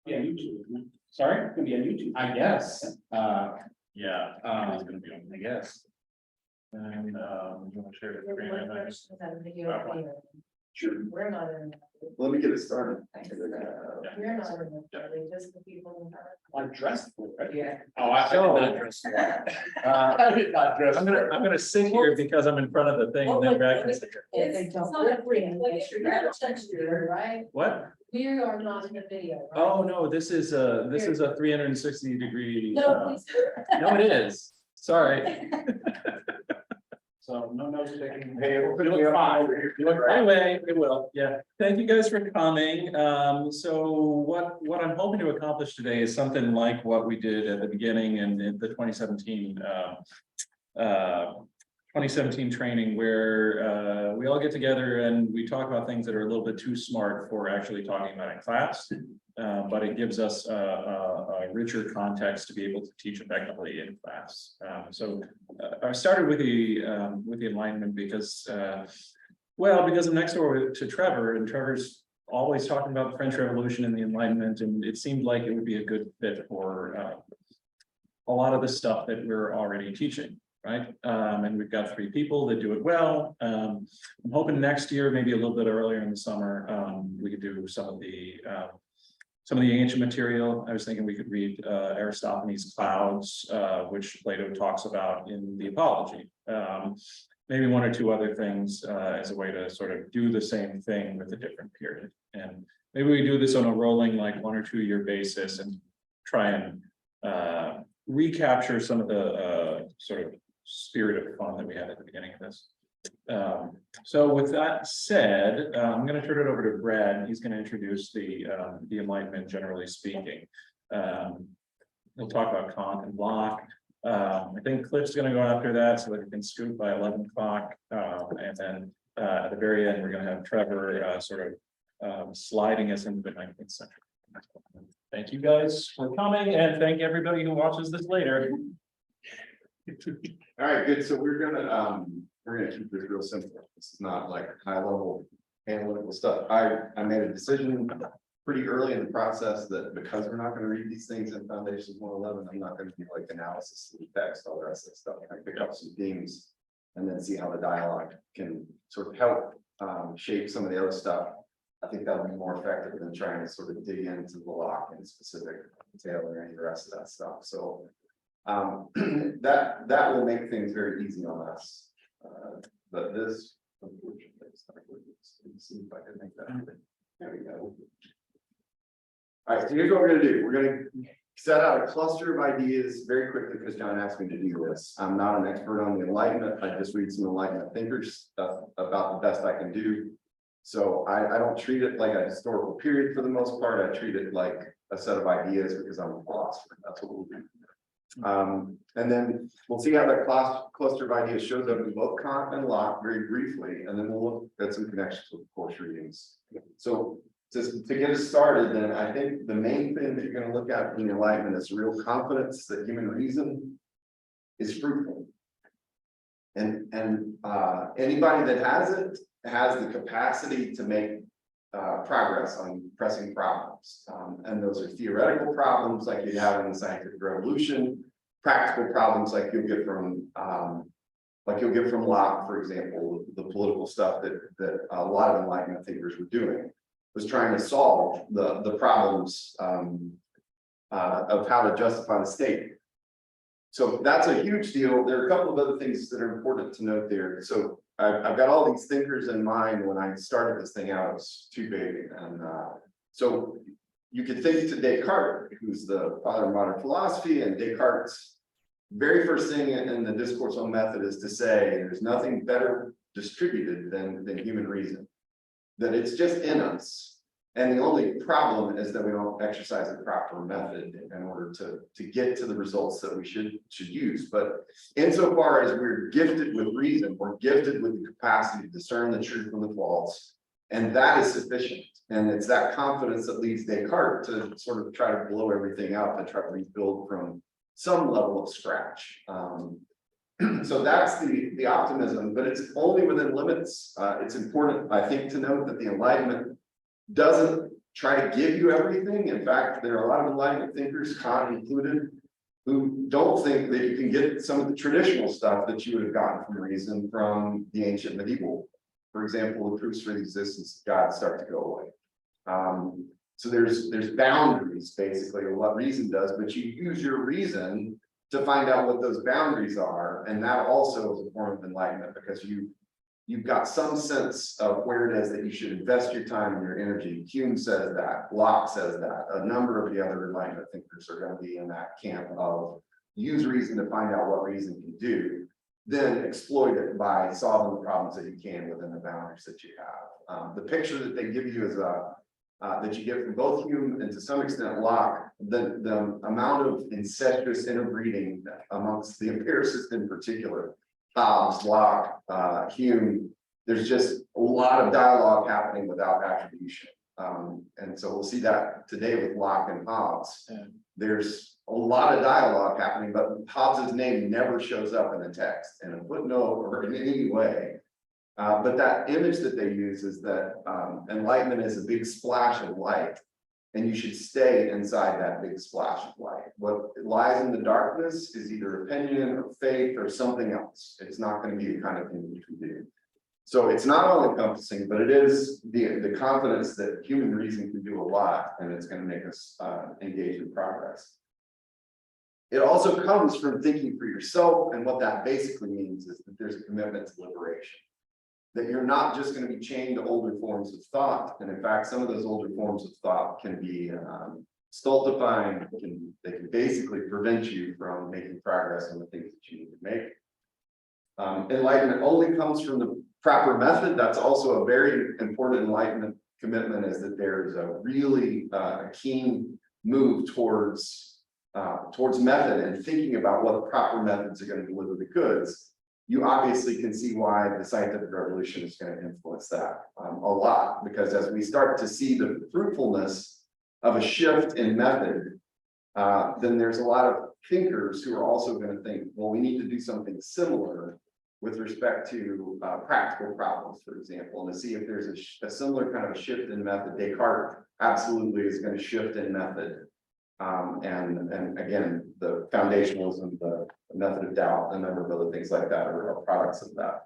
Yeah, YouTube. Isn't it? Sorry, it's gonna be on YouTube. I guess. Yeah, Um, it's gonna be on. I guess. And, you want to share the screen? One person has a video player. Sure. We're not in. Let me get it started. We're not in, just the people. I'm dressed for it. Yeah. Oh, I did not dress for it. I did not dress I'm for it. gonna sit here because I'm in front of the thing and then Brad can sit here. It's not a free, right? What? We are not in the video, right? Oh, no, this is a 360-degree. No, please. No, it is. Sorry. So no notes taking. Hey, it'll put You me look up fine. over here. You look fine. Anyway, it will, yeah. Thank you guys for coming. So what I'm hoping to accomplish today is something like what we did at the beginning and in the 2017 training, where we all get together and we talk about things that are a little bit too smart for actually talking about in class. But it gives us a richer context to be able to teach effectively in class. I started with the Enlightenment because, because I'm next door to Trevor, and Trevor's always talking about the French Revolution and the Enlightenment, and it seemed like it would be a good fit for a lot of the stuff that we're already teaching. Right, and we've got 3 people that do it well. I'm hoping next year, maybe a little bit earlier in the summer, we could do some of the ancient material. I was thinking we could read Aristophanes' Clouds, which Plato talks about in the Apology. Maybe 1 or 2 other things as a way to sort of do the same thing with a different period. And maybe we do this on a rolling, like 1 or 2 year basis, and try and recapture some of the sort of spirit of fun that we had at the beginning of this. So with that said, I'm going to turn it over to Brad. He's going to introduce the Enlightenment, generally speaking. We'll talk about Kant and Locke. I think Cliff's going to go after that so that we can scoot by 11 o'clock. And then at the very end, we're going to have Trevor sort of sliding us into the 19th century. Thank you guys for coming, and thank everybody who watches this later. All right, good. So we're gonna keep this real simple. This is not like high level analytical stuff. I made a decision pretty early in the process that because we're not going to read these things in Foundations 111, I'm not going to do like analysis of the text, all the rest of the stuff. I pick up some themes and then see how the dialogue can sort of help shape some of the other stuff. I think that'll be more effective than trying to sort of dig into the Locke in specific detail or any of the rest of that stuff. So that will make things very easy on us. But this, unfortunately, it's not good. Let's see if I can make that happen. There we go. All right, so here's what we're going to do. We're going to set out a cluster of ideas very quickly because John asked me to do this. I'm not an expert on the Enlightenment. I just read some Enlightenment thinkers stuff about the best I can do. So I don't treat it like a historical period for the most part. I treat it like a set of ideas because I'm a philosopher. That's what we'll do. And then we'll see how that cluster of ideas shows up in both Kant and Locke very briefly, and then we'll look at some connections with course readings. So to get us started, then I think the main thing that you're going to look at in the Enlightenment is real confidence that human reason is fruitful. And anybody that has it has the capacity to make progress on pressing problems. And those are theoretical problems like you have in the scientific revolution, practical problems like you'll get from Locke, for example. The political stuff that a lot of Enlightenment thinkers were doing was trying to solve the problems of how to justify the state. So that's a huge deal. There are a couple of other things that are important to note there. So I've got all these thinkers in mind when I started this thing out. It's too big. And so you could think to Descartes, who's the father of modern philosophy, and Descartes' very first thing in the Discourse on Method is to say there's nothing better distributed than human reason, that it's just in us. And the only problem is that we don't exercise the proper method in order to get to the results that we should use. But insofar as we're gifted with reason, we're gifted with the capacity to discern the truth from the false, and that is sufficient. And it's that confidence that leads Descartes to sort of try to blow everything up and try to rebuild from some level of scratch. So that's the optimism, but it's only within limits. It's important, I think, to note that the Enlightenment doesn't try to give you everything. In fact, there are a lot of Enlightenment thinkers, Kant included, who don't think that you can get some of the traditional stuff that you would have gotten from reason from the ancient medieval. For example, the proofs for the existence of God start to go away. So there's boundaries basically of what reason does, but you use your reason to find out what those boundaries are, and that also is a form of enlightenment because you've got some sense of where it is that you should invest your time and your energy. Hume says that, Locke says that, a number of the other Enlightenment thinkers are going to be in that camp of use reason to find out what reason can do, then exploit it by solving the problems that you can within the boundaries that you have. The picture that they give you is that you get from both Hume and to some extent Locke, the amount of incestuous interbreeding amongst the empiricists in particular, Hobbes, Locke, Hume, there's just a lot of dialogue happening without attribution. And so we'll see that today with Locke and Hobbes. There's a lot of dialogue happening, but Hobbes's name never shows up in the text in a footnote or in any way. But that image that they use is that enlightenment is a big splash of light, and you should stay inside that big splash of light. What lies in the darkness is either opinion or faith or something else. It's not going to be the kind of thing you can do. So it's not all encompassing, but it is the confidence that human reason can do a lot, and it's going to make us engage in progress. It also comes from thinking for yourself, and what that basically means is that there's a commitment to liberation. That you're not just going to be chained to older forms of thought. And in fact, some of those older forms of thought can be stultifying, they can basically prevent you from making progress on the things that you need to make. Enlightenment only comes from the proper method. That's also a very important enlightenment commitment, is that there's a really keen move towards method and thinking about what proper methods are going to deliver the goods. You obviously can see why the scientific revolution is going to influence that a lot, because as we start to see the fruitfulness of a shift in method, then there's a lot of thinkers who are also going to think, well, we need to do something similar with respect to practical problems, for example, and to see if there's a similar kind of a shift in method. Descartes absolutely is going to shift in method. And again, the foundationalism, the method of doubt, a number of other things like that are products of that.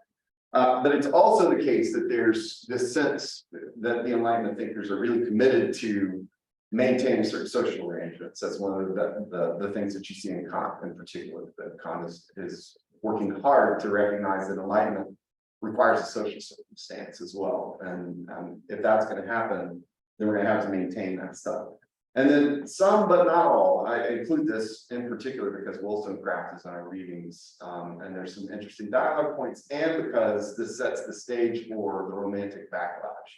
But it's also the case that there's this sense that the Enlightenment thinkers are really committed to maintaining certain social arrangements. That's one of the things that you see in Kant in particular, that Kant is working hard to recognize that Enlightenment requires a social circumstance as well. And if that's going to happen, then we're going to have to maintain that stuff. And then some, but not all. I include this in particular because Wollstonecraft is in our readings, and there's some interesting dialogue points, and because this sets the stage for the romantic backlash.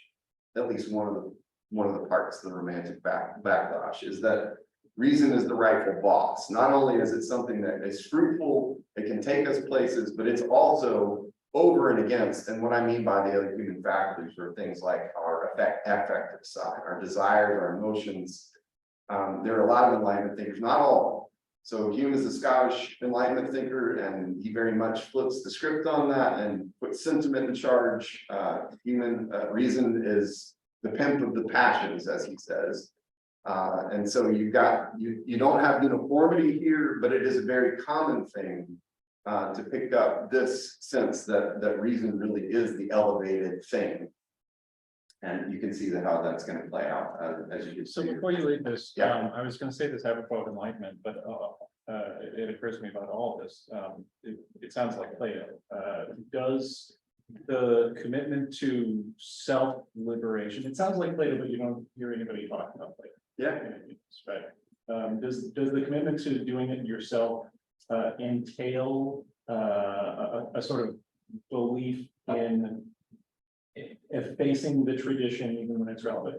At least one of the parts of the romantic backlash is that reason is the rightful boss. Not only is it something that is fruitful, it can take us places, but it's also over and against. And what I mean by the other human factors are things like our affective side, our desires, our emotions. There are a lot of Enlightenment thinkers, not all. So Hume is a Scottish Enlightenment thinker, and he very much flips the script on that and puts sentiment in charge. Human reason is the pimp of the passions, as he says. And so you don't have uniformity here, but it is a very common thing to pick up this sense that reason really is the elevated thing. And you can see how that's going to play out as you get. So before you leave this, Yeah. I was going to say this apropos of enlightenment, but it occurs to me about all of this. It sounds like Plato. Does the commitment to self-liberation, it sounds like Plato, but you don't hear anybody talking about Plato. Yeah. Right. Does the commitment to doing it yourself entail a sort of belief in facing the tradition even when it's relevant?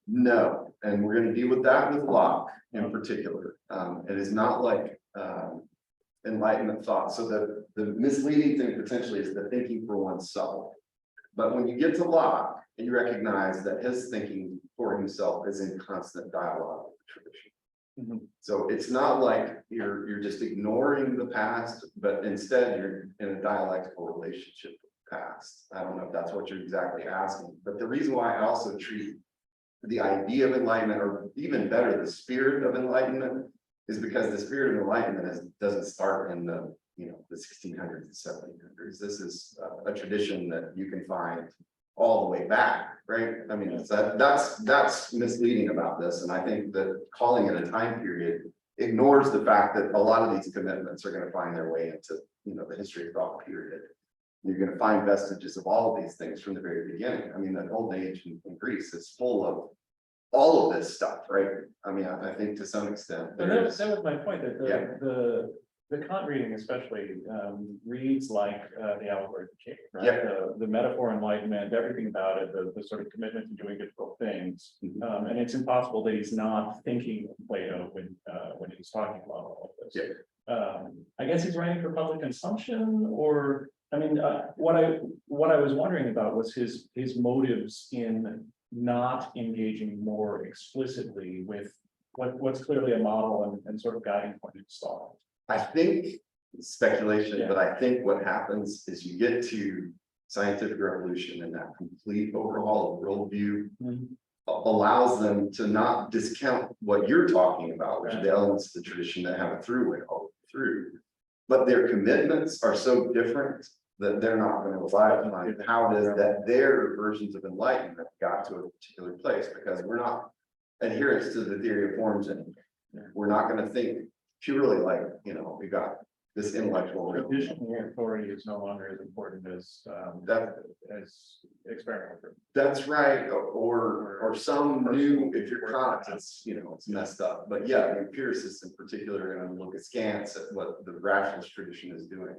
No, and we're going to deal with that with Locke in particular. It is not like Enlightenment thought. So the misleading thing potentially is the thinking for oneself. But when you get to Locke, and you recognize that his thinking for himself is in constant dialogue with the tradition. Mm-hmm. So it's not like you're just ignoring the past, but instead you're in a dialectical relationship with the past. I don't know if that's what you're exactly asking, but the reason why I also treat the idea of enlightenment, or even better, the spirit of enlightenment, is because the spirit of enlightenment doesn't start in the, the 1600s and 1700s. This is a tradition that you can find all the way back, right? I mean, that's misleading about this, and I think that calling it a time period ignores the fact that a lot of these commitments are going to find their way into, the history of thought period. You're going to find vestiges of all of these things from the very beginning. I mean, the old age in Greece is full of all of this stuff, right? I mean, I think to some extent. But that was my point, that the Kant reading especially reads like the allegory of the king, right? Yeah. The metaphor enlightenment, everything about it, the sort of commitment to doing difficult things. And it's impossible that he's not thinking of Plato when he's talking about all of this. Yeah. I guess he's writing for public consumption, or I mean, what I was wondering about was his motives in not engaging more explicitly with what's clearly a model and sort of guiding point of thought. I think speculation, Yeah. but I think what happens is you get to scientific revolution, and that complete overhaul of worldview allows them to not discount what you're talking about, which are the elements of the tradition that have a throughway all through. But their commitments are so different that they're not going to rely on how it is that their versions of enlightenment got to a particular place, because we're not adherents to the theory of forms, and we're not going to think purely like, we got this intellectual. Traditional authority is no longer as important as experimental. That's right, or some new, if you're Kant, it's, it's messed up. But yeah, the empiricists in particular are going to look askance at what the rationalist tradition is doing.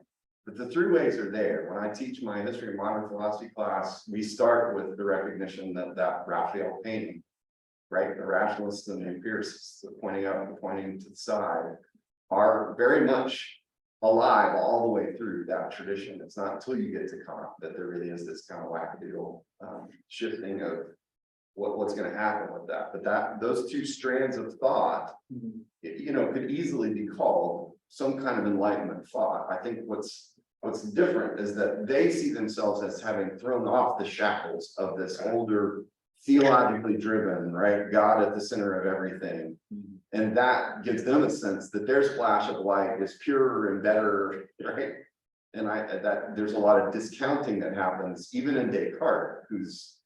But the throughways are there. When I teach my history of modern philosophy class, we start with the recognition that Raphael painting, right? The rationalists and the empiricists, pointing up and pointing to the side, are very much alive all the way through that tradition. It's not until you get to Kant that there really is this kind of wackadoodle shifting of what's going to happen with that. But those two strands of thought, could easily be called some kind of enlightenment thought. I think what's different is that they see themselves as having thrown off the shackles of this older, theologically driven, right, God at the center of everything. And that gives them a sense that their splash of light is purer and better, right? And that there's a lot of discounting that happens even in Descartes, who's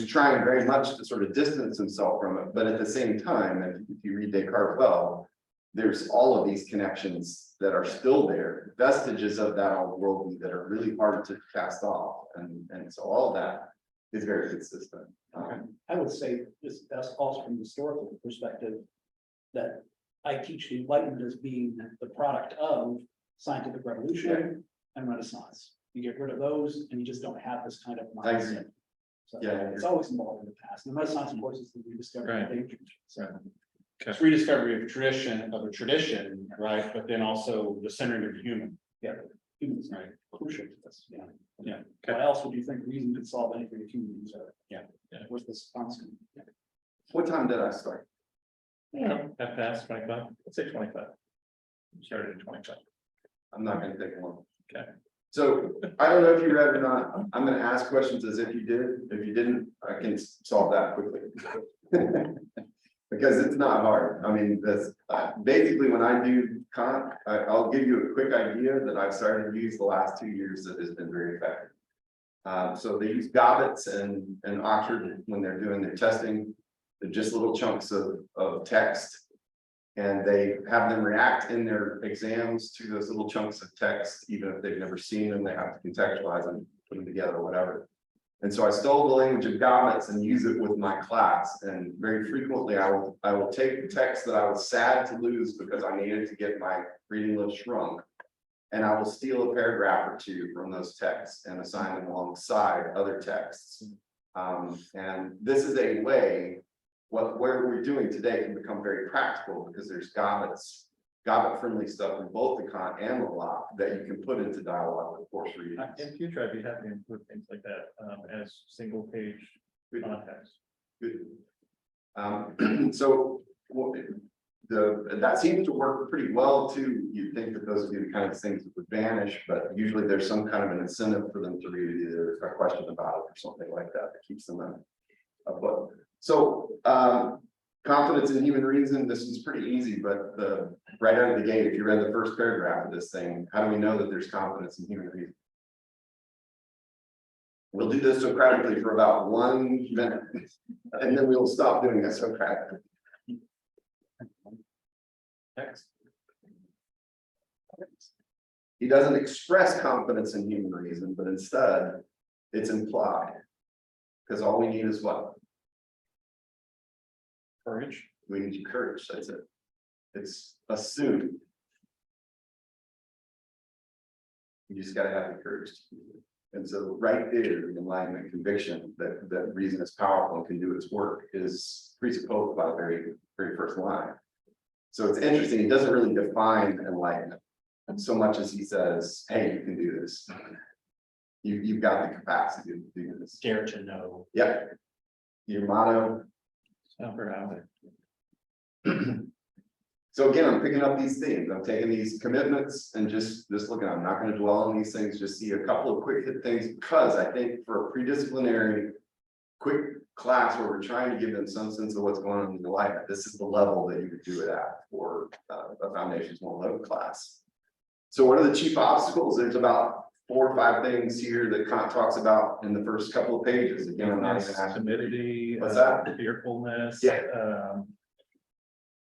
trying very much to sort of distance himself from it. But at the same time, if you read Descartes well, there's all of these connections that are still there, vestiges of that old worldview that are really hard to cast off. And so all of that is very consistent. I would say this, that's also from a historical perspective, that I teach the Enlightenment as being the product of scientific revolution and Renaissance. You get rid of those and you just don't have this kind of mindset. So it's always involved in the past. And the Renaissance, of course, is the rediscovery of ancient. So It's rediscovery of a tradition, right? But then also the centering of the human. humans, Right. crucial to this. Yeah. Why else would you think reason could solve anything that humans are? Yeah. What's this constant? What time did I start? That fast, 25, let's say 25. Started at 25. I'm not going to take long. Okay. So I don't know if you read or not. I'm going to ask questions as if you did. If you didn't, I can solve that quickly. Because it's not hard. I mean, that's basically when I do Kant, I'll give you a quick idea that I've started to use the last 2 years that has been very effective. So they use gobbets and Oxford when they're doing their testing. They're just little chunks of text, and they have them react in their exams to those little chunks of text, even if they've never seen them. They have to contextualize them, put them together, or whatever. And so I stole the language of gobbets and use it with my class. And very frequently I will take the text that I was sad to lose because I needed to get my reading list shrunk, and I will steal a paragraph or two from those texts and assign them alongside other texts. And this is a way, where we're doing today can become very practical, because there's gobbet-friendly stuff in both the Kant and the Locke that you can put into dialogue with course readings. In future, I'd be happy to include things like that as single page context. Good. So that seems to work pretty well too. You'd think that those would be the kind of things that would vanish, but usually there's some kind of an incentive for them to read either a question about it or something like that that keeps them a book. So, confidence in human reason, this is pretty easy, but right out of the gate, if you read the first paragraph of this thing, how do we know that there's confidence in human reason? We'll do this Socratically for about 1 minute, and then we'll stop doing it Socratically. Text. He doesn't express confidence in human reason, but instead it's implied. Because all we need is what? Courage. We need courage, that's it. It's assumed. You just gotta have the courage to do it. And so right there, the enlightenment conviction that reason is powerful and can do its work is presupposed by the very first line. So it's interesting, he doesn't really define enlightenment so much as he says, hey, you can do this. You've got the capacity to do this. Dare to know. Yep. Your motto. So again, I'm picking up these themes. I'm taking these commitments and just looking. I'm not going to dwell on these things. Just see a couple of quick hit things because I think for a predisciplinary, quick class where we're trying to give them some sense of what's going on in their life, this is the level that you would do it at for a Foundations 111 class. So what are the chief obstacles? There's about 4 or 5 things here that Kant talks about in the first couple of pages. Again, I'm not even asking. Timidity. What's that? Fearfulness. Yeah.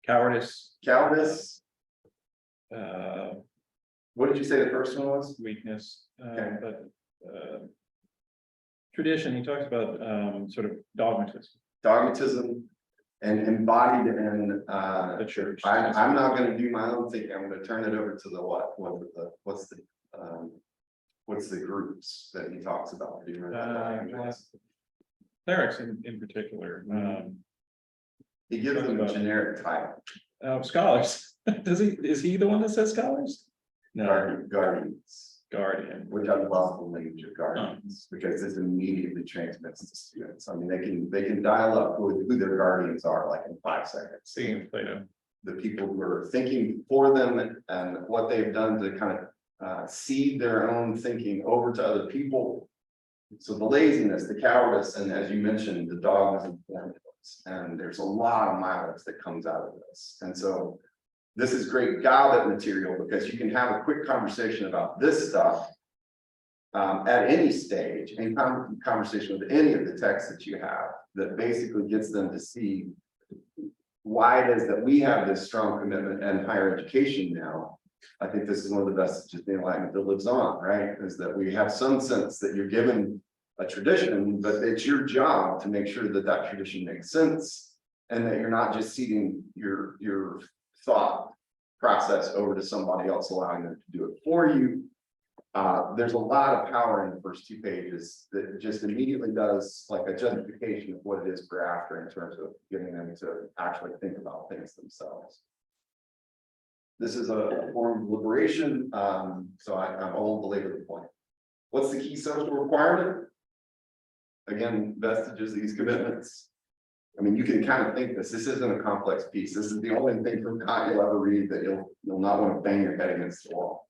Cowardice. Cowardice. Uh, What did you say the first one was? weakness. Okay. But tradition. He talks about sort of dogmatism. Dogmatism and embodied in The church. I'm not going to do my own thinking. I'm going to turn it over to the what's the groups that he talks about? Do you remember? Clerics in particular. He gives them a generic title. Scholars. Is he the one that says scholars? No, Guardians, guardian. which I love the language of guardians because this immediately transmits to students. I mean, they can dial up who their guardians are like in 5 seconds. Seeing Plato. The people who are thinking for them and what they've done to kind of seed their own thinking over to other people. So the laziness, the cowardice, and as you mentioned, the dogmas and there's a lot of mileage that comes out of this. And so this is great goblet material because you can have a quick conversation about this stuff at any stage, any conversation with any of the texts that you have that basically gets them to see why it is that we have this strong commitment and higher education now. I think this is one of the vestiges of the Enlightenment that lives on, right? Is that we have some sense that you're given a tradition, but it's your job to make sure that that tradition makes sense and that you're not just ceding your thought process over to somebody else, allowing them to do it for you. There's a lot of power in the first 2 pages that just immediately does like a justification of what it is we're after in terms of getting them to actually think about things themselves. This is a form of liberation, so I won't belabor the point. What's the key social requirement? Again, vestiges of these commitments. I mean, you can kind of think this isn't a complex piece. This is the only thing from Kant you'll ever read that you'll not want to bang your head against the wall.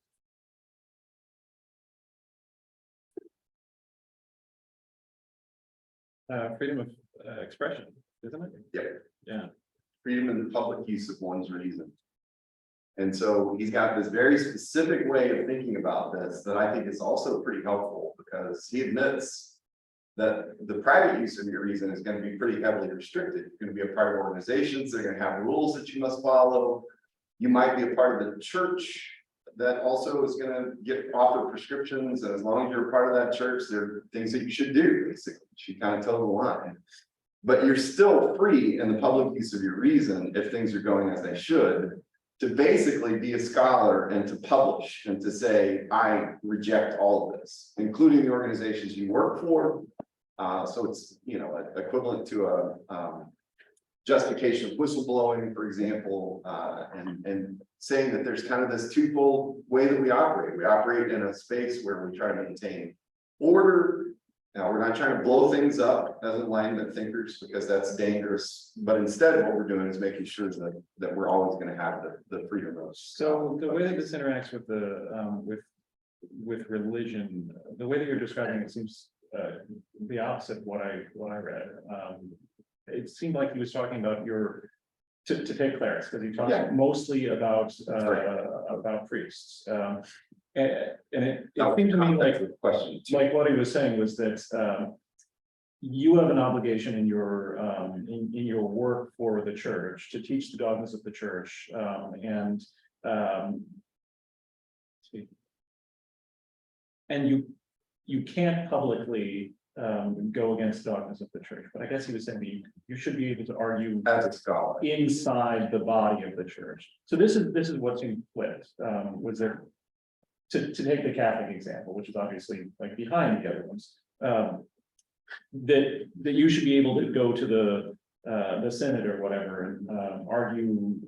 Freedom of expression, isn't it? Yeah. Yeah. Freedom in the public use of one's reason. And so he's got this very specific way of thinking about this that I think is also pretty helpful because he admits that the private use of your reason is going to be pretty heavily restricted. You're going to be a part of organizations, they're going to have rules that you must follow. You might be a part of the church that also is going to get offered prescriptions, and as long as you're a part of that church, there are things that you should do, basically. She kind of tells the line. But you're still free in the public use of your reason if things are going as they should, to basically be a scholar and to publish and to say, I reject all of this, including the organizations you work for. So it's, equivalent to a justification of whistleblowing, for example, and saying that there's kind of this twofold way that we operate. We operate in a space where we try to maintain order. Now, we're not trying to blow things up as Enlightenment thinkers because that's dangerous. But instead, what we're doing is making sure that we're always going to have the freedom of. So the way that this interacts with the with religion, the way that you're describing it seems the opposite of what I read. it seemed like he was talking about to take clerics, because he Yeah. talked mostly about right. about priests. And it seemed to me like Question. like what he was saying was that you have an obligation in your in your work for the church to teach the dogmas of the church, and you can't publicly go against dogmas of the church. But I guess he was saying that you should be able to argue As a scholar. inside the body of the church. So this is what's in flipped, was there. To take the Catholic example, which is obviously like behind the other ones, that you should be able to go to the Synod or whatever and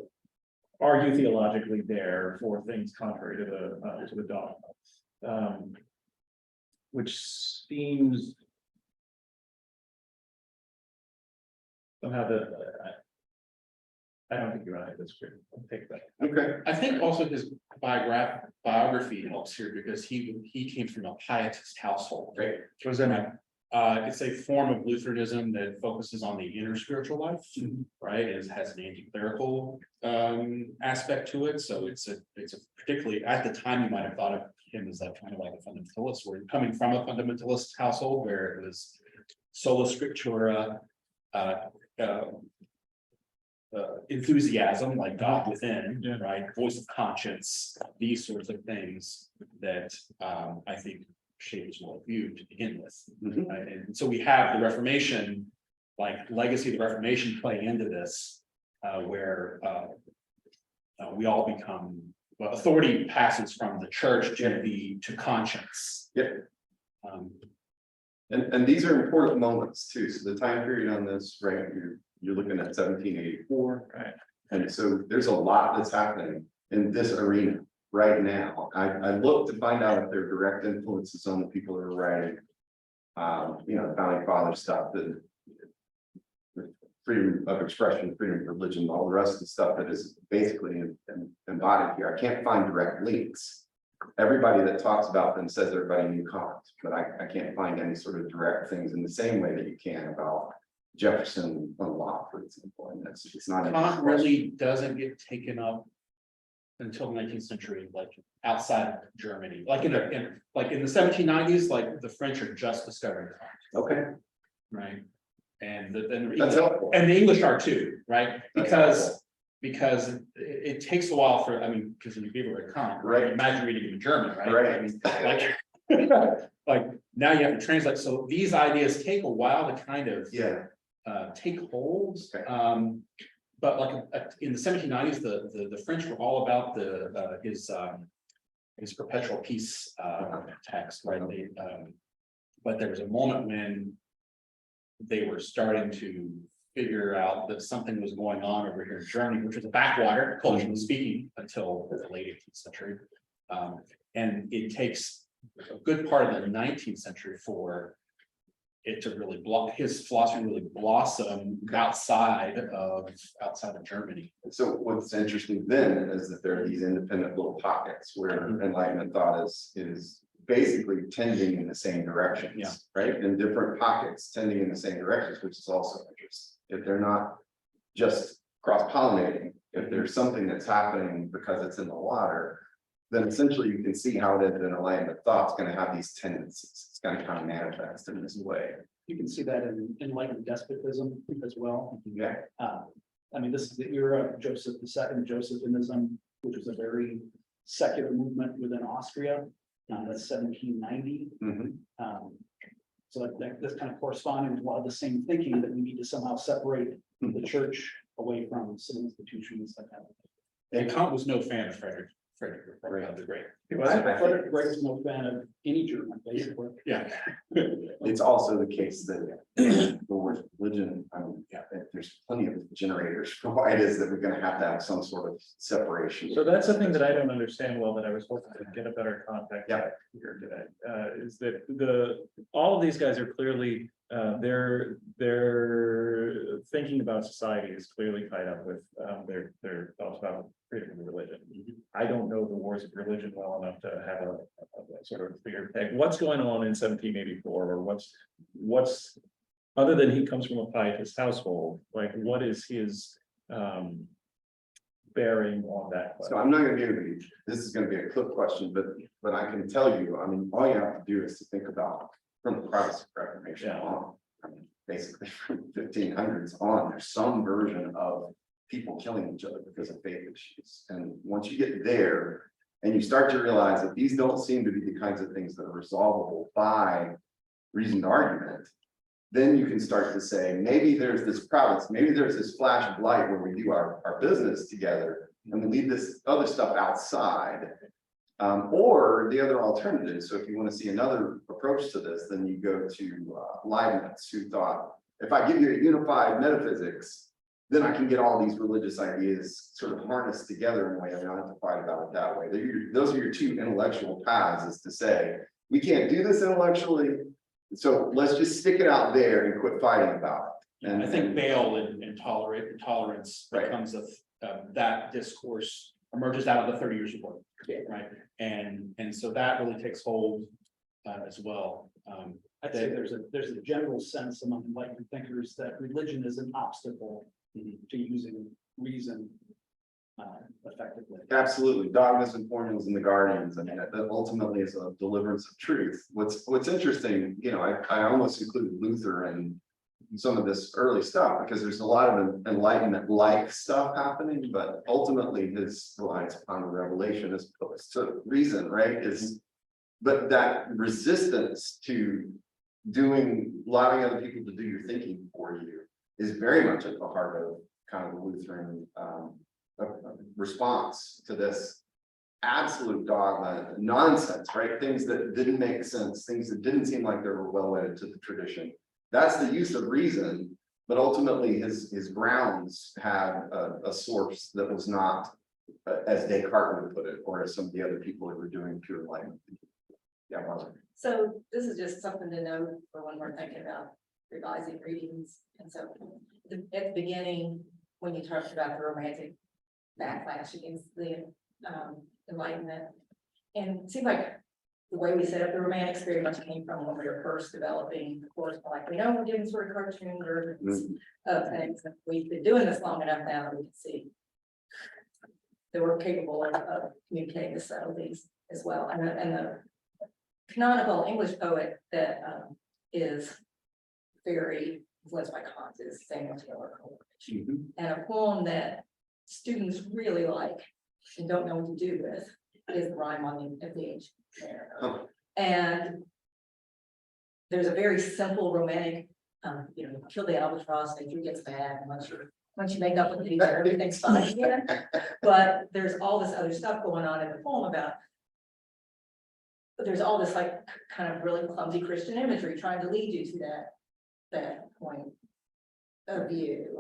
argue theologically there for things contrary to the dogma, which seems somehow I don't think you're right. That's great. I'll take that. Okay. I think also his biography helps here because he came from a pietist household. Great. What does that mean? It's a form of Lutheranism that focuses on the inner spiritual life, right? It has an anti-clerical aspect to it. So it's a particularly at the time you might have thought of him as that kind of like a fundamentalist, where coming from a fundamentalist household where it was sola scriptura, enthusiasm, like God within, Yeah. right? Voice of conscience, these sorts of things that I think shaped his worldview to begin with. Mhm. Right? And so we have the Reformation, like legacy of the Reformation playing into this, where we all become, well, authority passes from the church to conscience. Yep. Um, And these are important moments too. So the time period on this, right, you're looking at 1784. Right. And so there's a lot that's happening in this arena right now. I looked to find out if there are direct influences on the people who are writing. Founding father stuff, the freedom of expression, freedom of religion, all the rest of the stuff that is basically embodied here. I can't find direct links. Everybody that talks about them says everybody knew Kant, but I can't find any sort of direct things in the same way that you can about Jefferson on Locke, for example. And it's not. Kant really doesn't get taken up until the 19th century, like outside of Germany, like in the 1790s, like the French are just discovering Kant, Okay, right? And then that's helpful. and the English are too, right? Because it takes a while for, because when people read Kant, Right. Imagine reading him in German, right? Right. Like now you have to translate. So these ideas take a while to kind of Yeah, take hold. Okay. But like in the 1790s, the French were all about his perpetual peace text, right? But there was a moment when they were starting to figure out that something was going on over here in Germany, which was a backwater, culturally speaking, until the late 18th century. And it takes a good part of the 19th century for it to really his philosophy really blossom outside of Germany. so what's interesting then is that there are these independent little pockets where Enlightenment thought is basically tending in the same directions. Yeah. Right, in different pockets tending in the same directions, which is also interesting. If they're not just cross-pollinating, if there's something that's happening because it's in the water, then essentially you can see how it is that Enlightenment thought's going to have these tendencies. It's going to kind of manifest in this way. You can see that in Enlightenment despotism as well. Yeah. This is the era of Joseph II, Josephinism, which was a very secular movement within Austria. That's 1790. Mhm. So that's kind of corresponding with a lot of the same thinking that we need to somehow separate the church away from civil institutions like that. And Kant was no fan of Frederick the Great. Frederick the Great was no fan of any German, basically. Yeah. It's also the case that the word religion, there's plenty of generators for why it is that we're going to have some sort of separation. So that's the thing that I don't understand well, that I was hoping to get a better context Yeah. here today, is that all of these guys are clearly, their thinking about society is clearly tied up with their thoughts about freedom of religion. I don't know the wars of religion well enough to have a sort of clear peg. What's going on in 1784, or what's other than he comes from a pietist household, like what is his bearing on that So question? I'm not gonna be able to, this is gonna be a quick question, but I can tell you, I mean, all you have to do is to think about from the Protestant Reformation Yeah. on. I mean, basically from 1500s on, there's some version of people killing each other because of faith issues. And once you get there and you start to realize that these don't seem to be the kinds of things that are resolvable by reasoned argument, then you can start to say, maybe there's this province, maybe there's this flash of light where we do our business together and we leave this other stuff outside. Or the other alternative, so if you want to see another approach to this, then you go to Leibniz, who thought, if I give you a unified metaphysics, then I can get all these religious ideas sort of harnessed together in a way. I don't have to fight about it that way. Those are your two intellectual paths, is to say, we can't do this intellectually, so let's just stick it out there and quit fighting about it. And I think bail and tolerance Right. becomes that discourse emerges out of the 30 years of work. Yeah. Right, and so that really takes hold as well. I'd say there's a general sense among enlightenment thinkers that religion is an obstacle to using reason effectively. Absolutely, dogmas and formulas and the guardians. I mean, that ultimately is a deliverance of truth. What's interesting, you know, I almost included Luther and some of this early stuff because there's a lot of enlightenment like stuff happening, but ultimately his reliance upon the revelation as opposed to reason, right? But that resistance to allowing other people to do your thinking for you is very much at the heart of kind of the Lutheran response to this absolute dogma nonsense, right? Things that didn't make sense, things that didn't seem like they were well wedded to the tradition. That's the use of reason, but ultimately his grounds had a source that was not, as Descartes would put it, or as some of the other people who were doing pure enlightenment. Yeah, Marlon. So this is just something to note for when we're thinking about revising readings. And so at the beginning, when you talked about the romantic backlash against the Enlightenment, and it seemed like the way we set up the romantics very much came from when we were first developing the course, like we know we're getting sort of cartoon versions of things. And we've been doing this long enough now that we can see that we're capable of communicating the subtleties as well. And the canonical English poet that is very influenced by Kant is Samuel Taylor Coleridge. And a poem that students really like and don't know what to do with is the Rime on the Age. And there's a very simple romantic, kill the albatross, make sure it gets bad, and once you make up with each other, everything's fine again. But there's all this other stuff going on in the poem about. But there's all this like kind of really clumsy Christian imagery trying to lead you to that point of view.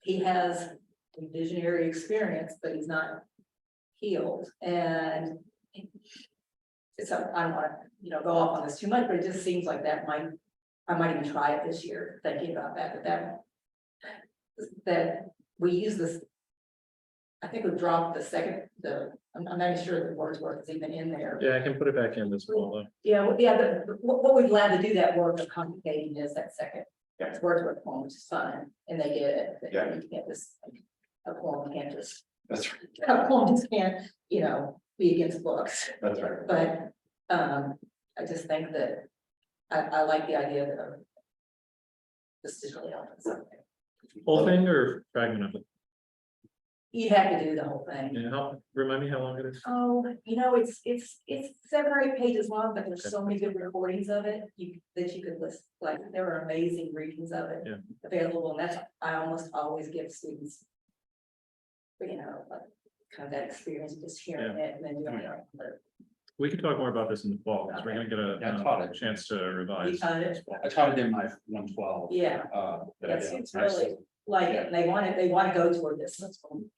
He has a visionary experience, but he's not healed. And so I don't want to, go off on this too much, but it just seems like I might even try it this year, thinking about that, that we use this. I think we've dropped I'm not even sure that Wordsworth is even in there. Yeah, I can put it back in this fall. Yeah, but what we've allowed to do that work of complicating is that second. Yeah. It's Wordsworth poem, which is fun, and they get it. That Yeah. You can't just, a poem can't just, That's right. a poem just can't, be against books. That's right. But I just think that I like the idea that this is really helping something. Whole thing or fragment of it? You have to do the whole thing. Yeah, remind me how long it is? Oh, it's 7 or 8 pages long, but there's so many good recordings of it that you could list. Like there are amazing readings of it Yeah. available, and that's I almost always give students. Like kind of that experience of just hearing it and then doing it. But We can talk more about this in the fall, because we're gonna get Yeah, I taught a it. chance to you revise. taught it. I taught it in my 112. Yeah, that I yes, did. it's really like it, and they want to go toward this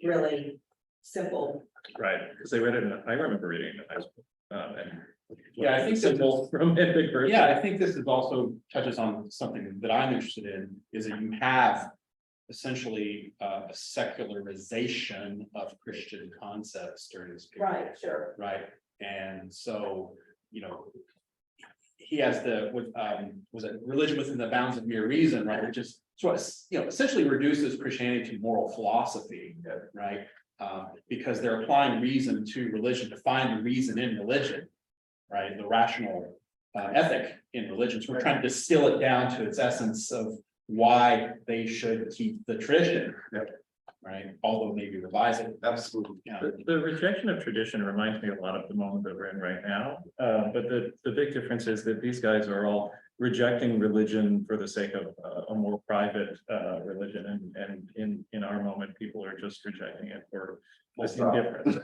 really simple. Right, because they read it, I remember reading it in high school. And Yeah, I think simple romantic version. Yeah, I think this is also touches on something that I'm interested in, is that you have essentially a secularization of Christian concepts during this period. Right, sure. Right, and so, he has was it religion within the bounds of mere reason, right? Which is sort of, essentially reduces Christianity to moral philosophy, right? Because they're applying reason to religion to find the reason in religion, right? The rational ethic in religion. So we're trying to distill it down to its essence of why they should keep the tradition, right? Although maybe revise it. Absolutely. Yeah. The rejection of tradition reminds me a lot of the moment that we're in right now. But the big difference is that these guys are all rejecting religion for the sake of a more private religion. And in our moment, people are just rejecting it for this indifference.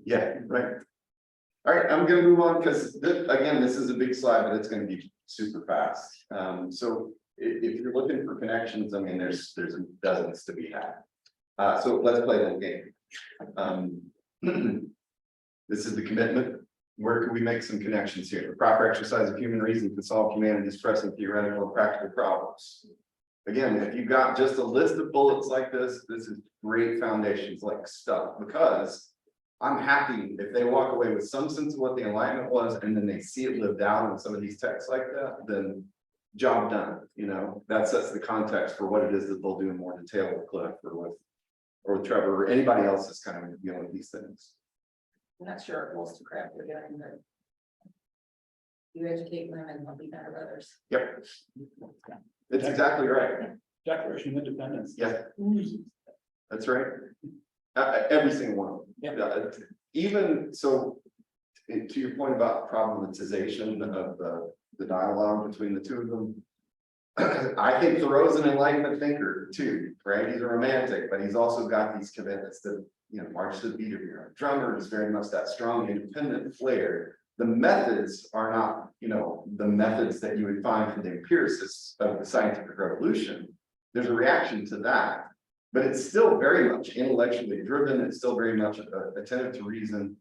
Yeah, right. All right, I'm gonna move on because again, this is a big slide, but it's gonna be super fast. So if you're looking for connections, I mean, there's dozens to be had. So let's play a little game. This is the commitment. Where can we make some connections here? The proper exercise of human reason can solve humanity's pressing theoretical and practical problems. Again, if you've got just a list of bullets like this is great foundations like stuff, because I'm happy if they walk away with some sense of what the Enlightenment was, and then they see it lived out in some of these texts like that, then job done, that sets the context for what it is that they'll do in more detail with Cliff or with Trevor or anybody else that's kind of dealing with these things. I'm not sure if Wollstonecraft would get but you educate women, they'll be better others. Yep. It's exactly right. Declaration of Independence. Yeah. That's right. Every single one. Yeah. Even so, to your point about problematization of the dialogue between the two of them, I think Thoreau's an Enlightenment thinker too, right? He's a romantic, but he's also got these commitments that, march to the beat of your own drummer is very much that strong independent flair. The methods are not, the methods that you would find from the empiricists of the scientific revolution. There's a reaction to that, but it's still very much intellectually driven. It's still very much attentive to reason.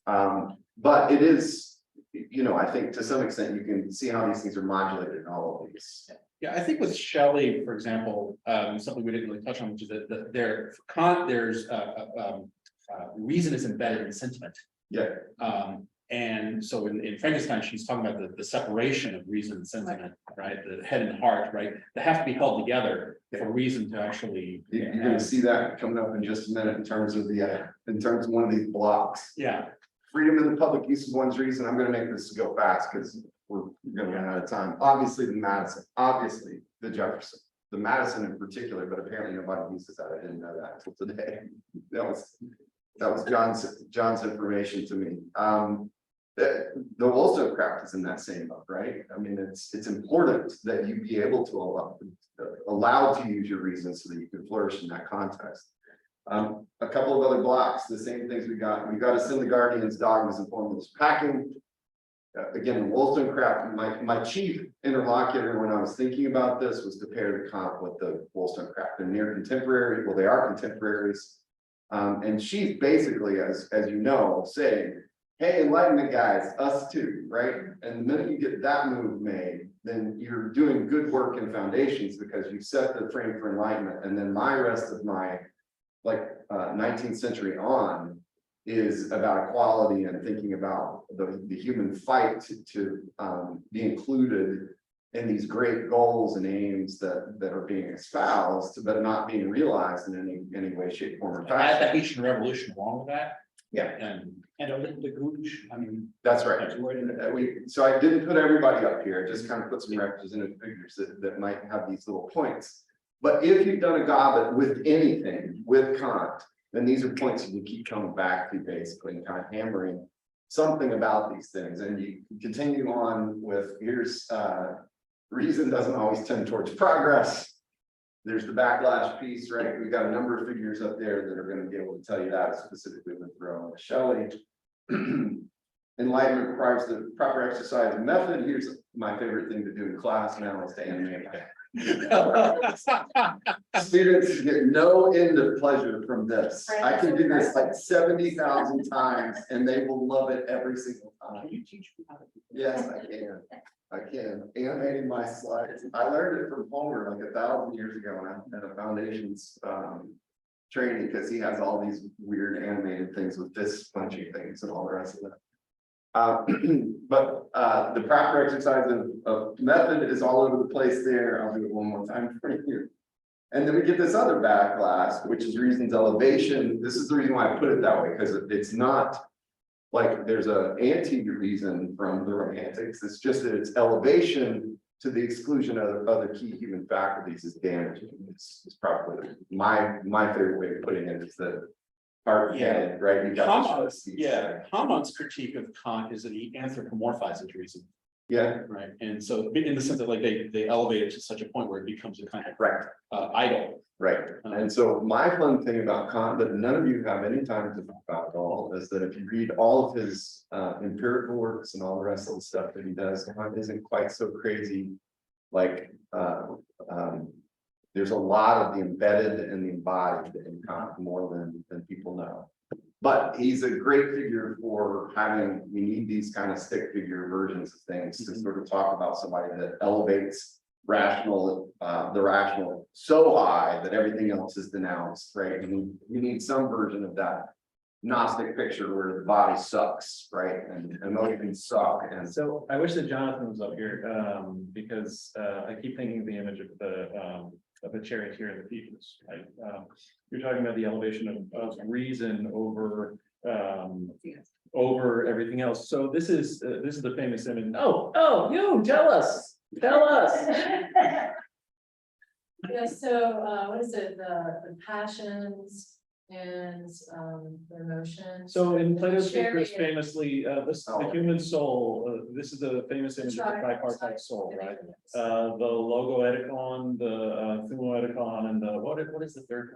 But it is, I think to some extent you can see how these things are modulated in all of these. Yeah, I think with Shelley, for example, something we didn't really touch on, which is that there's reason is embedded in sentiment. Yeah. And so in Frankenstein, she's talking about the separation of reason and sentiment, right? The head and heart, right? They have to be held together for reason to actually. You're going to see that coming up in just a minute in terms of one of these blocks. Yeah. Freedom in the public use of one's reason. I'm going to make this go fast because we're going to run out of time. Obviously the Madison, obviously the Jefferson, the Madison in particular, but apparently nobody uses that. I didn't know that until today. That was John's information to me. The Wollstonecraft is in that same book, right? I mean, it's important that you be able to allow to use your reason so that you can flourish in that context. A couple of other blocks, the same things we got to send the Guardian's dogmas and formulas packing. Again, Wollstonecraft, my chief interlocutor when I was thinking about this was to pair the comp with the Wollstonecraft. They're near contemporary, well, they are contemporaries. And she's basically, as you know, saying, hey, Enlightenment guys, us too, right? And the minute you get that move made, then you're doing good work in foundations because you set the frame for Enlightenment. And then my rest of my 19th century on is about equality and thinking about the human fight to be included in these great goals and aims that are being espoused, but not being realized in any way, shape, form, or Add fashion. the Haitian Revolution along with that. Yeah, And a little the gooch, I mean. that's right. That's right in there. So I didn't put everybody up here, I just kind of put some representative figures that might have these little points. But if you've done a goblet with anything, with Kant, then these are points you can keep coming back to basically and kind of hammering something about these things. And you continue on with, here's reason doesn't always tend towards progress. There's the backlash piece, right? We've got a number of figures up there that are going to be able to tell you that specifically with Thoreau and Shelley. Enlightenment requires the proper exercise of method. Here's my favorite thing to do in class now is to animate. Students get no end of pleasure from this. I can do this like 70,000 times and they will love it every single time. Can you teach me how to do Yes, I can. Animating my slides. I learned it from Homer like 1,000 years ago at a foundations training because he has all these weird animated things with fist punching things and all the rest of that. But the proper exercise of method is all over the place there. I'll do it one more time for you. And then we get this other backlash, which is reasons elevation. This is the reason why I put it that way, because it's not like there's a anti-reason from the romantics. It's just that it's elevation to the exclusion of other key human faculties is damaging. It's probably my favorite way of putting it is that heart head, right? You got Hammond's critique of Kant is that he anthropomorphizes reason, Yeah, right? And so in the sense that like they elevate it to such a point where it becomes a kind of right. idol. Right, and so my fun thing about Kant that none of you have any time to talk about at all is that if you read all of his empirical works and all the rest of the stuff that he does, Kant isn't quite so crazy. Like there's a lot of the embedded and the embodied in Kant more than people know. But he's a great figure for we need these kind of stick figure versions of things to sort of talk about somebody that elevates the rational so high that everything else is denounced, right? You need some version of that Gnostic picture where the body sucks, right? And emotions suck. And So I wish that Jonathan was up here, because I keep thinking of the image of the charioteer and the thieves, right? You're talking about the elevation of reason over everything else. So this is the famous image. Oh, you tell us. Yeah, so what is it, the passions and the emotions? So in Plato's Phaedrus, Chariot. famously, the human soul, this is the famous image of the tripartite soul, right? The logoeticon, the thumoeticon, and the what is the third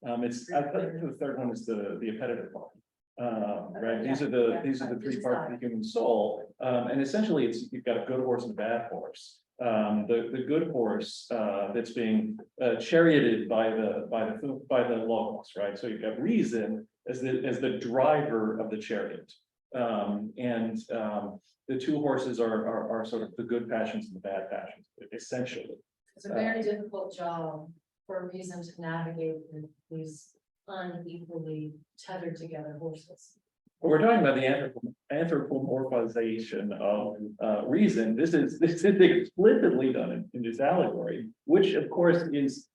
one? I think the third one is the appetitive one. Right, these are the three parts of the human soul, and essentially you've got a good horse and a bad horse. The good horse that's being charioted by the logos, right? So you've got reason as the driver of the chariot, and the two horses are sort of the good passions and the bad passions, essentially. It's a very difficult job for reason to navigate these unequally tethered together horses. We're talking about the anthropomorphization of reason. This is explicitly done in this allegory, which of course is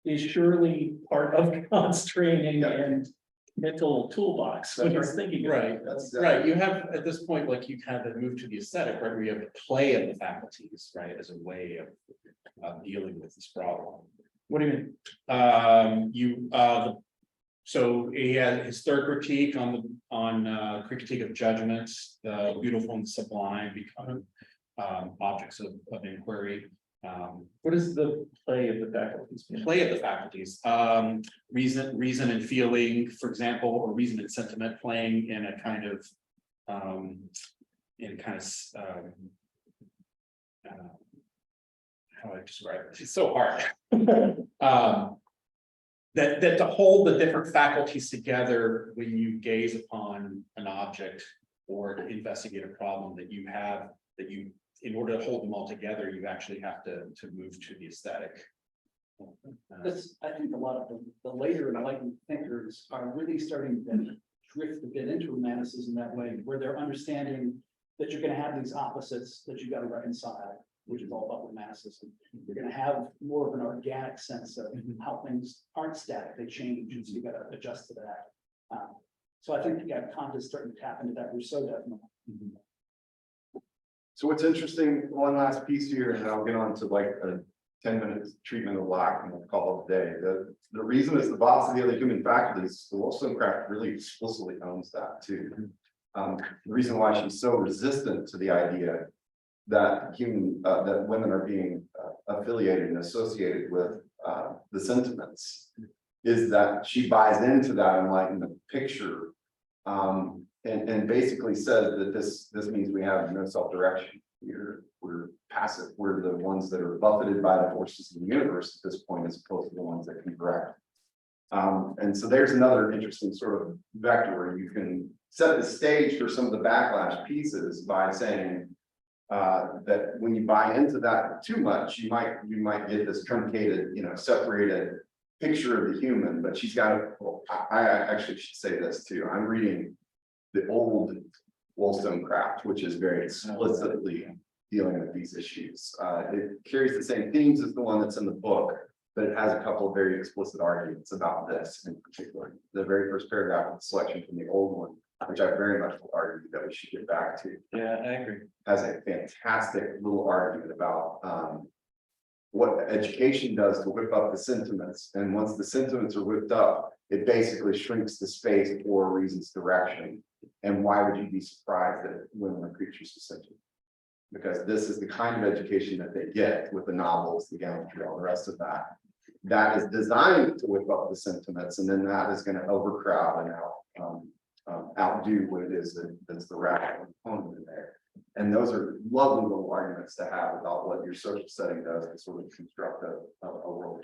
surely part of Kant's training and mental toolbox when he's thinking about it. Right. You have at this point, like you kind of move to the aesthetic, right? Where you have the play of the faculties, right, as a way of dealing with this problem. What do you mean? So he had his third critique on critique of judgments, the beautiful and sublime become objects of inquiry. What is the play of the faculties? Play of the faculties, reason and feeling, for example, or reason and sentiment playing in a kind of how do I describe it? It's so hard. That to hold the different faculties together when you gaze upon an object or to investigate a problem that you in order to hold them all together, you actually have to move to the aesthetic. I think a lot of the later Enlightenment thinkers are really starting to drift a bit into romanticism that way, where they're understanding that you're going to have these opposites that you got to reconcile, which is all about romanticism. You're going to have more of an organic sense of how things aren't static, they change, and so you got to adjust to that. So I think Kant is starting to tap into that. Rousseau definitely. So what's interesting, one last piece here, and I'll get on to like a 10-minute treatment of Locke and we'll call it a day. The reason is the velocity of the human faculties, the Wollstonecraft really explicitly owns that too. The reason why she's so resistant to the idea that that women are being affiliated and associated with the sentiments is that she buys into that Enlightenment picture, and basically says that this means we have no self-direction. We're passive. We're the ones that are buffeted by the forces of the universe at this point, as opposed to the ones that can direct. And so there's another interesting sort of vector where you can set the stage for some of the backlash pieces by saying that when you buy into that too much, you might get this truncated, separated picture of the human. But she's got I actually should say this too. I'm reading the old Wollstonecraft, which is very explicitly dealing with these issues. It carries the same themes as the one that's in the book, but it has a couple of very explicit arguments about this in particular. The very first paragraph of the selection from the old one, which I very much will argue that we should get back to, Yeah, I agree. has a fantastic little argument about what education does to whip up the sentiments. And once the sentiments are whipped up, it basically shrinks the space for reasons direction. And why would you be surprised that women are creatures of sentiment? Because this is the kind of education that they get with the novels, the gallantry, all the rest of that. That is designed to whip up the sentiments, and then that is going to overcrowd and outdo what it is that's the rational component in there. And those are lovely little arguments to have about what your social setting does to sort of construct a world.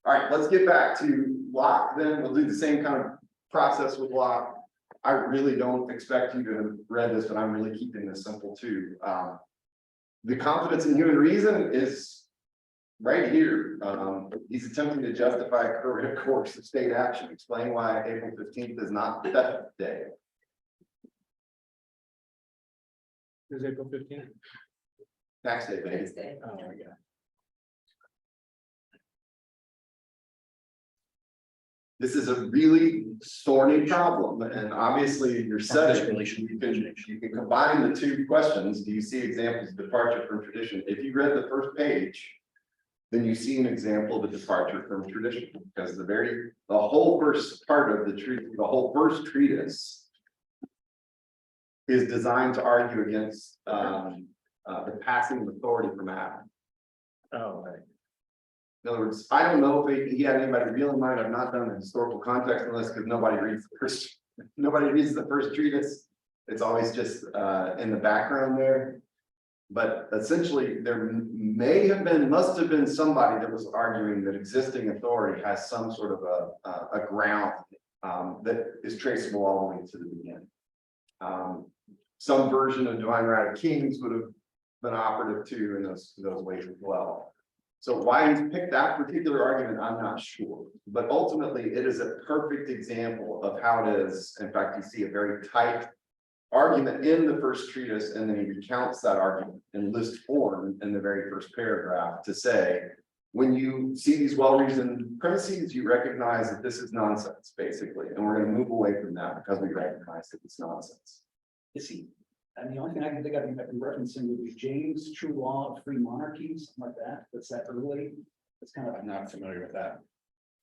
All right, let's get back to Locke. Then we'll do the same kind of process with Locke. I really don't expect you to have read this, but I'm really keeping this simple too. The confidence in human reason is right here. He's attempting to justify a correct course of state action, explain why April 15th is not Death Day. Is April 15th? Tax day, baby. Next day. Oh, yeah. This is a really thorny problem, and obviously you're This setting. relation. You can combine the two questions. Do you see examples of departure from tradition? If you read the first page, then you see an example of a departure from tradition, because the whole first part of the treatise, the whole first treatise is designed to argue against the passing of authority from Adam. Oh, right. In other words, I don't know if he had anybody real in mind. I've not done a historical context on this because nobody reads the first treatise. It's always just in the background there. But essentially, there must have been somebody that was arguing that existing authority has some sort of a ground that is traceable all the way to the beginning. Some version of divine right of kings would have been operative too in those ways as well. So why he's picked that particular argument, I'm not sure. But ultimately, it is a perfect example of how it is. In fact, you see a very tight argument in the first treatise, and then he recounts that argument in list form in the very first paragraph to say, when you see these well-reasoned premises, you recognize that this is nonsense, basically. And we're going to move away from that because we recognize that it's nonsense. Is he, and the only thing I can think of, I've been referencing would be James' True Law of Free Monarchies, something like that. That's that early. It's kind of, I'm not familiar with that.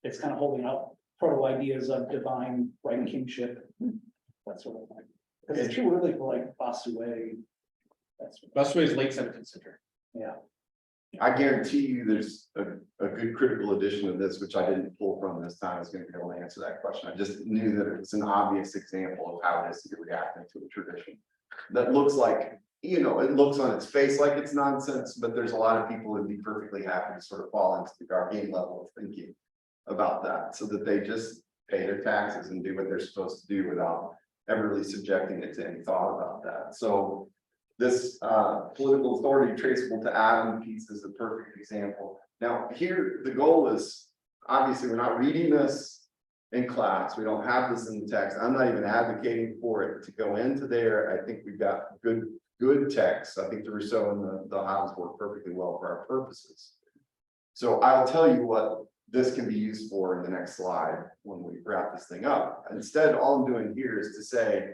it's kind of holding out proto ideas of divine right kingship. That sort of thing. Because it's true really for like Bossuet. That's, Bossuet is late 17th century. yeah. I guarantee you there's a good critical edition of this, which I didn't pull from this time. I was going to be able to answer that question. I just knew that it was an obvious example of how it is to be reacting to a tradition that looks like, it looks on its face like it's nonsense, but there's a lot of people who'd be perfectly happy to sort of fall into the Gargantuan level of thinking about that, so that they just pay their taxes and do what they're supposed to do without ever really subjecting it to any thought about that. So this political authority traceable to Adam piece is a perfect example. Now here, the goal is, obviously, we're not reading this in class. We don't have this in the text. I'm not even advocating for it to go into there. I think we've got good texts. I think the Rousseau and the Hobbes work perfectly well for our purposes. So I'll tell you what this can be used for in the next slide when we wrap this thing up. Instead, all I'm doing here is to say,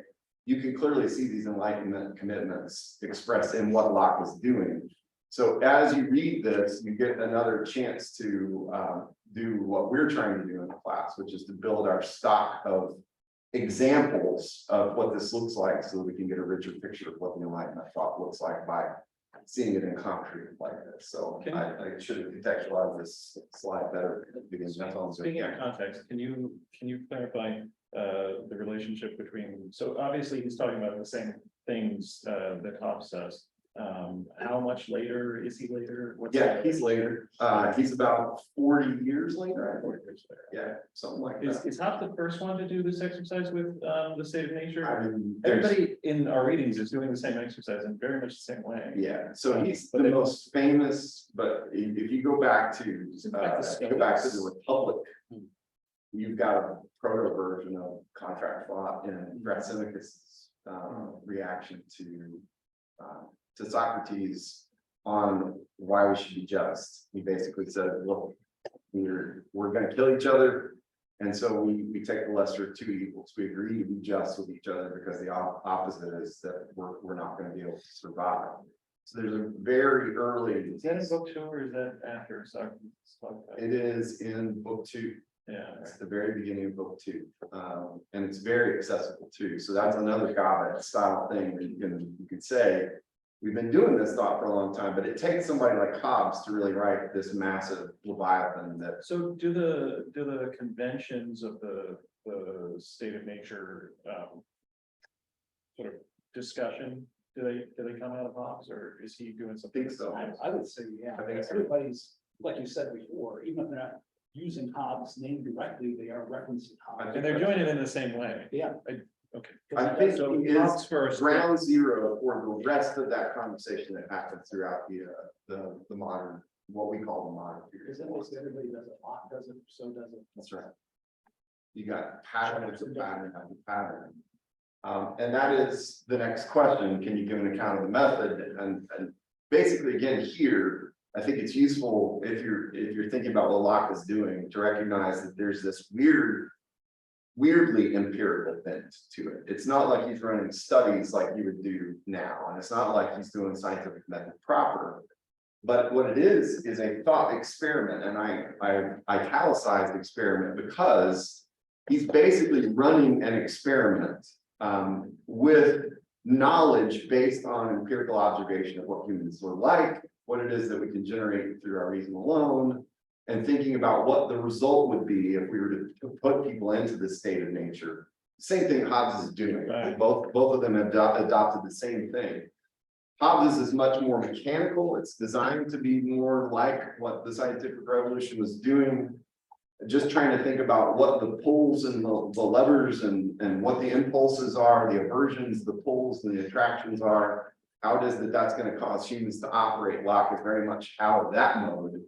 you can clearly see these Enlightenment commitments expressed in what Locke was doing. So as you read this, you get another chance to do what we're trying to do in the class, which is to build our stock of examples of what this looks like, so that we can get a richer picture of what the Enlightenment thought looks like by seeing it in concrete like this. So Okay. I should have contextualized this slide better because that's all I'm Speaking doing. of context, can you clarify the relationship between, so obviously he's talking about the same things that Hobbes says. How much later is he later? What's Yeah, that? he's later. He's about 40 years later. 40 years later. Yeah, something like Is that. Hobbes the first one to do this exercise with the state of nature? I mean, there's, Everybody in our readings is doing the same exercise in very much the same way. yeah, so he's But the they- most famous, but if you go back to, Back to go back to the Stoics. Republic, you've got a proto version of contract thought in Thrasymachus' reaction to Socrates on why we should be just. He basically said, look, we're going to kill each other. And so we take the lesser of two evils. We agree to be just with each other because the opposite is that we're not going to be able to survive. So there's a very early. Is that in book 2 or is that after Socrates? It is in book 2. Yeah. It's the very beginning of book 2. And it's very accessible too. So that's another Gabet style thing where you can say, we've been doing this thought for a long time, but it takes somebody like Hobbes to really write this massive Leviathan that. So do the conventions of the state of nature sort of discussion, do they come out of Hobbes, or is he doing I something? think so. I would say, yeah, I think so. everybody's, like you said before, even if they're not using Hobbes' name directly, they are referencing Hobbes. And they're doing it in the same way. Yeah. Okay. I think So he is Hobbes first. ground zero for the rest of that conversation that happens throughout the modern, what we call the modern period. Because almost everybody does it, Locke does it, so does it. That's right. You got pattern after pattern after pattern. And that is the next question. Can you give an account of the method? And basically, again, here, I think it's useful if you're thinking about what Locke is doing to recognize that there's this weirdly empirical bent to it. It's not like he's running studies like you would do now, and it's not like he's doing scientific method proper. But what it is a thought experiment, and I italicized experiment because he's basically running an experiment with knowledge based on empirical observation of what humans are like, what it is that we can generate through our reason alone, and thinking about what the result would be if we were to put people into this state of nature. Same thing Hobbes is doing. Right. Both of them have adopted the same thing. Hobbes is much more mechanical. It's designed to be more like what the scientific revolution was doing. Just trying to think about what the pulls and the levers and what the impulses are, the aversions, the pulls and the attractions are, how it is that that's going to cause humans to operate. Locke is very much out of that mode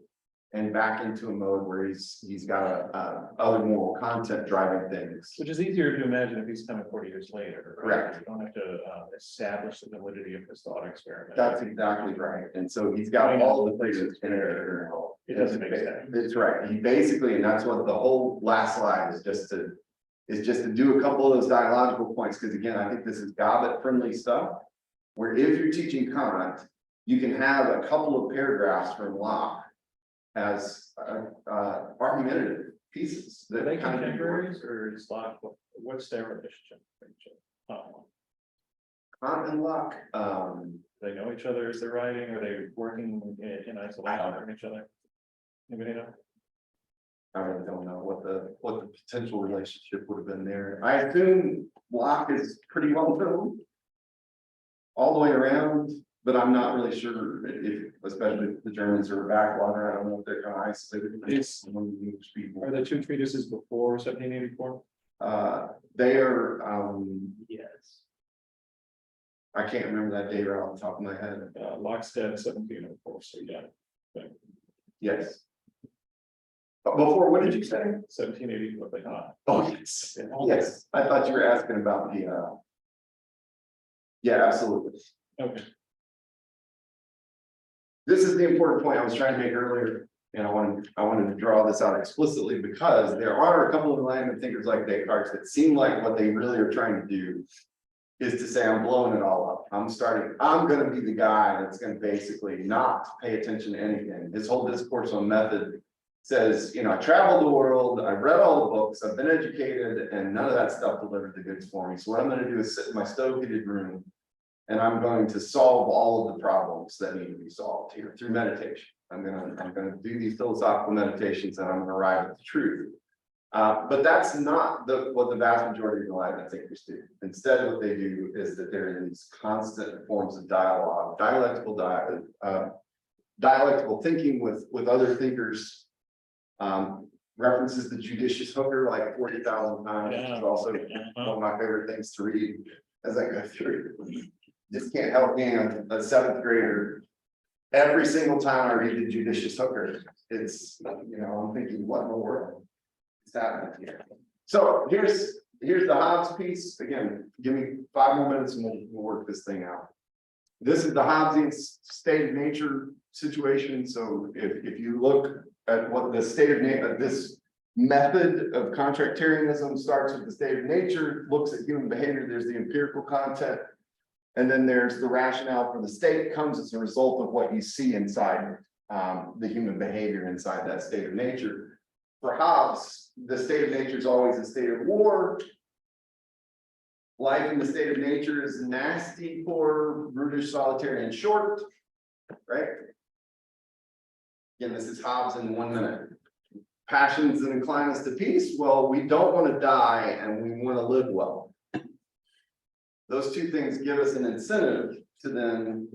and back into a mode where he's got other moral content driving things. Which is easier to imagine if he's coming 40 years later. Right? Correct. You don't have to establish the validity of his thought experiment. That's exactly right. And so he's got all the places in there. It doesn't make sense. It's right. He basically, and that's what the whole last slide is just to do a couple of those dialogical points. Because again, I think this is Gabet friendly stuff, where if you're teaching Kant, you can have a couple of paragraphs from Locke as argumentative pieces. Are That they kind of contemporaries, or is Locke, what's their relationship? Kant and Locke, They know each other as they're writing, are they working in isolation from each other? Anybody know? I really don't know what the potential relationship would have been there. I assume Locke is pretty well known all the way around, but I'm not really sure if, especially if the Germans are a backwater. I don't know if they're kind of isolated. Among the English people. Are the two treatises before 1784? They are, Yes. I can't remember that date right off the top of my head. Locke's dead 1704, so yeah, Yes. But before, what did you say? 1784, but not. Oh, yes. Yes, I thought you were asking about the, yeah, absolutely. Okay. This is the important point I was trying to make earlier, and I wanted to draw this out explicitly because there are a couple of Enlightenment thinkers like Descartes that seem like what they really are trying to do is to say, I'm blowing it all up. I'm going to be the guy that's going to basically not pay attention to anything. His whole discourse on method says, I traveled the world, I've read all the books, I've been educated, and none of that stuff delivered the goods for me. So what I'm going to do is sit in my stove-heated room, and I'm going to solve all of the problems that need to be solved here through meditation. I'm going to do these philosophical meditations, and I'm going to arrive at the truth. But that's not what the vast majority of Enlightenment thinkers do. Instead, what they do is that they're in these constant forms of dialogue, dialectical thinking with other thinkers. References the judicious hooker like 40,000 times, which is also one of my favorite things to read as I go through. Just can't help being a seventh grader. Every single time I read the judicious hooker, it's, I'm thinking, what in the world is happening here? So here's here's the Hobbes piece. Again, give me 5 more minutes and we'll work this thing out. This is the Hobbesian state of nature situation. So if you look at what the state of nature, this method of contractarianism starts with the state of nature, looks at human behavior, there's the empirical content, and then there's the rationale for the state comes as a result of what you see inside the human behavior inside that state of nature. For Hobbes, the state of nature is always a state of war. Life in the state of nature is nasty, poor, brutish, solitary, and short, right? Again, this is Hobbes in 1 minute. Passions that incline us to peace. Well, we don't want to die and we want to live well. Those two things give us an incentive to then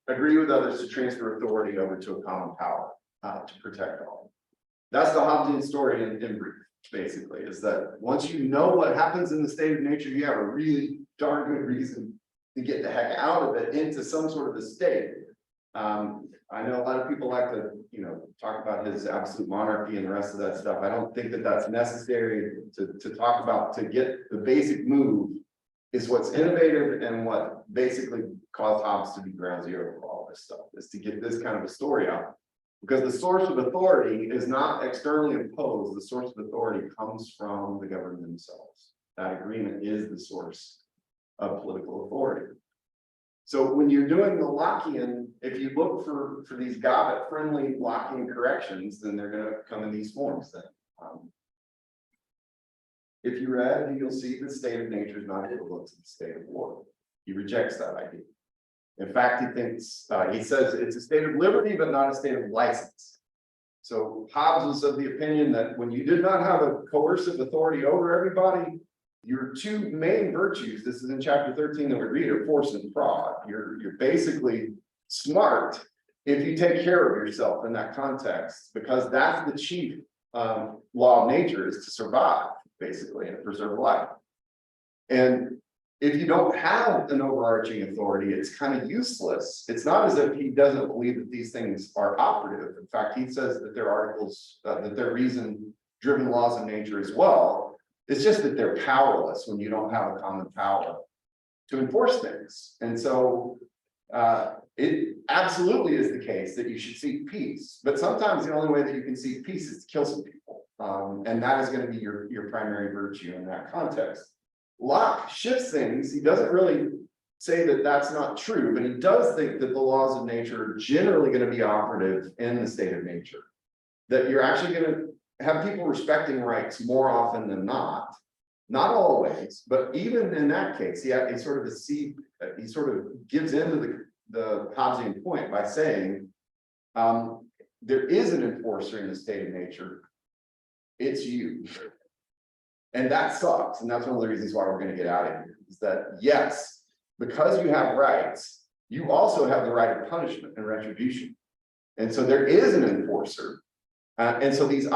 agree with others to transfer authority over to a common power to protect all. That's the Hobbesian story in brief, basically, is that once you know what happens in the state of nature, you have a really darn good reason to get the heck out of it into some sort of a state. I know a lot of people like to, talk about his absolute monarchy and the rest of that stuff. I don't think that that's necessary to talk about. To get the basic move is what's innovative and what basically caused Hobbes to be ground zero for all this stuff, is to get this kind of a story out. Because the source of authority is not externally imposed. The source of authority comes from the government themselves. That agreement is the source of political authority. So when you're doing the Lockean, if you look for these Gobbet-friendly Lockean corrections, then they're going to come in these forms. Then, if you read, you'll see the state of nature is not equivalent to the state of war. He rejects that idea. In fact, he thinks he says it's a state of liberty, but not a state of license. So Hobbes was of the opinion that when you did not have a coercive authority over everybody, your two main virtues, this is in chapter 13 that we read, are force and fraud. You're basically smart if you take care of yourself in that context, because that's the chief law of nature, is to survive, basically, and preserve life. And if you don't have an overarching authority, it's kind of useless. It's not as if he doesn't believe that these things are operative. In fact, he says that they're articles, that they're reason-driven laws of nature as well. It's just that they're powerless when you don't have a common power to enforce things. And so it absolutely is the case that you should seek peace. But sometimes the only way that you can seek peace is to kill some people. And that is going to be your primary virtue in that context. Locke shifts things. He doesn't really say that that's not true, but he does think that the laws of nature are generally going to be operative in the state of nature. That you're actually going to have people respecting rights more often than not always, but even in that case, he sort of gives into the Hobbesian point by saying there is an enforcer in the state of nature. It's you. And that sucks. And that's one of the reasons why we're going to get out of here, is that yes, because you have rights, you also have the right of punishment and retribution. And so there is an enforcer. And so these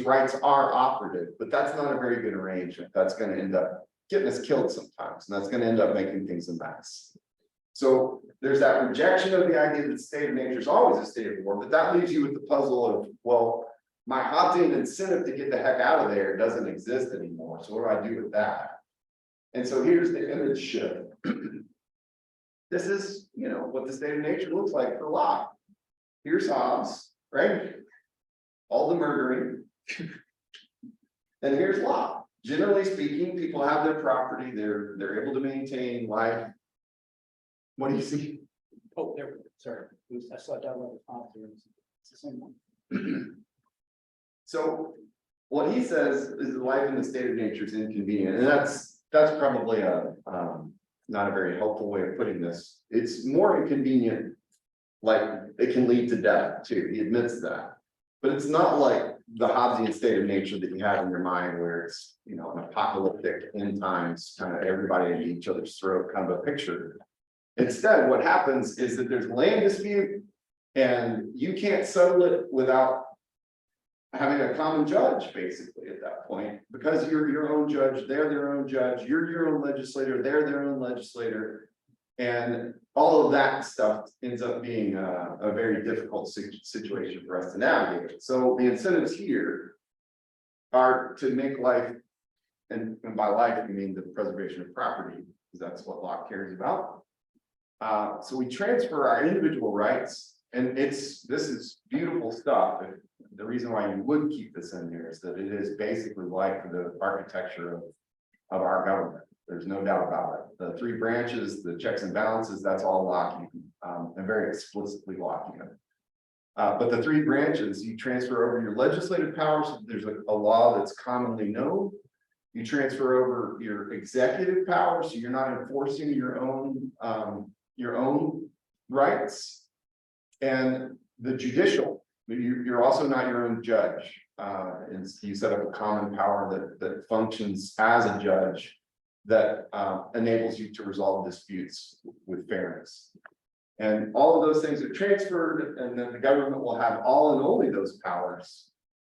rights are operative, but that's not a very good arrangement. That's going to end up getting us killed sometimes, and that's going to end up making things a mess. So there's that rejection of the idea that the state of nature is always a state of war, but that leaves you with the puzzle of, well, my Hobbesian incentive to get the heck out of there doesn't exist anymore. So what do I do with that? And so here's the image shift. This is, what the state of nature looks like for Locke. Here's Hobbes, right? All the murdering. And here's Locke. Generally speaking, people have their property, they're able to maintain life. What do you see? Oh, there, sorry. I saw it down with the top there. It's the same one. So what he says is that life in the state of nature is inconvenient. And that's probably not a very helpful way of putting this. It's more inconvenient, like it can lead to death too. He admits that. But it's not like the Hobbesian state of nature that you have in your mind, where it's, an apocalyptic end times, kind of everybody in each other's throat kind of a picture. Instead, what happens is that there's land dispute and you can't settle it without having a common judge, basically, at that point, because you're your own judge, they're their own judge, you're your own legislator, they're their own legislator. And all of that stuff ends up being a very difficult situation for us to navigate. So the incentives here are to make life and by life, we mean the preservation of property, because that's what Locke cares about. So we transfer our individual rights, and this is beautiful stuff. And the reason why you would keep this in here is that it is basically like the architecture of our government. There's no doubt about it. The three branches, the checks and balances, that's all Locke, and very explicitly Lockean. But the three branches, you transfer over your legislative powers. There's a law that's commonly known. You transfer over your executive powers, so you're not enforcing your own rights. And the judicial, you're also not your own judge. And you set up a common power that functions as a judge that enables you to resolve disputes with fairness. And all of those things are transferred, and then the government will have all and only those powers,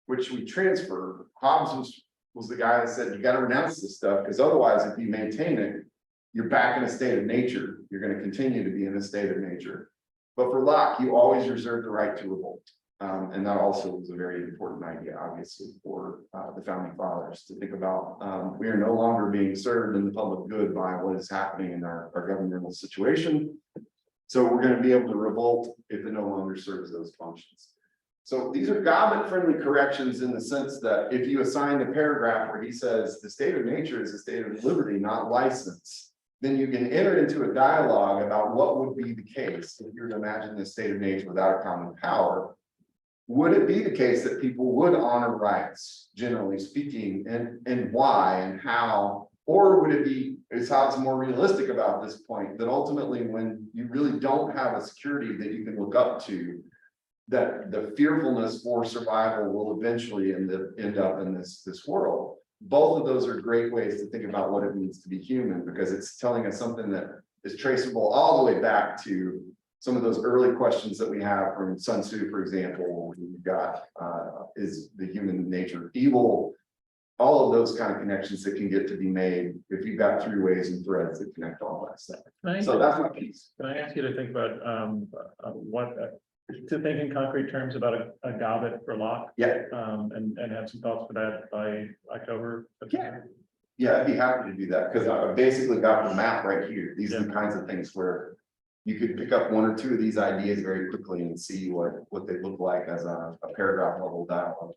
which we transfer. Hobbes was the guy that said, you got to renounce this stuff, because otherwise, if you maintain it, you're back in a state of nature. You're going to continue to be in a state of nature. But for Locke, you always reserve the right to revolt. And that also was a very important idea, obviously, for the founding fathers to think about. We are no longer being served in the public good by what is happening in our governmental situation. So we're going to be able to revolt if it no longer serves those functions. So these are Gobbett-friendly corrections in the sense that if you assign a paragraph where he says the state of nature is a state of liberty, not license, then you can enter into a dialogue about what would be the case if you were to imagine the state of nature without a common power. Would it be the case that people would honor rights, generally speaking, and why and how? Or would it be, is Hobbes more realistic about this point, that ultimately when you really don't have a security that you can look up to, that the fearfulness for survival will eventually end up in this world? Both of those are great ways to think about what it means to be human, because it's telling us something that is traceable all the way back to some of those early questions that we have from Sun Tzu, for example, when you've got, is the human nature evil? All of those kind of connections that can get to be made if you've got three ways and threads that connect all that stuff. So that's my piece. Can I ask you to think about to think in concrete terms about a Gobbett for Locke? Yeah. And have some thoughts for that by October? Yeah, I'd be happy to do that, because I basically got the map right here. These are the kinds of things where you could pick up one or two of these ideas very quickly and see what they look like as a paragraph level dialogue.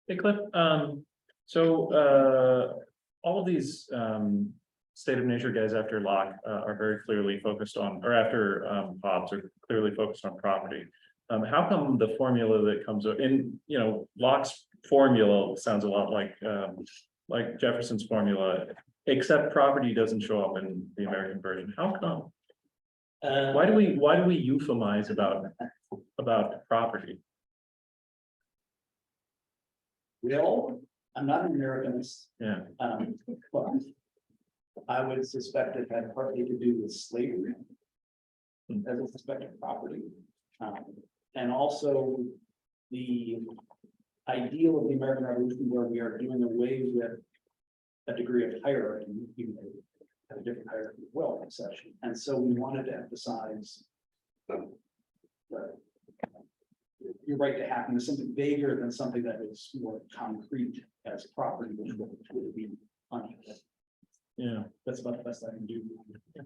Hey, Cliff, so all of these state of nature guys after Locke are very clearly focused on, or after Hobbes are clearly focused on property. How come the formula that comes up in, Locke's formula sounds a lot like Jefferson's formula, except property doesn't show up in the American version? How come? Why do we euphemize about property? Well, I'm not an Americanist. Yeah. But I would suspect it had partly to do with slavery as a suspected property. And also the ideal of the American Revolution, where we are doing away with a degree of hierarchy, even though we have a different hierarchy as well, and such. And so we wanted to emphasize your right to happiness, something vaguer than something that is more concrete as property, which would be unequal. Yeah, That's about the best I can do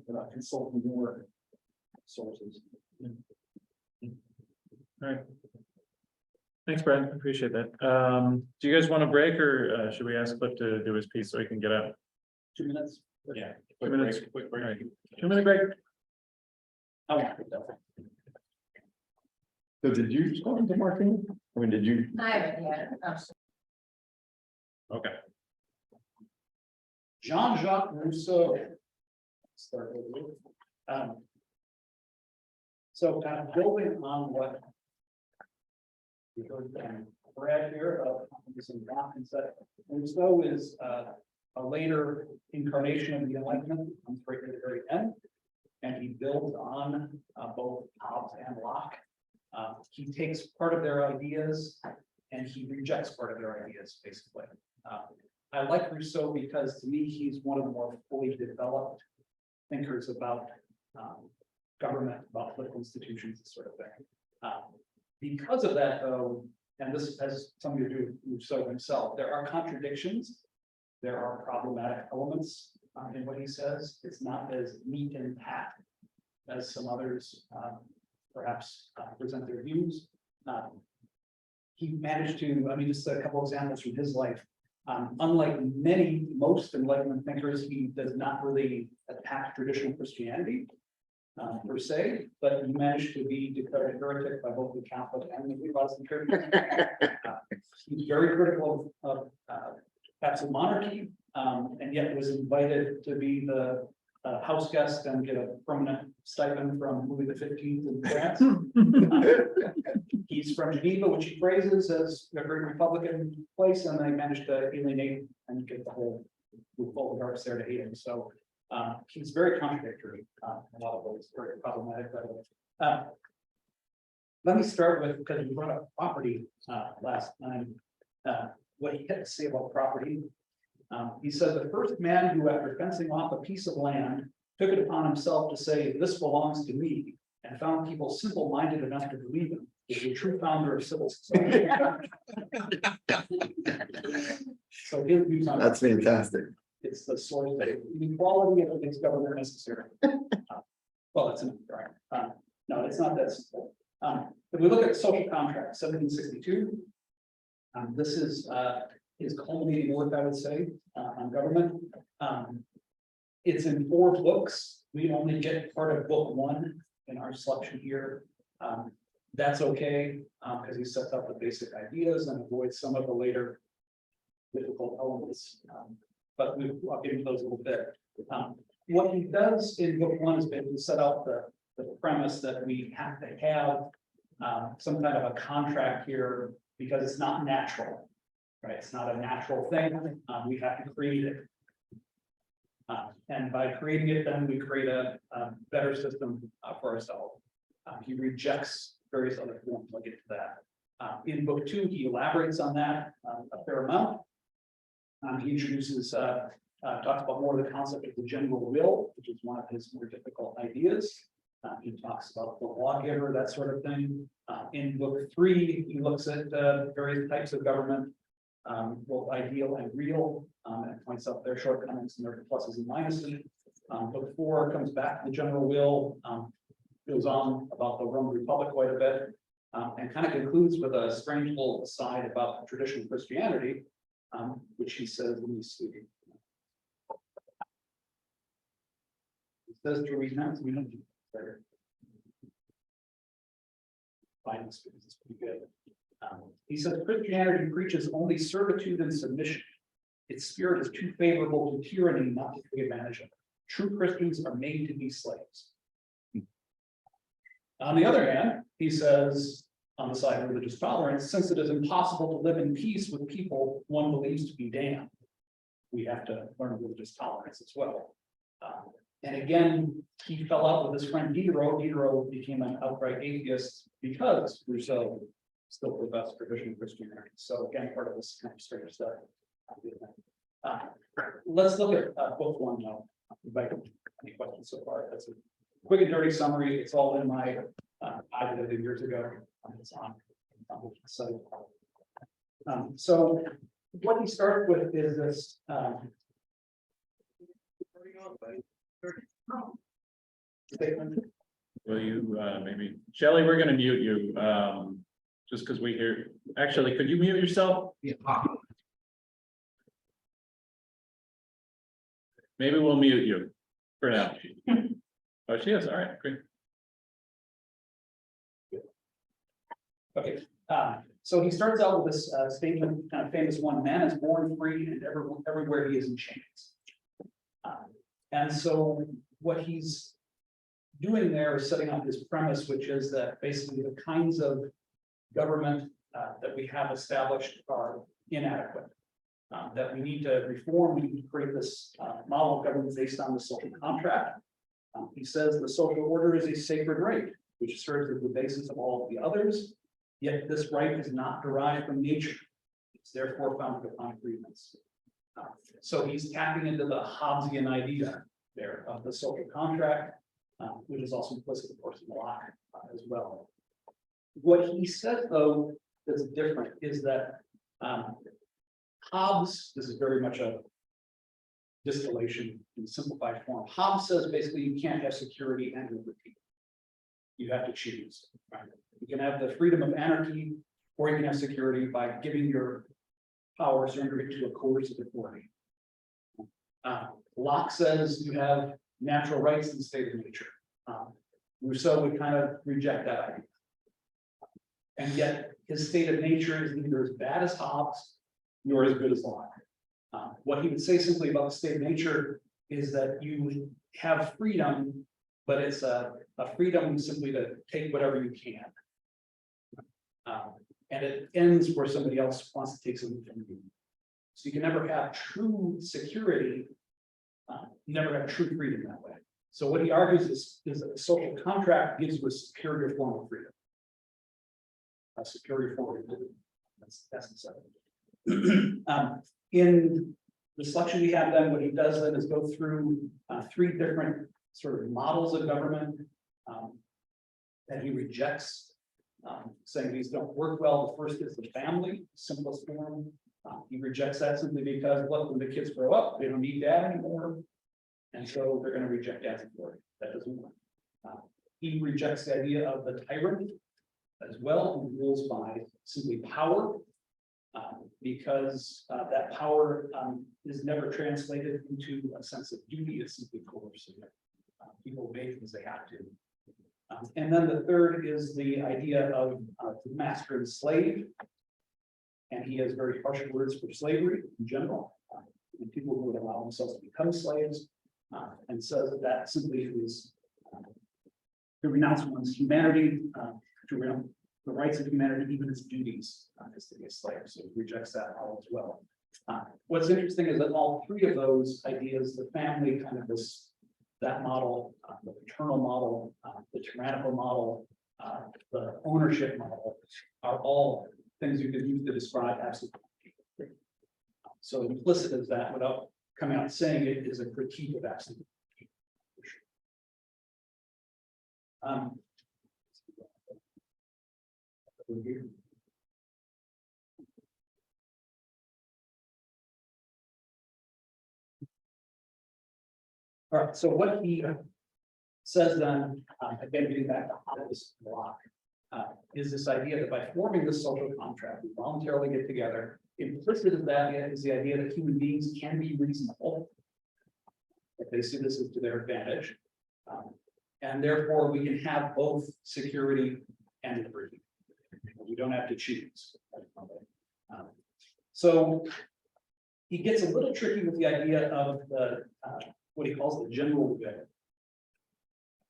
without consulting more sources. all right. Thanks, Brad. Appreciate that. Do you guys want a break, or should we ask Cliff to do his piece so he can get out? 2 minutes. Yeah. 2 minutes. Quick break. All right. 2-minute break. I won't put that. So did you respond to Martin? I mean, did you? I haven't yet. Okay. Jean-Jacques Rousseau. Start with so kind of building on what we heard from Brad here of Rousseau is a later incarnation of the Enlightenment, comes right at the very end, and he builds on both Hobbes and Locke. He takes part of their ideas and he rejects part of their ideas, basically. I like Rousseau because to me, he's one of the more fully developed thinkers about government, about political institutions, this sort of thing. Because of that, though, and this has something to do with Rousseau himself, there are contradictions there are problematic elements in what he says. It's not as neat and pat as some others perhaps present their views. He managed to, I mean, just a couple examples from his life. Unlike most Enlightenment thinkers, he does not really attack traditional Christianity per se, but he managed to be declared a heretic by both the Catholic and the Protestant Church. He's very critical of absolute monarchy, and yet was invited to be the house guest and get a permanent stipend from Louis XV in France. He's from Geneva, which he praises as a very Republican place, and they managed to alienate and get the whole darks there to hate him. So he's very contradictory. A lot of ways, very problematic. Let me start with, because we brought up property last time, what he had to say about property. He said the first man who, after fencing off a piece of land, took it upon himself to say, "This belongs to me," and found people simple-minded enough to believe him, is the true founder of civil society. So his views on That's fantastic. it's the sort of inequality of against government necessary. Well, it's an no, it's not that simple. If we look at social contract 1762, this is his culminating work, I would say, on government. It's in 4 books. We only get part of book 1 in our selection here. That's okay, because he sets up the basic ideas and avoids some of the later difficult elements. But I'll get into those a little bit. What he does in book 1 is basically set out the premise that we have to have some kind of a contract here because it's not natural, right? It's not a natural thing. We have to create it. And by creating it, then we create a better system for ourselves. He rejects various other forms. I'll get to that. In book 2, he elaborates on that a fair amount. He introduces, talks about more of the concept of the general will, which is one of his more difficult ideas. He talks about the lawgiver, that sort of thing. In book 3, he looks at various types of government, both ideal and real, and points out their shortcomings and their pluses and minuses. Book 4 comes back to the general will, goes on about the Roman Republic quite a bit, and kind of concludes with a strange little aside about traditional Christianity, which he says, let me see. It says to renounce, we don't do better. Finance is pretty good. He says Christianity preaches only servitude and submission. Its spirit is too favorable to tyranny not to take advantage of it. True Christians are made to be slaves. On the other hand, he says, on the side of religious tolerance, since it is impossible to live in peace with people one believes to be damned, we have to learn religious tolerance as well. And again, he fell out with his friend Diderot. Diderot became an outright atheist because Rousseau still professed traditional Christianity. So again, part of this kind of strange stuff. Let's look at book 1 now. If I have any questions so far, that's a quick and dirty summary. It's all in my I did it years ago. It's on the site. So what he starts with is this. Statement. Will you, maybe, Shelley, we're gonna mute you, just because we hear, actually, could you mute yourself? Yeah. Maybe we'll mute you for now. Oh, she is, all right, great. Okay, so he starts out with this statement, kind of famous one: man is born free, and everywhere he is in chains. And so what he's doing there is setting up this premise, which is that basically the kinds of government that we have established are inadequate. That we need to reform, we need to create this model of government based on the social contract. He says the social order is a sacred right, which serves as the basis of all of the others. Yet this right is not derived from nature. It's therefore founded upon agreements. So he's tapping into the Hobbesian idea there of the social contract, which is also implicit, of course, in Locke as well. What he said, though, that's different is that Hobbes, this is very much a distillation in simplified form. Hobbes says basically you can't have security and liberty. You have to choose. Right? You can have the freedom of anarchy, or you can have security by giving your power, surrendering it to a coercive authority. Locke says you have natural rights in the state of nature. Rousseau would kind of reject that idea. And yet his state of nature is neither as bad as Hobbes nor as good as Locke. What he would say simply about the state of nature is that you have freedom, but it's a freedom simply to take whatever you can. And it ends where somebody else wants to take something from you. So you can never have true security, never have true freedom that way. So what he argues is that the social contract gives you a superior form of freedom. A superior form of freedom. That's the second. In the selection we have then, what he does then is go through 3 different sort of models of government that he rejects, saying these don't work well. The first is the family, simplest form. He rejects that simply because, look, when the kids grow up, they don't need dad anymore. And so they're going to reject dad's authority. That doesn't work. He rejects the idea of the tyrant as well, who rules by simply power, because that power is never translated into a sense of duty. It's simply coercive. People obey things they have to. And then the third is the idea of the master and slave. And he has very harsh words for slavery in general, and people who would allow themselves to become slaves, and says that simply is to renounce one's humanity, to renounce the rights of humanity, even its duties, is to be a slave. So he rejects that all as well. What's interesting is that all 3 of those ideas, the family, kind of that model, the paternal model, the tyrannical model, the ownership model, are all things you could use to describe absolute monarchy. So implicit is that, without coming out and saying it, is a critique of absolute monarchy. All right, so what he says then, again, getting back to Hobbes' Locke, is this idea that by forming this social contract, we voluntarily get together. Implicit in that is the idea that human beings can be reasonable, if they see this as to their advantage, and therefore we can have both security and liberty. We don't have to choose. So he gets a little tricky with the idea of the what he calls the general good.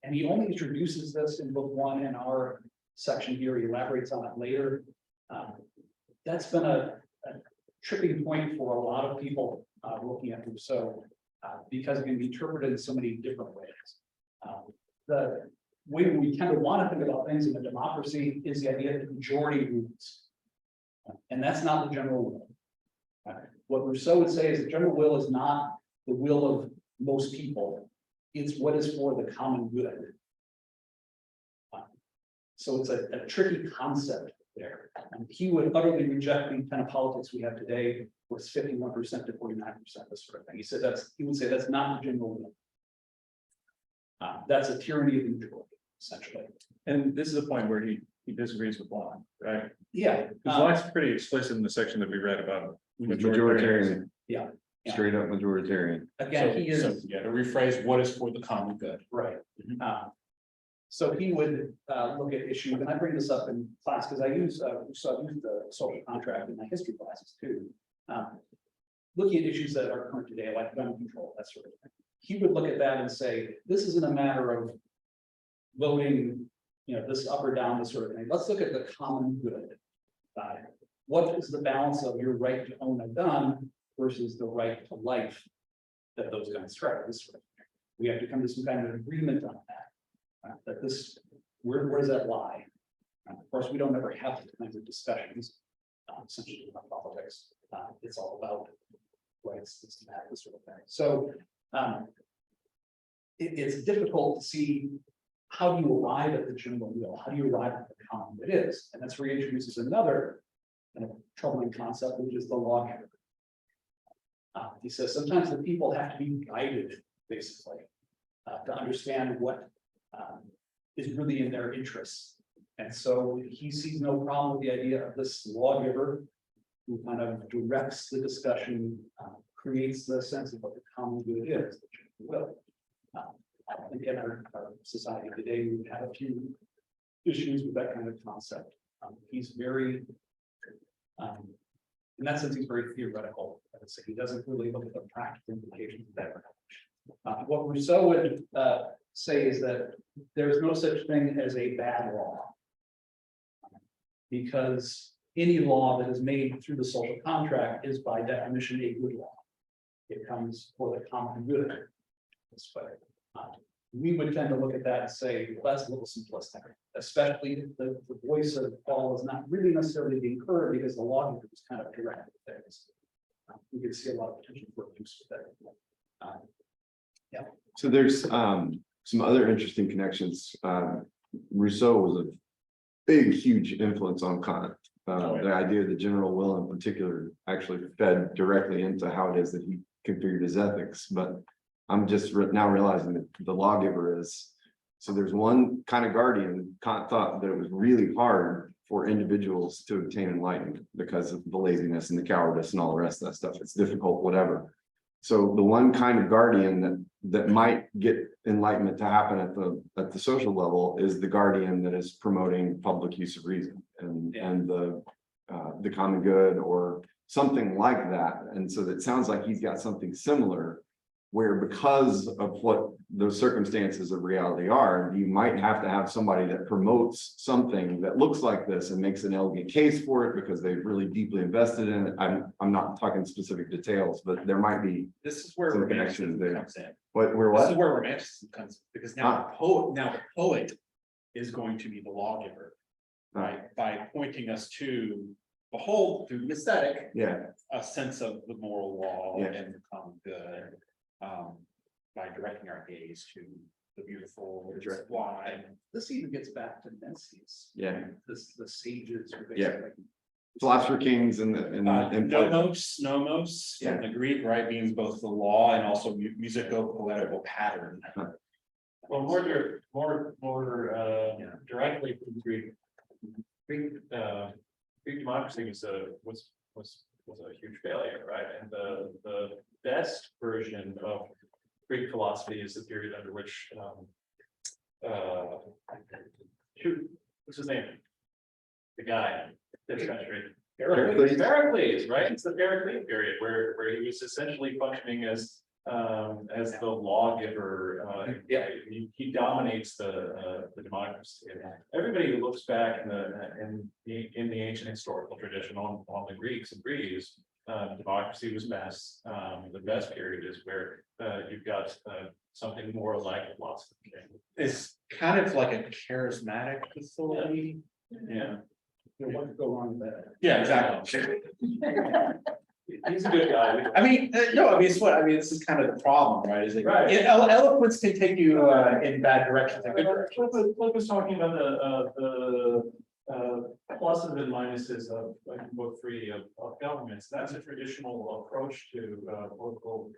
And he only introduces this in book 1 in our section here. He elaborates on it later. That's been a tripping point for a lot of people looking at Rousseau, because it can be interpreted in so many different ways. The way we tend to want to think about things in a democracy is the idea that the majority rules. And that's not the general will. What Rousseau would say is the general will is not the will of most people. It's what is for the common good. So it's a tricky concept there. And he would utterly reject the kind of politics we have today, where it's 51% to 49%, this sort of thing. He would say that's not the general will. That's a tyranny of the majority, essentially. And this is a point where he disagrees with Locke, right? Yeah. Because Locke's pretty explicit in the section that we read about Majoritarian. Yeah. Straight up majoritarian. Again, he is. So, yeah, to rephrase, what is for the common good? Right. So he would look at issues, and I bring this up in class because I use the social contract in my history classes too. Looking at issues that are current today, like gun control, that sort of thing. He would look at that and say, this isn't a matter of voting, this up or down, this sort of thing. Let's look at the common good. What is the balance of your right to own a gun versus the right to life that those guns strike? This sort of thing. We have to come to some kind of agreement on that. That this, where does that lie? Of course, we don't ever have these kinds of discussions, essentially about politics. It's all about rights, this and that, this sort of thing. So it's difficult to see how do you arrive at the general will? How do you arrive at the common it is? And that's where he introduces another troubling concept, which is the lawgiver. He says sometimes the people have to be guided, basically, to understand what is really in their interests. And so he sees no problem with the idea of this lawgiver who kind of directs the discussion, creates the sense of what the common good is, the general will. I think in our society today, we have a few issues with that kind of concept. He's very, in that sense, he's very theoretical. I would say he doesn't really look at the practical implications of that. What Rousseau would say is that there is no such thing as a bad law, because any law that is made through the social contract is by definition a good law. It comes for the common good. This way. We would tend to look at that and say, well, that's a little simplistic, especially the voice of Paul is not really necessarily being heard because the law is kind of directed things. We could see a lot of potential for abuse with that. So there's some other interesting connections. Rousseau was a big, huge influence on Kant. The idea of the general will in particular actually fed directly into how it is that he configured his ethics. But I'm just now realizing that the lawgiver is, so there's one kind of guardian. Kant thought that it was really hard for individuals to obtain enlightenment because of the laziness and the cowardice and all the rest of that stuff. It's difficult, whatever. So the one kind of guardian that might get enlightenment to happen at the social level is the guardian that is promoting public use of reason and the common good or something like that. And so that sounds like he's got something similar, where because of what those circumstances of reality are, you might have to have somebody that promotes something that looks like this and makes an elegant case for it because they've really deeply invested in it. I'm not talking specific details, but there might be This is where some romanticism connections there. comes in. Where This is what? where romanticism comes, because now the poet is going to be the lawgiver, right? By pointing us to behold through the aesthetic, Yeah, a sense of the moral law Yeah. and the common good, by directing our gaze to the beautiful, the That's right. wide. This even gets back to Menzies. yeah. The sages who Yeah. basically. Philosopher kings and Nomos Yeah. in the Greek, right, means both the law and also musico-poetical pattern. Well, more directly from Greek. Greek democracy was a huge failure, right? And the best version of Greek philosophy is the period under which what's his name? The guy this country. Pericles, right? It's the Periclean period where he was essentially functioning as the lawgiver. He dominates the democracy. And everybody who looks back in the ancient historical tradition on the Greeks agrees democracy was best. The best period is where you've got something more like philosophy. It's kind of like a charismatic facility. Yeah. What could go wrong with that? Yeah, exactly. He's a good guy. I mean, this is kind of the problem, right? Is it, Right. Eloquence can take you in bad directions and good directions. Cliff was talking about the pluses and minuses of like book 3 of governments. That's a traditional approach to political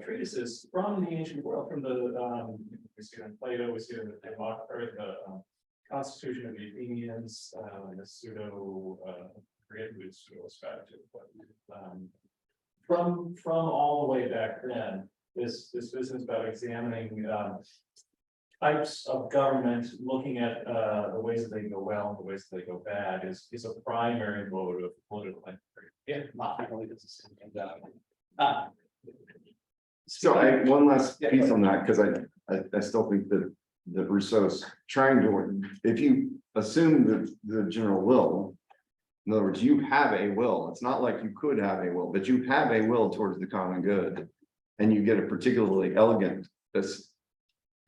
treatises from the ancient world, from the we see it in Plato, we see it in the Constitution of the Athenians, the pseudo forget who it's strategy, but from all the way back then, this business about examining types of government, looking at the ways that they go well and the ways that they go bad is a primary mode of political inquiry. Yeah, not really does the same thing. So one last piece on that, because I still think that Rousseau's trying to, if you assume the general will, in other words, you have a will. It's not like you could have a will, but you have a will towards the common good, and you get a particularly elegant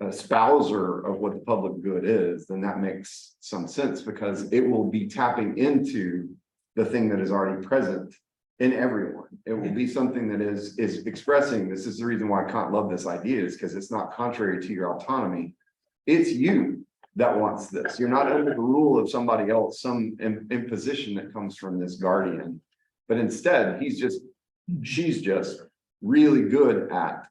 espouser of what the public good is, then that makes some sense because it will be tapping into the thing that is already present in everyone. It will be something that is expressing. This is the reason why Kant loved this idea, is because it's not contrary to your autonomy. It's you that wants this. You're not under the rule of somebody else, some imposition that comes from this guardian, but instead she's just really good at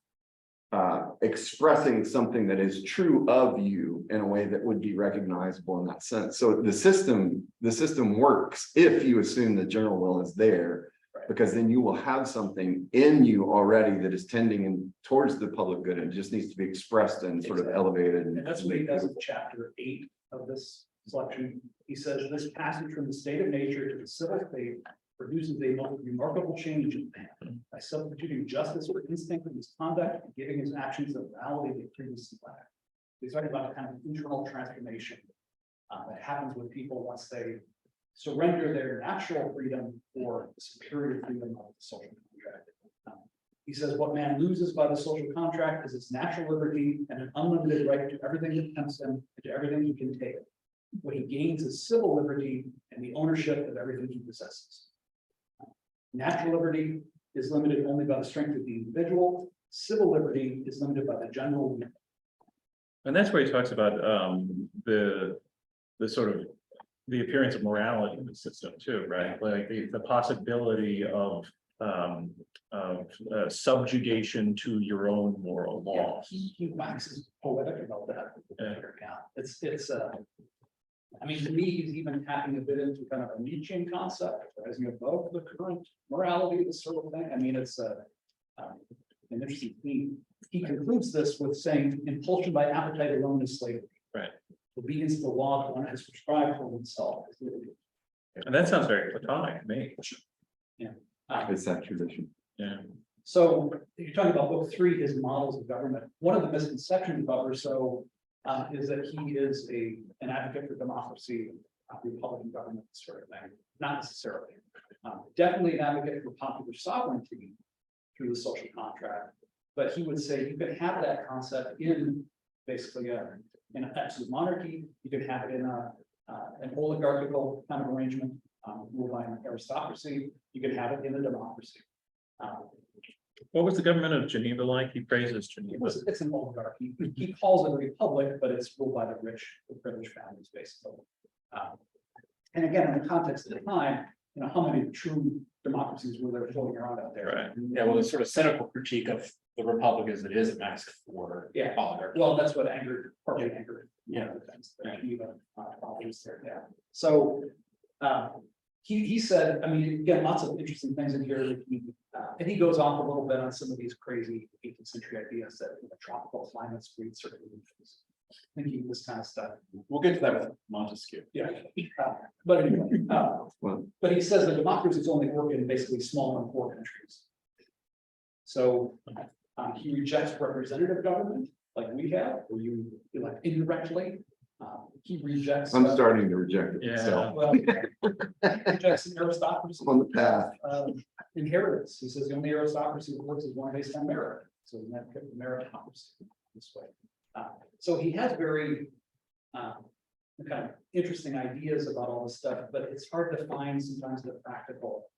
expressing something that is true of you in a way that would be recognizable in that sense. So the system works if you assume the general will is there, because then you will have something in you already that is tending towards the public good, and it just needs to be expressed and sort of elevated. And that's what he does in chapter 8 of this selection. He says, this passage from the state of nature to the civil state produces a remarkable change in man by substituting justice for instinct in his conduct and giving his actions the reality they previously lacked. He's talking about the kind of internal transformation that happens with people once they surrender their natural freedom for the superior freedom of the social contract. He says what man loses by the social contract is its natural liberty and an unlimited right to everything that tempts him and to everything he can take. What he gains is civil liberty and the ownership of everything he possesses. Natural liberty is limited only by the strength of the individual. Civil liberty is limited by the general. And that's where he talks about the sort of the appearance of morality in the system too, right? Like the possibility of subjugation to your own moral laws. He waxes poetic about that. Yeah, it's I mean, to me, he's even tapping a bit into kind of a Nietzschean concept, rising above the current morality, this sort of thing. I mean, it's an interesting theme. He concludes this with saying, impulsion by appetite alone is slavery. Right. Obedience to the law that one has prescribed for himself. And that sounds very Platonic to me. It's that tradition. Yeah. So if you're talking about book 3, his models of government, one of the misconceptions about Rousseau is that he is an advocate for democracy, Republican government sort of thing. Not necessarily. Definitely an advocate for popular sovereignty through the social contract, but he would say you could have that concept in basically in an absolute monarchy. You could have it in an oligarchical kind of arrangement ruled by an aristocracy. You could have it in a democracy. What was the government of Geneva like? He praises Geneva. It's an oligarchy. He calls it a republic, but it's ruled by the rich, the privileged families, basically. And again, in the context of the time, how many true democracies were there floating around out there? Right. Yeah, well, the sort of cynical critique of the republic is it is a mask for Yeah. oligarchy. Well, that's what partly angered. Yeah. Yeah. So, he said, I mean, again, lots of interesting things in here. And he goes off a little bit on some of these crazy 18th century ideas that tropical climates breed certain illusions. Thinking this kind of stuff. We'll get to that with Montesquieu. Yeah. But anyway, but he says the democracies only work in basically small and poor countries. So he rejects representative government like we have, where you elect indirectly. He rejects. I'm starting to reject it Yeah. myself. Well, he rejects an aristocracy. On the path. Inheritance. He says the only aristocracy that works is one based on merit. So that meritocracy this way. So he has very kind of interesting ideas about all this stuff, but it's hard to find sometimes the practical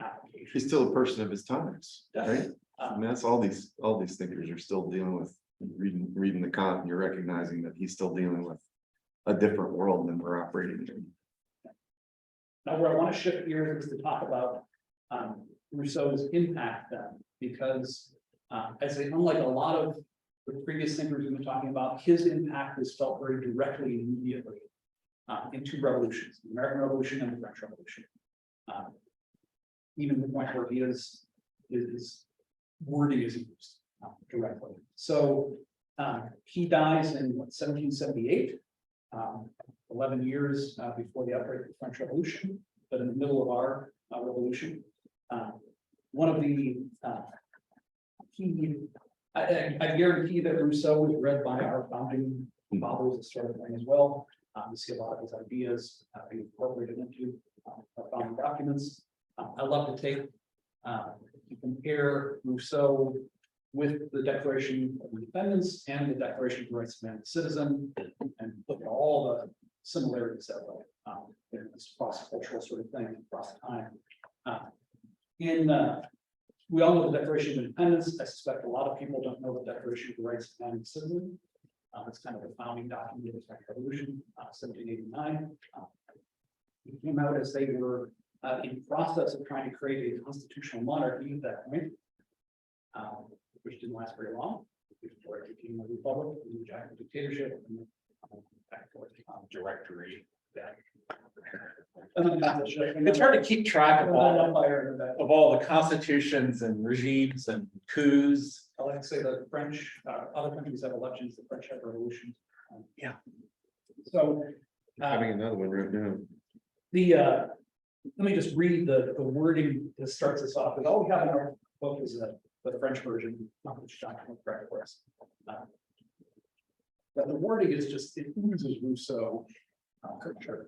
application. He's still a person of his times, right? Definitely. And that's all these thinkers are still dealing with. Reading the Kant, and you're recognizing that he's still dealing with a different world than we're operating in. Now, where I want to shift gears is to talk about Rousseau's impact then, because I say, unlike a lot of the previous thinkers we've been talking about, his impact was felt very directly and immediately in 2 revolutions, the American Revolution and the French Revolution. Even to the point where he is wording is used directly. So he dies in 1778, 11 years before the outbreak of the French Revolution, but in the middle of our revolution. One of the I guarantee that Rousseau was read by our founding fathers, this sort of thing as well. We see a lot of his ideas being incorporated into our founding documents. I love to take to compare Rousseau with the Declaration of Independence and the Declaration of the Rights of Man and Citizen, and look at all the similarities that way in this cross-cultural sort of thing across time. We all know the Declaration of Independence. I suspect a lot of people don't know the Declaration of the Rights of Man and Citizen. It's kind of the founding document of the French Revolution, 1789. It came out as they were in process of trying to create a constitutional monarchy at that point. which didn't last very long. Before it became a republic, and the giant dictatorship, and back and forth. Directory. It's It's hard to keep track of empire. all the constitutions and regimes and coups. I like to say the French, other countries have elections, the French have revolutions. Yeah. So, Having another one right now. let me just read the wording that starts us off, because all we have in our book is the French version, not which document correct for us. But the wording is just, it oozes Rousseau. Sure.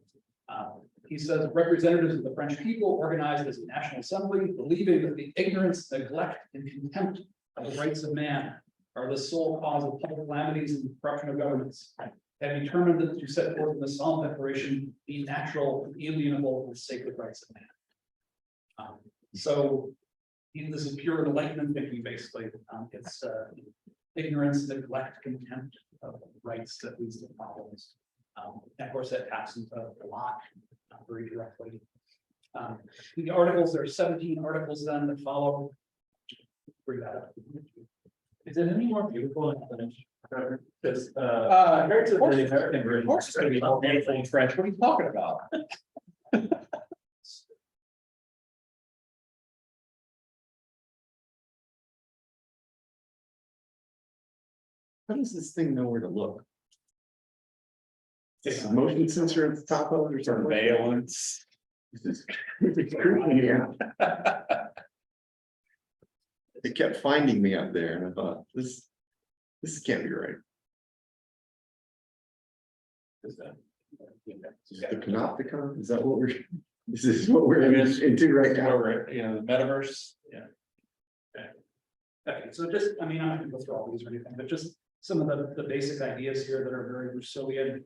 He says representatives of the French people organized as a national assembly, believing that the ignorance, neglect, and contempt of the rights of man are the sole cause of public calamities and corruption of governments, have determined that to set forth in the solemn declaration the natural, inalienable, and sacred rights of man. So this is pure Enlightenment thinking, basically. It's ignorance, neglect, contempt of rights that leads to problems. And of course, that taps into Locke very directly. The articles, there are 17 articles then that follow. Bring that up. Is it any more beautiful in French? Because, Compared to the the American version. Of course, it's gonna be more beautiful in French. What are you talking about? How does this thing know where to look? Is the motion sensor at the top of it or something? Surveillance. It's creeping me out. It kept finding me up there and I thought, this can't be right. Is that the panopticon? Is that what this is what we're into right now? The metaverse. Yeah. Okay, so just, I mean, I'm not gonna go through all these or anything, but just some of the basic ideas here that are very Rousseauian.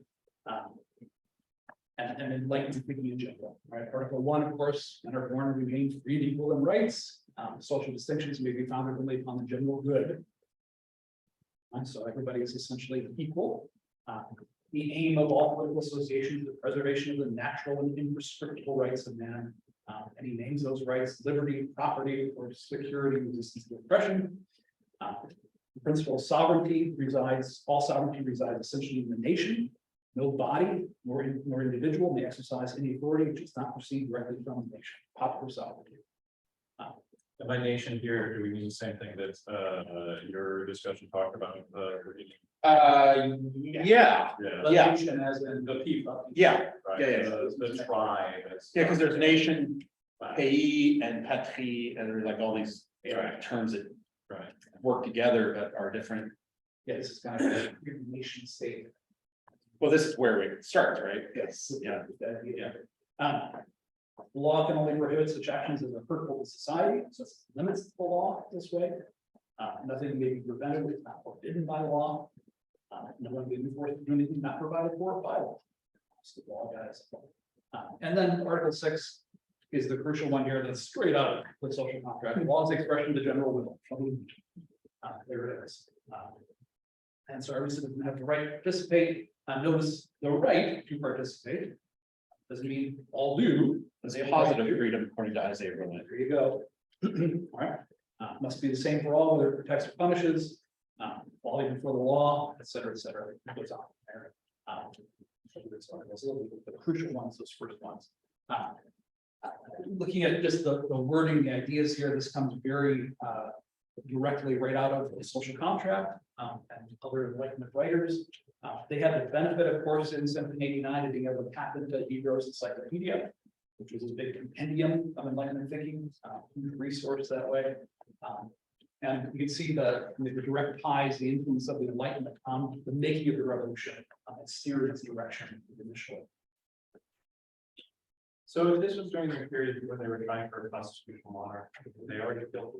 And enlightenment thinking in general, right? Article 1, of course, men are born and remain free and equal in rights. Social distinctions may be founded only upon the general good. And so everybody is essentially equal. The aim of all political associations is the preservation of the natural and imprescriptible rights of man. And he names those rights liberty, property, or security, resistance to oppression. The principle of sovereignty resides, all sovereignty resides essentially in the nation. No body nor individual may exercise any authority which is not received directly from the nation. Popular sovereignty. And by nation here, do we mean the same thing that your discussion talked about? Yeah, The Yeah. nation as in the people. yeah, Right, Yeah, the tribe. yeah, because there's nation, pays and patrie, and there's like all these terms that Right. work together that are different. Yeah, this is kind of a nation state. Well, this is where it starts, right? Yes. Yeah. Law can only prohibit such actions as are hurtful to society, so it limits the law this way. Nothing may be prevented, it's not forbidden by law. No one can be forced to do anything not provided for by law. It's the law, guys. And then Article 6 is the crucial one here that's straight out of the social contract. Law is the expression of the general will. There it is. And so every citizen has the right to participate. Notice the right to participate. Doesn't mean all do. It's a positive freedom according to Isaiah Berlin. There you go. All right. Must be the same for all, whether it protects or punishes, falling before the law, et cetera, et cetera. It goes on there. The crucial ones, those first ones. Looking at just the wording, the ideas here, this comes very directly right out of the social contract and other Enlightenment writers. They had the benefit, of course, in 1789 of being able to tap into Diderot's encyclopedia, which was a big compendium of Enlightenment thinking, huge resource that way. And you can see the direct ties, the influence of the Enlightenment on the making of the revolution, it steered its direction initially. So if this was during the period when they were trying for a constitutional monarch, they already built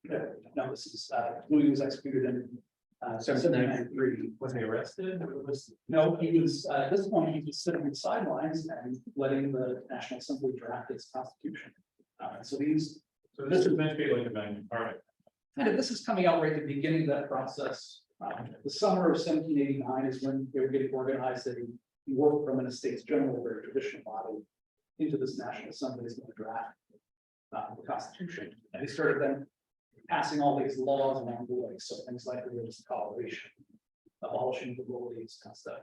it. No, this is Louis was executed in 1793. Was he arrested? Or was No, he was at this point, he was sitting on the sidelines and letting the National Assembly draft its constitution. So this is meant to be like a bang, all right. kind of, this is coming out right at the beginning of that process. The summer of 1789 is when they were getting organized and he worked from an Estates General, very traditional body, into this National Assembly is going to draft the Constitution. And he started then passing all these laws along the way, so things like religious toleration, abolishing the bullies, kind of stuff.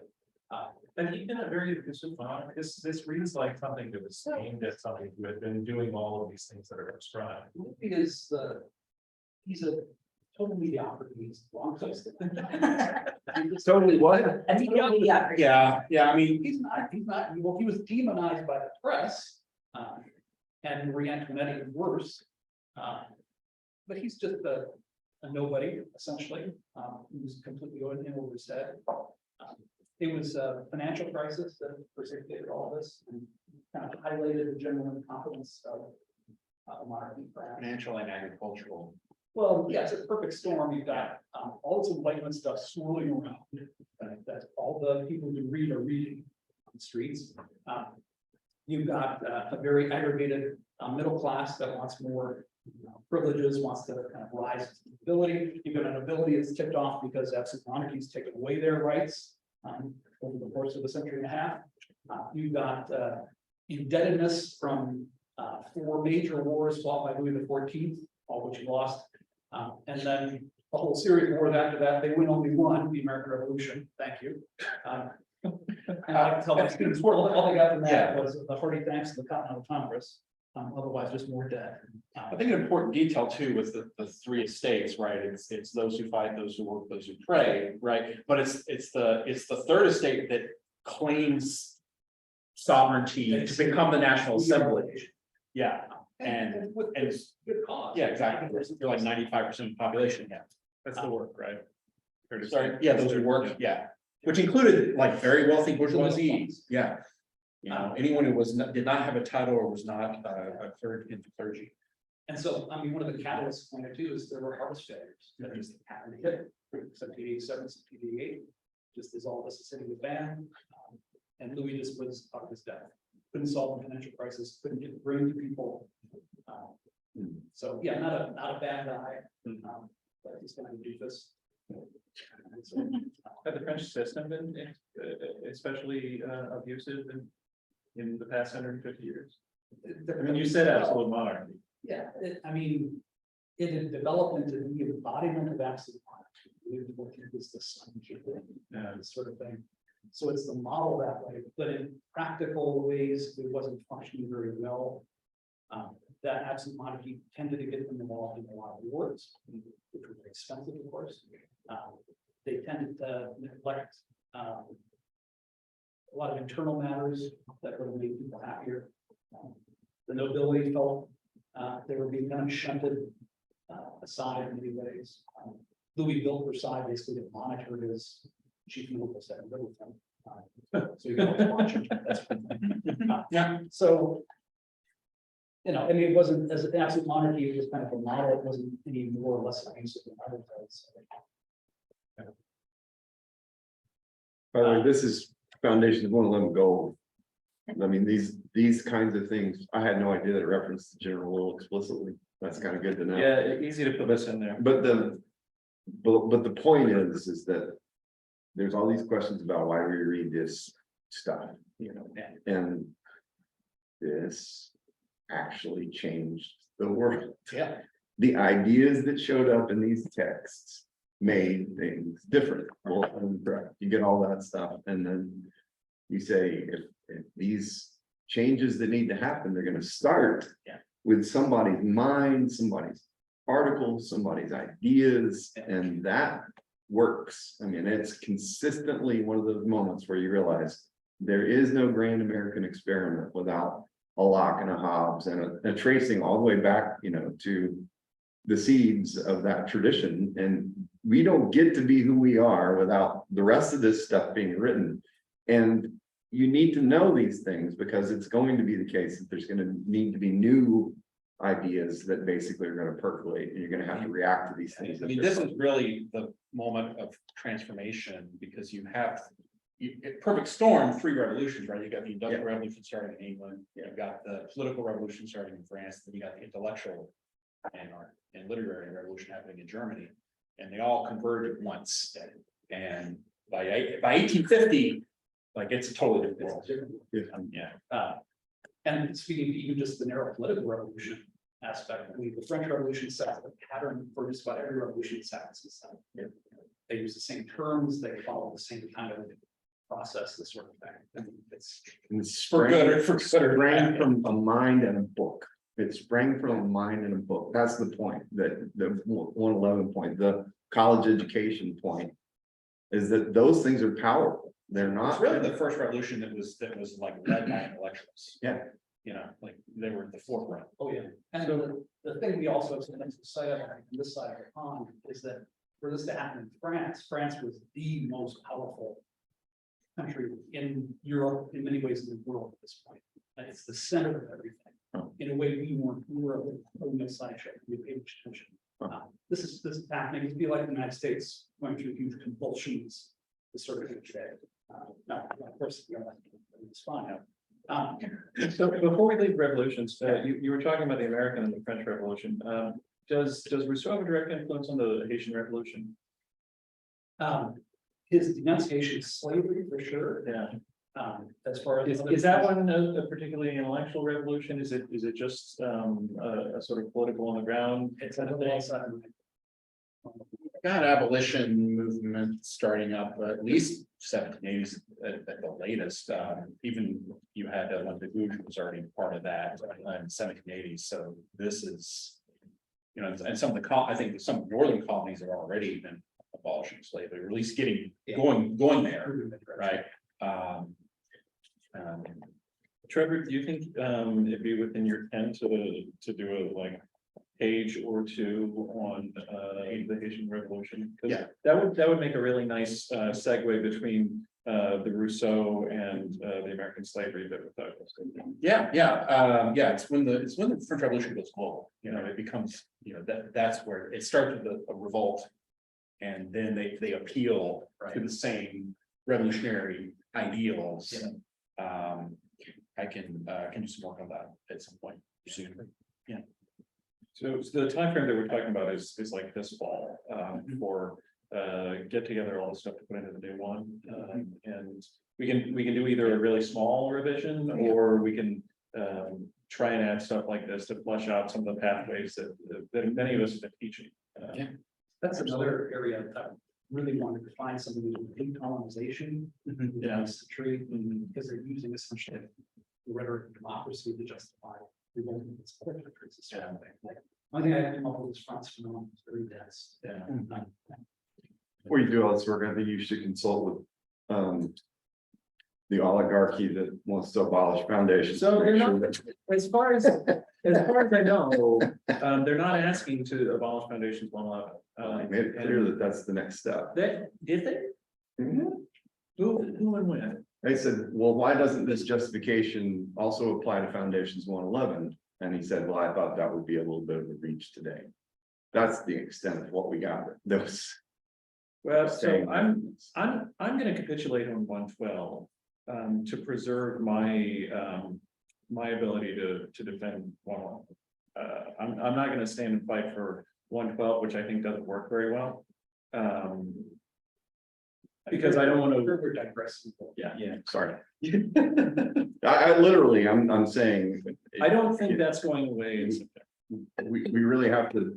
And he did a very efficient job. This reads like something that was aimed at somebody who had been doing all of these things that are prescribed. Louis is he's a total mediocrity, he's the wrong place. Totally what? Yeah, I mean, He's not, well, he was demonized by the press, and re-Antoinette worse. But he's just a nobody, essentially, who's completely over his head. It was a financial crisis that precipitated all this, and kind of highlighted the general incompetence of monarchy. perhaps. financial and agricultural. Well, yeah, it's a perfect storm. You've got all this Enlightenment stuff swirling around. That all the people who read are reading on the streets. You've got a very aggregated middle class that wants more privileges, wants to kind of rise to nobility. You've got a nobility that's tipped off because absolute monarchies taken away their rights over the course of a century and a half. You've got indebtedness from 4 major wars fought by Louis XIV, all which he lost. And then a whole series of wars after that, they win only one, the American Revolution. Thank you. And I can tell my students, all they got from that was the hearty thanks to the Continental Congress. Otherwise, just more debt. I think an important detail too was the 3 estates, right? It's those who fight, those who work, those who pray, right? But it's the 3rd estate that claims sovereignty to become the National Assembly. Yeah, and with good cause. yeah, exactly. You're like 95% of the population, yeah. That's the work, right? Sorry, yeah, those who work, yeah, which included like very wealthy bourgeoisie, yeah. You know, anyone who did not have a title or was not a clergy. And so, I mean, one of the catalysts pointed to is there were harvest failures that just happened to hit 1787, 1788, just as all this city was banned. And Louis just was up his death, couldn't solve the financial crisis, couldn't get bring to people. So, yeah, not a bad guy, but he's gonna do this. Had the French system been especially abusive in the past 150 years? I mean, you said absolute monarchy. Yeah, I mean, it had developed into the embodiment of absolute monarchy. It was the sun, this sort of thing. So it's the model that way, but in practical ways, it wasn't functioning very well. That absolute monarchy tended to get them involved in a lot of wars, which were very expensive, of course. They tended to neglect a lot of internal matters that would have made people happier. The nobility felt they were being kind of shunted aside in many ways. Louis built Versailles basically to monitor his chief nobles that lived with him. So you got to watch him. Yeah. So, you know, I mean, it wasn't as an absolute monarchy, it was kind of a model. It wasn't any more or less abusive than other things. By the way, this is foundations, won't let them go. I mean, these kinds of things, I had no idea that it referenced the general rule explicitly. That's kind of good to know. Yeah, easy to put this in there. But the point is that there's all these questions about why we read this stuff, you know, and this actually changed the world. Yeah. The ideas that showed up in these texts made things different. Well, you get all that stuff, and then you say if these changes that need to happen, they're going to start with somebody's mind, somebody's articles, somebody's ideas, and that works. I mean, it's consistently one of those moments where you realize there is no grand American experiment without a Locke and a Hobbes and a tracing all the way back, you know, to the seeds of that tradition. And we don't get to be who we are without the rest of this stuff being written. And you need to know these things because it's going to be the case that there's going to need to be new ideas that basically are going to percolate, and you're going to have to react to these things. I mean, this is really the moment of transformation because you have perfect storm, 3 revolutions, right? You got the industrial revolution starting in England, you've got the political revolution starting in France, then you got the intellectual and literary revolution happening in Germany, and they all converge at once. And by 1850, like it's a totally different world. And speaking of even just the narrow political revolution, aspect. I mean, the French Revolution set a pattern for just about every revolution that's happened since then. They use the same terms, they follow the same kind of process, this sort of thing. And it's And it's For good or for sprang good or bad. from a mind and a book. It sprang from a mind and a book. That's the point, that the 111 point, the college education point. Is that those things are powerful. They're It's not. really the first revolution that was like led by intellectuals. Yeah. You know, like they were at the forefront. Oh, yeah. And the thing we also sometimes say on this side of the pond is that for this to happen in France, France was the most powerful country in Europe, in many ways in the world at this point. And it's the center of everything. In a way, we weren't, we were a sideshow, we paid much attention. This is happening, it'd be like the United States going through huge convulsions, this sort of thing today. No, of course, you know, it's fine. So before we leave revolutions, you were talking about the American and the French Revolution. Does Rousseau have a direct influence on the Haitian Revolution? His denunciation of slavery for sure. Yeah. As far as. Is that one a particularly intellectual revolution? Is it just a sort of political on the ground? It's a little outside. Got abolition movement starting up at least 1780s at the latest. Even you had the Gouge was already part of that in 1780s. So this is, you know, and some of the I think some northern colonies have already been abolishing slavery, or at least getting going there, right? Trevor, do you think it'd be within your ken to do a like page or two on the Haitian Revolution? 'Cause Yeah. that would make a really nice segue between the Rousseau and the American slavery that we're talking about. Yeah. It's when the French Revolution goes global. You know, it becomes, you know, that's where it starts with a revolt, and then they appeal to the same revolutionary ideals. I can do some work on that at some point soon. So the time frame that we're talking about is like this fall for get together all the stuff to put into the new one. And we can do either a really small revision, or we can try and add stuff like this to flesh out some of the pathways that many of us have been teaching. That's another area that I really wanted to find something with decolonization. Tree, because they're using essentially the rhetoric of democracy to justify revolt against other countries. This sort of thing. Like, one thing I came up with was France phenomenon, it's very dense. Before you do all this work, I think you should consult with the oligarchy that wants to abolish foundations. So they're Make sure not, that- as far as I know, they're not asking to abolish foundations 111. Made it clear that that's the next step. Did they? Who and when? They said, well, why doesn't this justification also apply to foundations 111? And he said, well, I thought that would be a little bit of a reach today. That's the extent of what we got. Those. Well, so I'm gonna capitulate on 112 to preserve my my ability to defend 111. I'm not gonna stand and fight for 112, which I think doesn't work very well. Because I don't want to. We're digressing. Yeah. Sorry. I literally, I'm saying. I don't think that's going away. We really have to.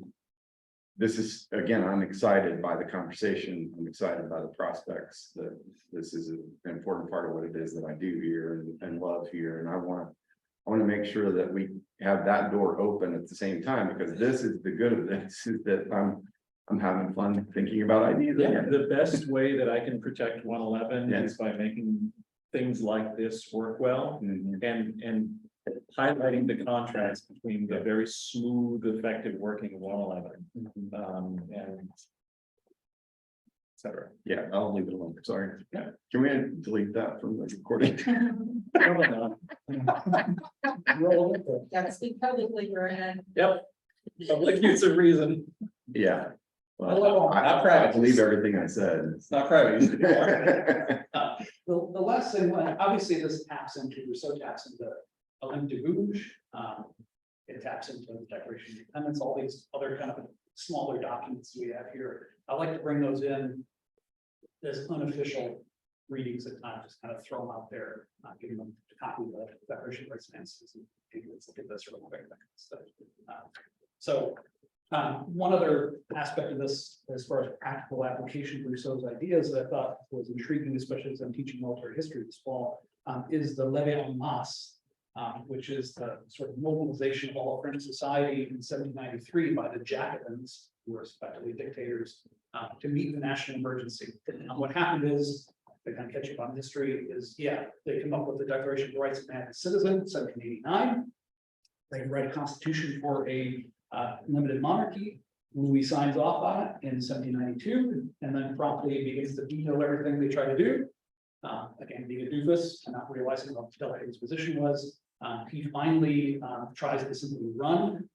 This is, again, I'm excited by the conversation. I'm excited by the prospects that this is an important part of what it is that I do here and love here. And I want to make sure that we have that door open at the same time, because this is the good of this, is that I'm having fun thinking about ideas. Yeah, the best way that I can protect 111 Yeah. is by making things like this work well Mhm. and highlighting the contrast between the very smooth, effective working of 111 and et cetera. Yeah, I'll leave it alone. Sorry. Yeah. Can we delete that from the recording? Gotta speak publicly, Brian. Yep. Public use of reason. Yeah. Not I private. believe everything I said. It's not private. The last thing, obviously this taps into, Rousseau taps into Olympe de Gouges. It taps into the Declaration of Independence, all these other kind of smaller documents we have here. I like to bring those in as unofficial readings at times, just kind of throw them out there, giving them a copy of the Declaration of Rights and Answers, and let's look at this real quick. That kind of stuff. So one other aspect of this, as far as practical application of Rousseau's ideas that I thought was intriguing, especially as I'm teaching military history this fall, is the levée en masse, which is the sort of mobilization of all French society in 1793 by the Jacobins, who were effectively dictators, to meet the national emergency. And what happened is, they kind of catch up on history, is they come up with the Declaration of the Rights of Man and Citizen, 1789. They write a constitution for a limited monarchy. Louis signs off on it in 1792, and then promptly begins to veto everything they try to do. Again, being a doofus and not realizing what his position was, he finally tries to simply run.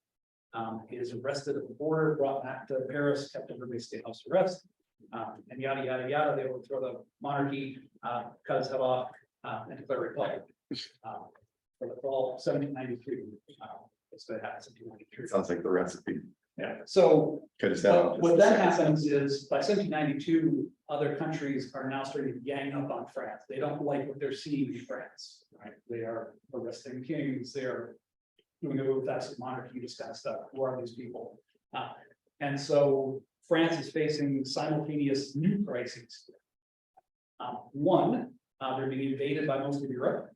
He is arrested at the border, brought back to Paris, kept under state house arrest, and yada yada yada. They overthrow the monarchy, cut his head off, and declare a republic. For the fall 1793. So it happens 1793. Sounds like the recipe. Yeah. So Could have said. what that happens is by 1792, other countries are now starting to gang up on France. They don't like what they're seeing in France. Right? They are arresting kings. They are doing away with absolute monarchy, this kind of stuff. Who are these people? And so France is facing simultaneous new crises. One, they're being invaded by most of Europe.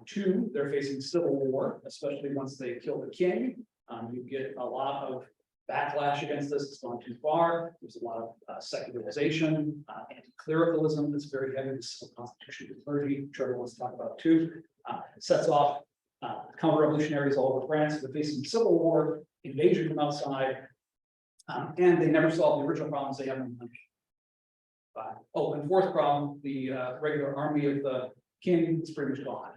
Two, they're facing civil war, especially once they kill the king. You get a lot of backlash against this. It's gone too far. There's a lot of secularization, anti-clericalism that's very heavy. The civil constitution of clergy, Trevor wants to talk about too. Sets off counter-revolutionaries all over France. They're facing civil war, invasion from outside, and they never solve the original problems they have in the country. And fourth problem, the regular army of the king is pretty much gone.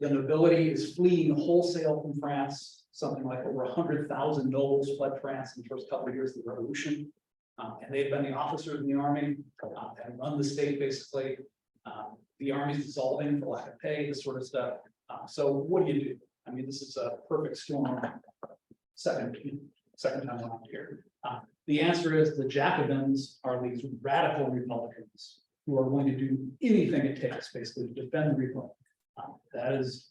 The nobility is fleeing wholesale from France. Something like over 100,000 nobles fled France in the first couple of years of the revolution. And they've been the officers in the army and run the state basically. The army's dissolving for lack of pay, this sort of stuff. So what do? I mean, this is a perfect storm. Second time around here. The answer is the Jacobins are these radical Republicans who are going to do anything it takes, basically, to defend the Republic. That is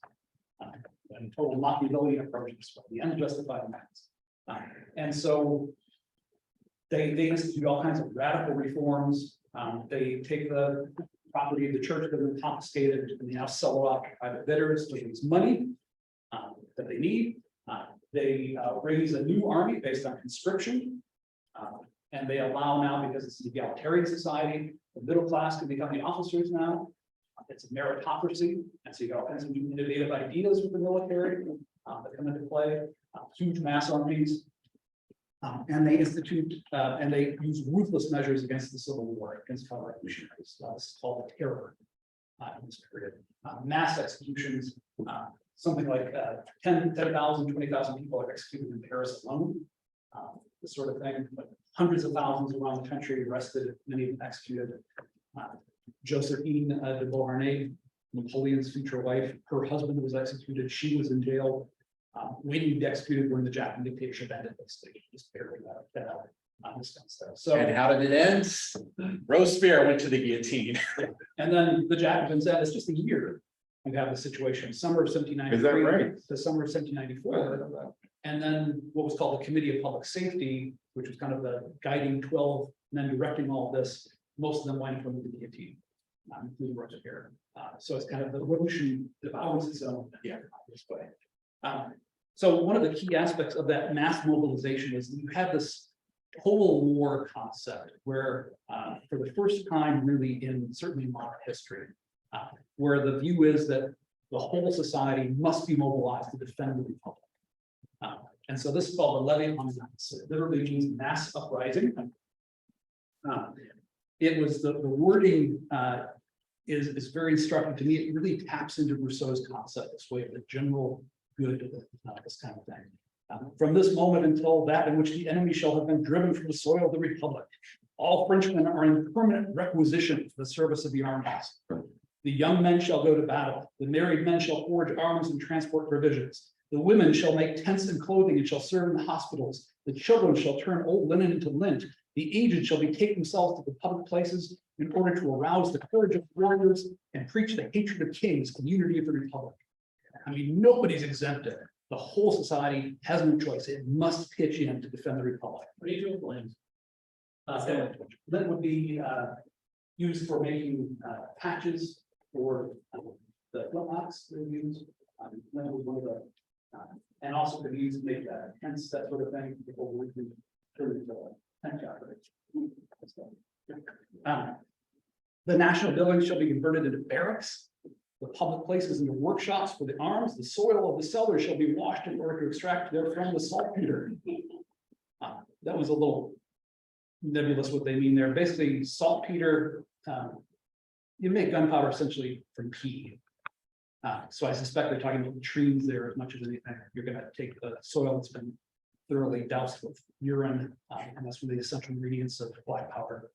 a total Machiavellian approach, the unjustified means. And so they institute all kinds of radical reforms. They take the property of the church that have been confiscated and they now sell it off to private bidders to raise money that they need. They raise a new army based on conscription. And they allow now, because it's an egalitarian society, the middle class can become the officers now. It's a meritocracy, and so you got all kinds of new innovative ideas with the military that come into play. Huge mass armies, and they institute and they use ruthless measures against the Civil War, against counter-revolutionaries. It's called the terror in this period. Mass executions. Something like 10,000, 20,000 people are executed in Paris alone. This sort of thing, but hundreds of thousands around the country arrested, many of them executed. Josephine de Beauharnais, Napoleon's future wife, her husband was executed. She was in jail, waiting to be executed when the Jacobin dictatorship ended. Just barely that out. This kind of stuff. So, And how did it end? Robespierre went to the guillotine. and then the Jacobins said it's just a year. We have the situation, summer of 1793 Is that right? to summer of 1794. And then what was called the Committee of Public Safety, which was kind of the guiding 12 men directing all of this. Most of them went from the guillotine, including Robespierre. So it's kind of the revolution devours its own. This way. So one of the key aspects of that mass mobilization is you have this total war concept, where for the first time, really, in certainly modern history, where the view is that the whole society must be mobilized to defend the republic. And so this is called the levée en masse. It literally means mass uprising. It was the wording is very instructive to me. It really taps into Rousseau's concept, this way of the general good, this kind of thing. From this moment until that in which the enemy shall have been driven from the soil of the republic, all Frenchmen are in permanent requisition for the service of the armies. The young men shall go to battle. The married men shall forge arms and transport provisions. The women shall make tents and clothing and shall serve in the hospitals. The children shall turn old linen into lint. The aged shall betake themselves to the public places in order to arouse the courage of warriors and preach the hatred of kings and unity of the republic. I mean, nobody's exempted. The whole society has no choice. It must pitch in to defend the republic. What do you do with land? That would be used for making patches for the flintlocks that we use. That was one of the, and also could be used to make tents, that sort of thing. Before we can turn it into a tent operator. The national buildings shall be converted into barracks. The public places and the workshops for the arms, the soil of the cellar shall be washed in order to extract therefrom the saltpeter. That was a little nebulous what they mean there. Basically, saltpeter, you make gunpowder essentially from pea. So I suspect they're talking about the trees there as much as anything. You're gonna take the soil that's been thoroughly doused with urine, and that's one of the essential ingredients of black powder.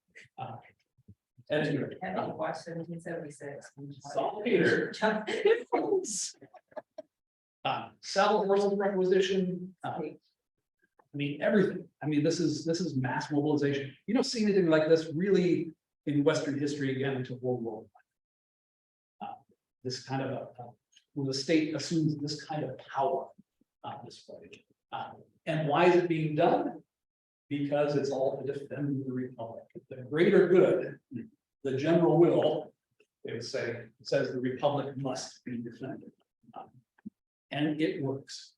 And Have you watched 1776? saltpeter. Saddle horses requisition. I mean, everything. I mean, this is mass mobilization. You don't see anything like this really in Western history again until World War I. This kind of when the state assumes this kind of power this way. And why is it being done? Because it's all to defend the republic, the greater good, the general will. They would say, it says the republic must be defended, and it works.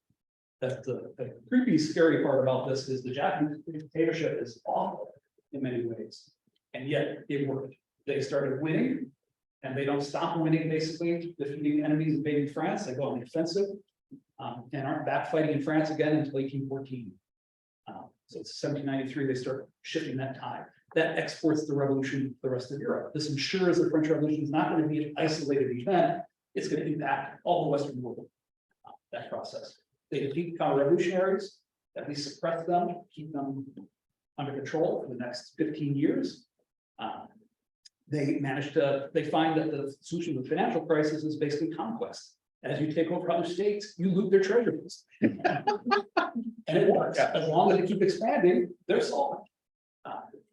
That the creepy, scary part about this is the Japanese dictatorship is awful in many ways, and yet it worked. They started winning, and they don't stop winning. Basically, defeating enemies invading France, they go on the offensive, and aren't back fighting in France again until 1814. So it's 1793, they start shifting that tide. That exports the revolution to the rest of Europe. This ensures the French Revolution is not going to be an isolated event. It's going to impact all the Western world. That process. They defeat counter-revolutionaries, at least suppress them, keep them under control for the next 15 years. They find that the solution to the financial crisis is basically conquest. As you take over other states, you loot their treasuries. And it works. As long as they keep expanding, they're solvent.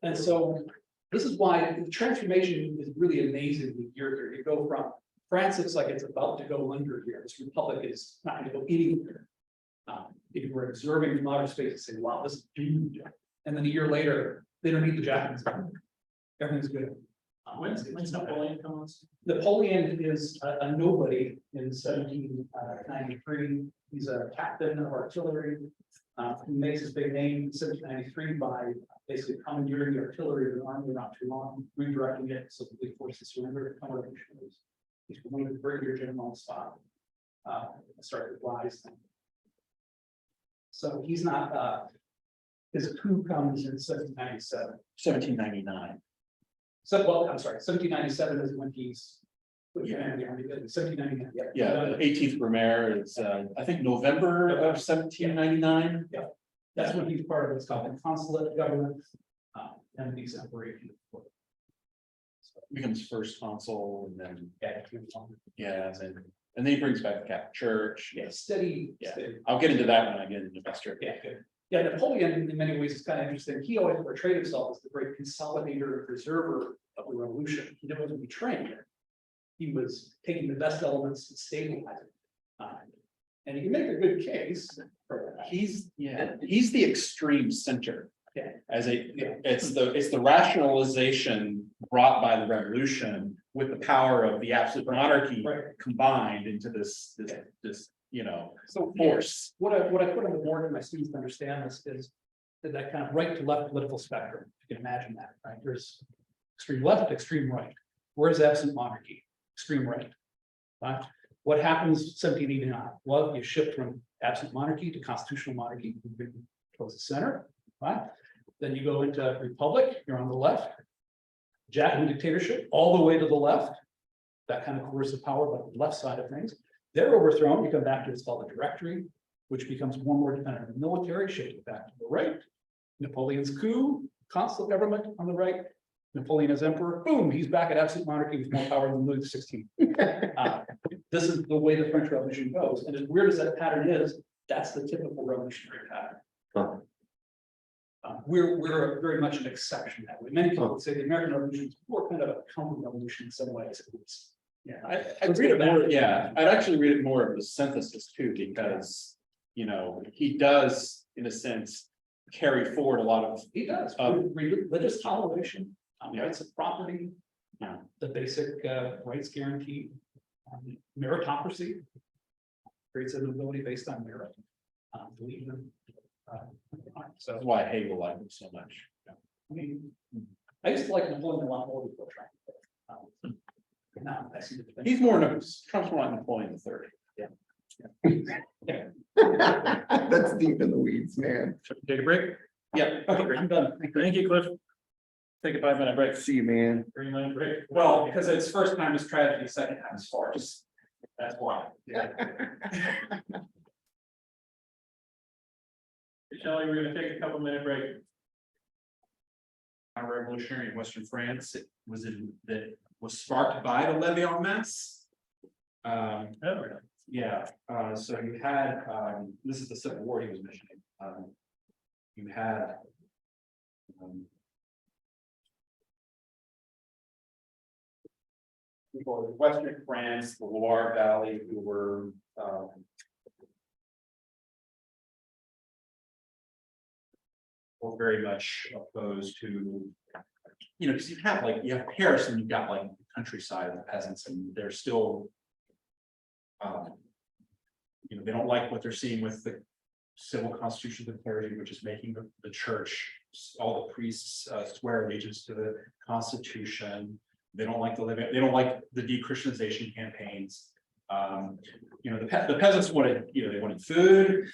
And so this is why the transformation is really amazing here. You go from France, looks like it's about to go under here. This republic is not going to go anywhere. If you were observing from outer space and say, wow, this is huge. And then a year later, they don't need the Japanese. Everything's good. When's Napoleon come? Napoleon is a nobody in 1793. He's a captain of artillery. Who makes his big name in 1793 by basically commandeering the artillery of the army not too long, redirecting it so that the forces surrender. He's promoted brigadier general spot. Started to rise. So he's not. His coup comes in 1797. 1799. So, well, I'm sorry, 1797 is when he's. 1799. Yeah, the 18th Brumaire is, I think, November of 1799. That's when he's part of what's called the consulate government. And these operations. Becomes first consul and then, Yeah, and then he brings back the Catholic Church. steady. Yeah. Steady. I'll get into that when I get into Investor. Yeah, good. Yeah, Napoleon in many ways is kind of interesting. He always portrayed himself as the great consolidator and preserver of the revolution. He never was betraying it. He was taking the best elements and stabilizing. And you can make a good case for that. He's the extreme center. Yeah. It's the rationalization brought by the revolution with the power of the absolute monarchy combined into this So force. What I put on the board for my students to understand this is that kind of right to left political spectrum. You can imagine that, right? There's extreme left, extreme right. Where's absolute monarchy? Extreme right. What happens 1789? Well, you shift from absolute monarchy to constitutional monarchy, moving towards the center, right? Then you go into republic, you're on the left. Japanese dictatorship, all the way to the left. That kind of coercive power, but the left side of things. They're overthrown, you come back to what's called the directory, which becomes more and more dependent on the military, shifting back to the right. Napoleon's coup, consular government on the right. Napoleon as emperor, boom, he's back at absolute monarchy with more power than Louis XVI. This is the way the French Revolution goes. And as weird as that pattern is, that's the typical revolutionary pattern. we're very much an exception that way. Many people would say the American Revolution is more kind of a counter revolution in some ways. Yeah. I'd read it more, yeah, I'd actually read it more of the synthesis too, because, you know, he does, in a sense, carry forward a lot of. He does, Um, religious toleration, Yeah. rights of property, Yeah. the basic rights guarantee, meritocracy. Creates an ability based on merit. Believe them. So, That's why Hegel liked him so much. I mean, I used to like Napoleon a lot more before Trump. Now, I see the thing. He's more, Trump's more like Napoleon the Third. That's deep in the weeds, man. Take a break? Yeah. Okay, I'm done. Thank you, Cliff. Take a 5-minute break. See you, man. 3-minute break. Well, because it's first time is tragedy, second time is farce. That's why. Shelley, we're gonna take a couple minute break. Our revolutionary in Western France, it was that was sparked by the levy en masse. Oh, Yeah, so you had, this is the Civil War he was mentioning. You had. People in Western France, the Loire Valley, who were, were very much opposed to, you know, because you have Paris and you've got like the countryside of the peasants, and they're still. You know, they don't like what they're seeing with the civil constitution of the clergy, which is making the church, all the priests swear allegiance to the Constitution. They don't like they don't like the de-Christianization campaigns. You know, the peasants wanted, you know, they wanted food,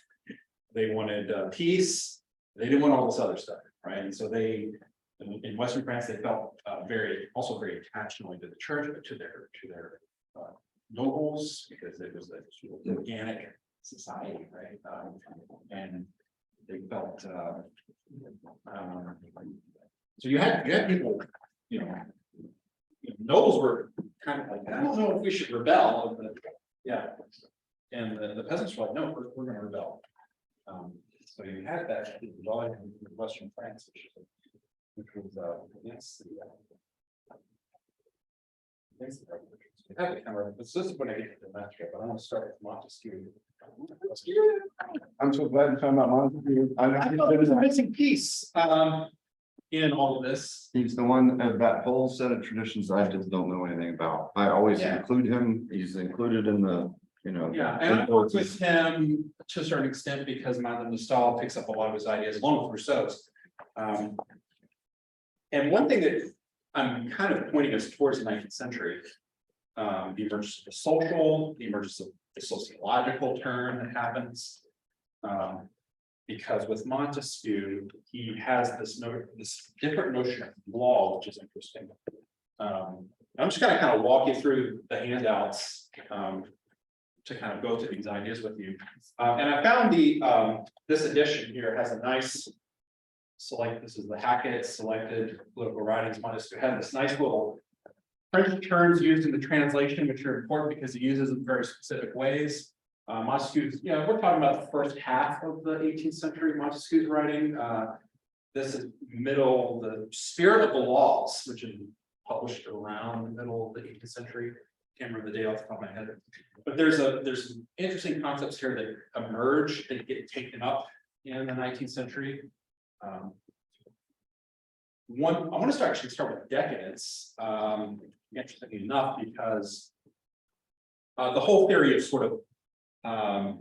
they wanted peace, they didn't want all this other stuff, right? And so they, in Western France, they felt very attached not only to the church, but to their nobles, because it was a sort of organic society, right? And they felt so you had people, you know, nobles were kind of like, I don't know if we should rebel, but yeah. And the peasants were like, no, we're gonna rebel. So you had that rebellion in Western France, which was against the this is when I get to the master, but I'm gonna start with Montesquieu. I'm so glad you found out Montesquieu. I thought there was a missing piece in all of this. He's the one of that whole set of traditions I just don't know anything about. I always Yeah. include him. He's included in the, you know. Yeah, and I worked with him to a certain extent because Madame de Staël picks up a lot of his ideas along with Rousseau's. And one thing that I'm kind of pointing us towards the 19th century, the emergence of the social, the emergence of the sociological turn that happens. Because with Montesquieu, he has this different notion of law, which is interesting. I'm just gonna kind of walk you through the handouts to kind of go through these ideas with you. And I found this edition here has a nice this is the Hackett selected political writings. Montesquieu had this nice little French terms used in the translation, which are important because he uses them in very specific ways. Montesquieu's, you know, we're talking about the first half of the 18th century, Montesquieu's writing. This is the Spirit of the Laws, which is published around the middle of the 18th century. Can't remember the date off the top of my head. But there's some interesting concepts here that emerge and get taken up in the 19th century. I want to start with decadence. Interestingly enough, because the whole theory of sort of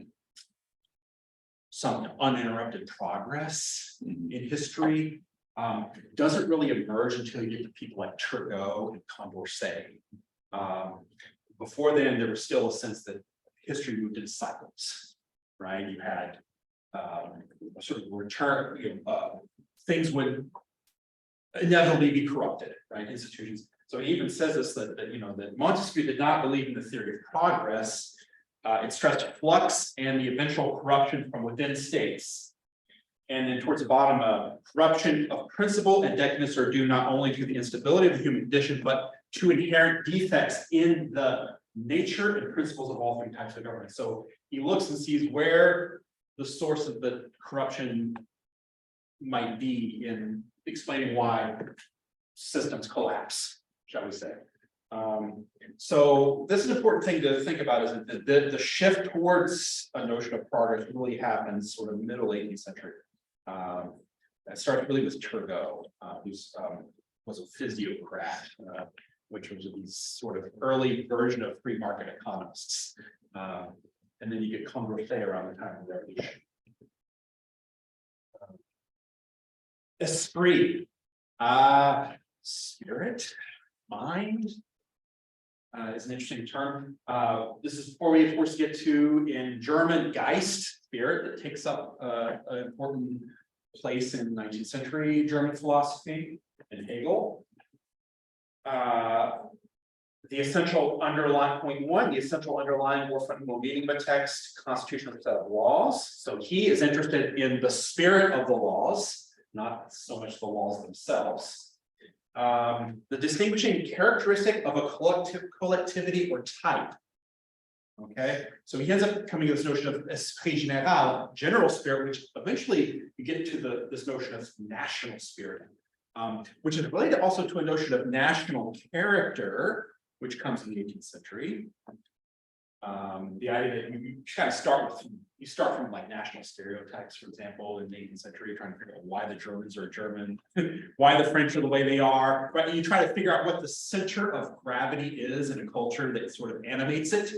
some uninterrupted progress in history doesn't really emerge until you get to people like Turgot and Condorcet. Before then, there was still a sense that history moved in cycles, right? You had sort of return, things would inevitably be corrupted, right? Institutions. So he even says this that Montesquieu did not believe in the theory of progress. It stressed flux and the eventual corruption from within states. And then towards the bottom, corruption of principle and decadence are due not only to the instability of the human condition, but to inherent defects in the nature and principles of all three types of government. So he looks and sees where the source of the corruption might be in explaining why systems collapse, shall we say. So this is an important thing to think about, is that the shift towards a notion of progress really happens sort of middle 18th century. That starts really with Turgot, who's was a physiocrat, which was these sort of early version of free market economists. And then you get Condorcet around the time of the Revolution. Esprit, spirit, mind, is an interesting term. This is before we, of course, get to in German Geist, spirit, that takes up an important place in 19th century German philosophy and Hegel. The essential underlying point one, the essential underlying more fundamental meaning of a text, constitutional set of laws. So he is interested in the spirit of the laws, not so much the laws themselves. The distinguishing characteristic of a collectivity or type. Okay, so he ends up coming to this notion of esprit général, general spirit, which eventually you get to this notion of national spirit, which is related also to a notion of national character, which comes in the 18th century. The idea that you kind of start from like national stereotypes, for example, in the 18th century, you're trying to figure out why the Germans are German, why the French are the way they are, right? You try to figure out what the center of gravity is in a culture that sort of animates it.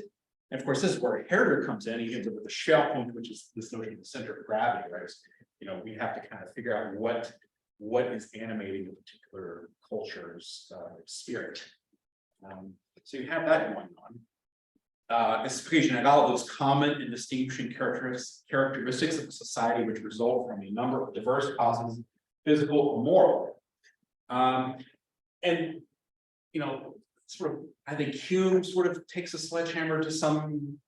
And of course, this is where Herder comes in. He ends up with the Schwerpunkt, which is this notion of the center of gravity, right? You know, we have to kind of figure out what is animating a particular culture's spirit. So you have that going on. Esprit général, those common and distinguishing characteristics of a society which result from a number of diverse causes, physical or moral. And you know, sort of, I think Hume sort of takes a sledgehammer to some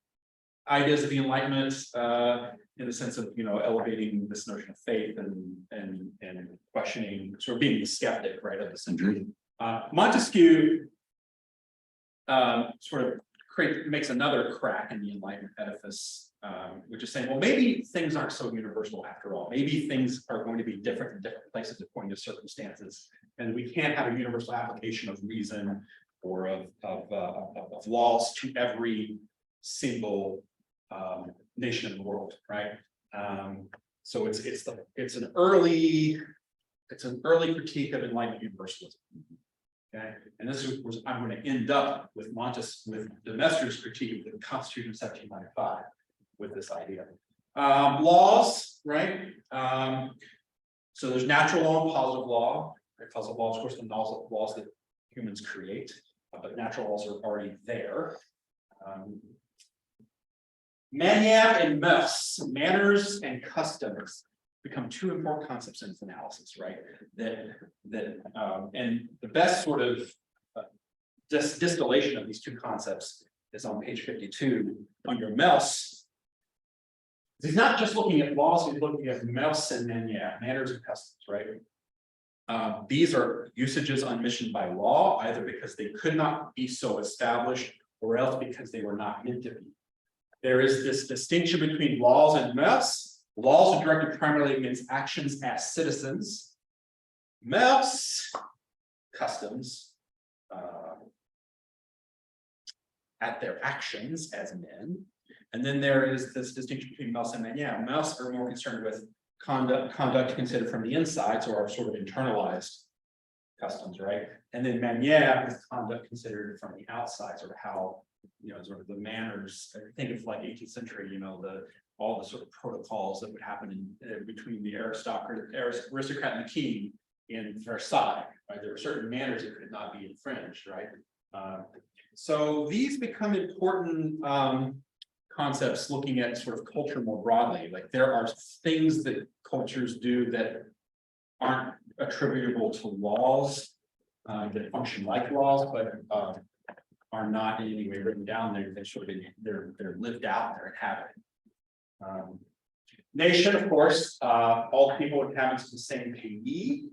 ideas of the Enlightenment, in the sense of, you know, elevating this notion of faith and questioning, sort of being the skeptic, right, of the century. Montesquieu sort of makes another crack in the Enlightenment edifice, which is saying, well, maybe things aren't so universal after all. Maybe things are going to be different in different places according to circumstances, and we can't have a universal application of reason or of laws to every single nation in the world, right? So it's an early critique of Enlightenment universalism. Okay, and this is I'm going to end up with de Maistre's critique of the Constitution of 1795 with this idea. Laws, right? So there's natural law and positive law. Right? Positive law, of course, the laws that humans create, but natural laws are already there. Manière and mœurs, manners and customs, become two important concepts in this analysis, right? And the best sort of distillation of these two concepts is on page 52 under mœurs. He's not just looking at laws, he's looking at mœurs and manière, manners and customs, right? These are usages unmissioned by law, either because they could not be so established or else because they were not meant to be. There is this distinction between laws and mœurs. Laws are directed primarily against actions as citizens. Mœurs, customs, at their actions as men. And then there is this distinction between mœurs and manière. Mœurs are more concerned with conduct considered from the inside, so our sort of internalized customs, right? And then manière is conduct considered from the outside, sort of how, you know, sort of the manners. Think of like 18th century, you know, all the sort of protocols that would happen between the aristocrat and the king in Versailles, right? There were certain manners that could not be infringed, right? So these become important concepts looking at sort of culture more broadly. Like there are things that cultures do that aren't attributable to laws, that function like laws, but are not in any way written down. They're lived out, they're inhabited. Nation, of course, all people inhabitants of the same pays,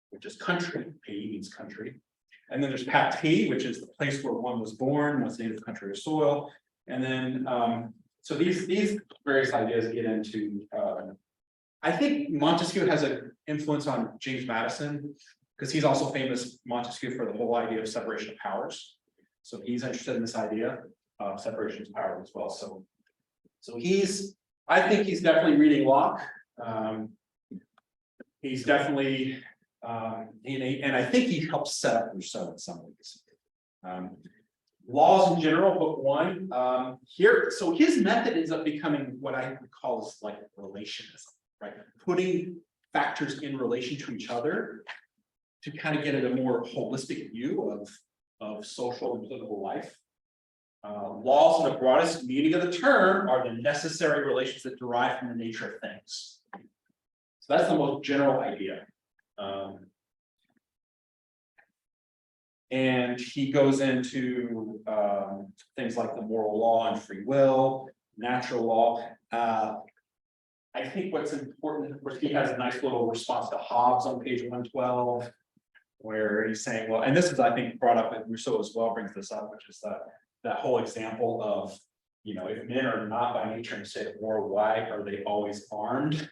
which is country. Pays means country. And then there's patrie, which is the place where one was born, one's native country or soil. And then, so these various ideas get into, I think Montesquieu has a influence on James Madison, because he's also famous, Montesquieu, for the whole idea of separation of powers. So he's interested in this idea of separation of powers as well. So I think he's definitely reading Locke. He's definitely, and I think he helps set up Rousseau in some ways. Laws in General, book 1, here, so his method ends up becoming what I would call is like relationism, right? Putting factors in relation to each other to kind of get at a more holistic view of social and political life. Laws in the broadest meaning of the term are the necessary relations that derive from the nature of things. So that's the most general idea. And he goes into things like the moral law and free will, natural law. I think what's important, of course, he has a nice little response to Hobbes on page 112, where he's saying, well, and this is, I think, brought up, and Rousseau as well brings this up, which is that whole example of, you know, if men are not by nature in a state of war, why are they always armed?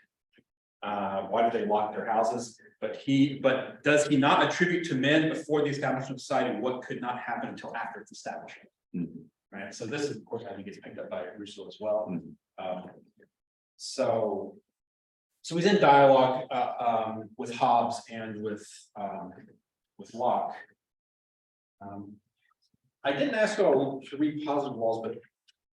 Why do they lock their houses? But does he not attribute to men before the establishment of society what could not happen until after its establishment? Right. So this is, of course, I think it's picked up by Rousseau as well. So he's in dialogue with Hobbes and with Locke. I didn't ask you to read positive laws, but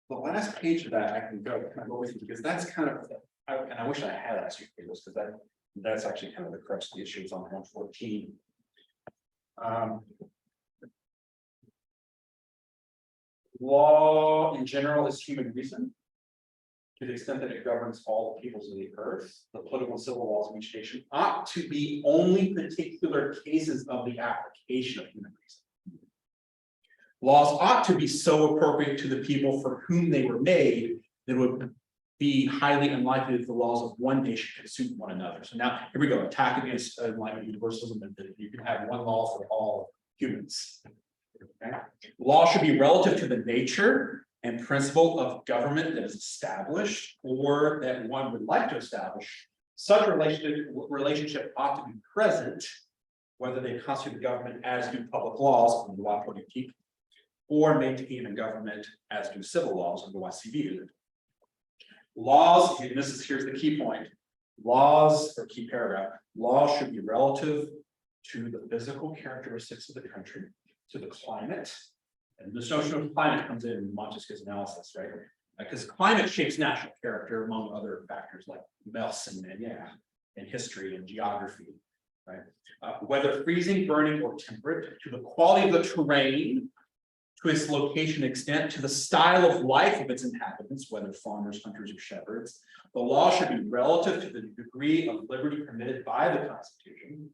the last page of that I can go with you, because that's kind of, and I wish I had asked you for this, because that's actually kind of the crux of the issue. Is on 114. Law in general is human reason, to the extent that it governs all the peoples of the earth. The political and civil laws of each nation ought to be only particular cases of the application of human reason. Laws ought to be so appropriate to the people for whom they were made that it would be highly unlikely that the laws of one nation could suit one another. So now here we go, attack against Enlightenment universalism, and that you can have one law for all humans. Okay. Law should be relative to the nature and principle of government that is established or that one would like to establish. Such relationship ought to be present, whether they constitute government as do public laws under law keep, or maintain a government as do civil laws under YCB. Laws, and here's the key point. Laws, or key paragraph, laws should be relative to the physical characteristics of the country, to the climate. And this notion of climate comes in Montesquieu's analysis, right? Because climate shapes national character among other factors like medicine and history and geography, right? Whether freezing, burning, or temperate, to the quality of the terrain, to its location extent, to the style of life of its inhabitants, whether farmers, hunters, or shepherds. The law should be relative to the degree of liberty permitted by the Constitution,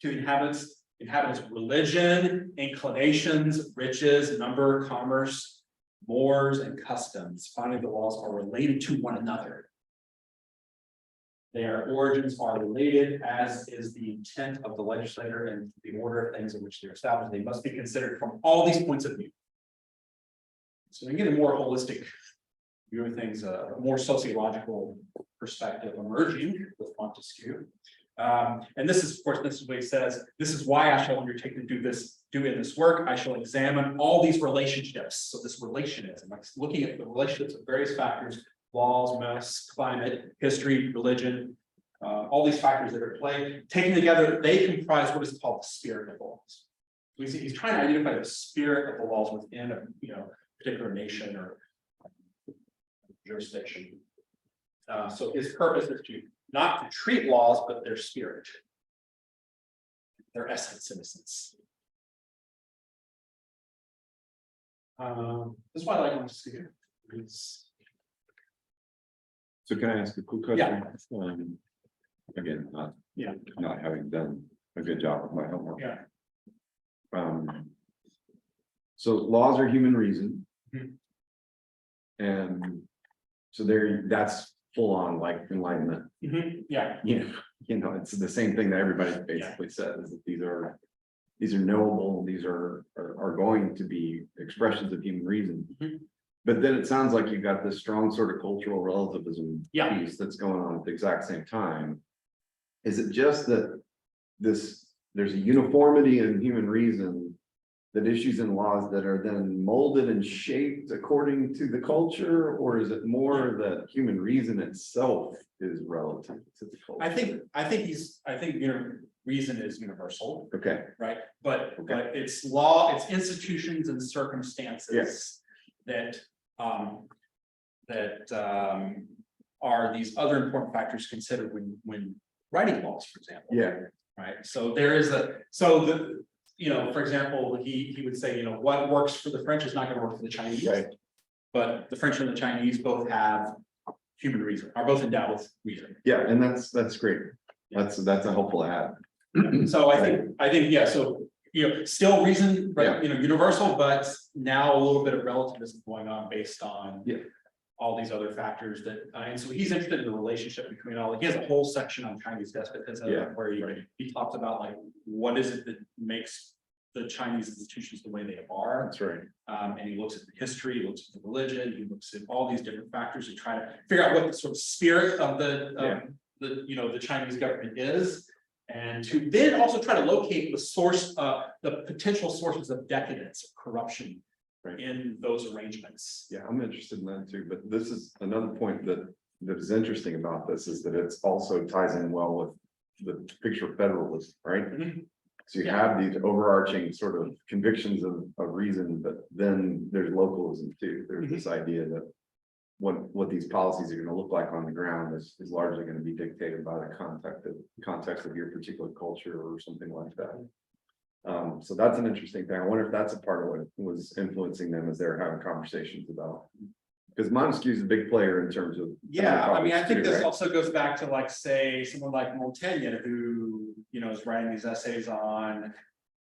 to inhabitants' religion, inclinations, riches, number, commerce, mores, and customs. Finally, the laws are related to one another. Their origins are related, as is the intent of the legislator and the order of things in which they're established. They must be considered from all these points of view. So we get a more holistic view of things, a more sociological perspective emerging with Montesquieu. And this is, of course, this is what he says. This is why I shall undertake to do in this work. I shall examine all these relationships. So this relationism, like looking at the relationships of various factors, laws, mass, climate, history, religion, all these factors that are at play. Taken together, they comprise what is called the spirit of the laws. So he's trying to identify the spirit of the laws within a particular nation or jurisdiction. So his purpose is to not to treat laws, but their spirit, their essence, in a sense. This is why I like Montesquieu. So can I ask a quick question? Again, not having done a good job of my homework. Yeah. So laws are human reason. Mhm. And so that's full on like enlightenment. Yeah. It's the same thing that everybody basically says, that these are knowable, these are going to be expressions of human reason. Mhm. But then it sounds like you've got this strong sort of cultural relativism Yeah. piece that's going on at the exact same time. is it just that there's a uniformity in human reason that issues and laws that are then molded and shaped according to the culture, or is it more that human reason itself is relative to the culture? I think, you know, reason is universal, Okay, right? But Okay. it's law, it's institutions and circumstances. Yes. That, are these other important factors considered when writing laws, for example. yeah, Right, so you know, for example, he would say, you know, what works for the French is not gonna work for the Chinese. right, But the French and the Chinese both have human reason, are both endowed with reason. yeah, and that's great. That's a helpful add. So I think, yeah, so, you know, still reason, Yeah. right, you know, universal, but now a little bit of relativism going on based on. Yeah. All these other factors that, and so he's interested in the relationship between all, he has a whole section on Chinese despotism. Yeah, Where he talks about like, what is it that makes the Chinese institutions the way they are? That's right. And he looks at the history, he looks at the religion, he looks at all these different factors and try to figure out what the sort of spirit of Yeah. you know, the Chinese government is. And to then also try to locate the source, the potential sources of decadence, corruption. Right. In those arrangements. Yeah, I'm interested in that too, but this is another point that is interesting about this is that it's also ties in well with the picture of federalism, right? Mhm. So you have these overarching sort of convictions of reason, but then there's localism too. There's this idea that what these policies are gonna look like on the ground is largely gonna be dictated by the context of your particular culture or something like that. So that's an interesting thing. I wonder if that's a part of what was influencing them as they're having conversations about. Because Montesquieu is a big player in terms of. Yeah, I mean, I think too, this right? also goes back to like, say, someone like Montaigne, who, you know, is writing these essays on,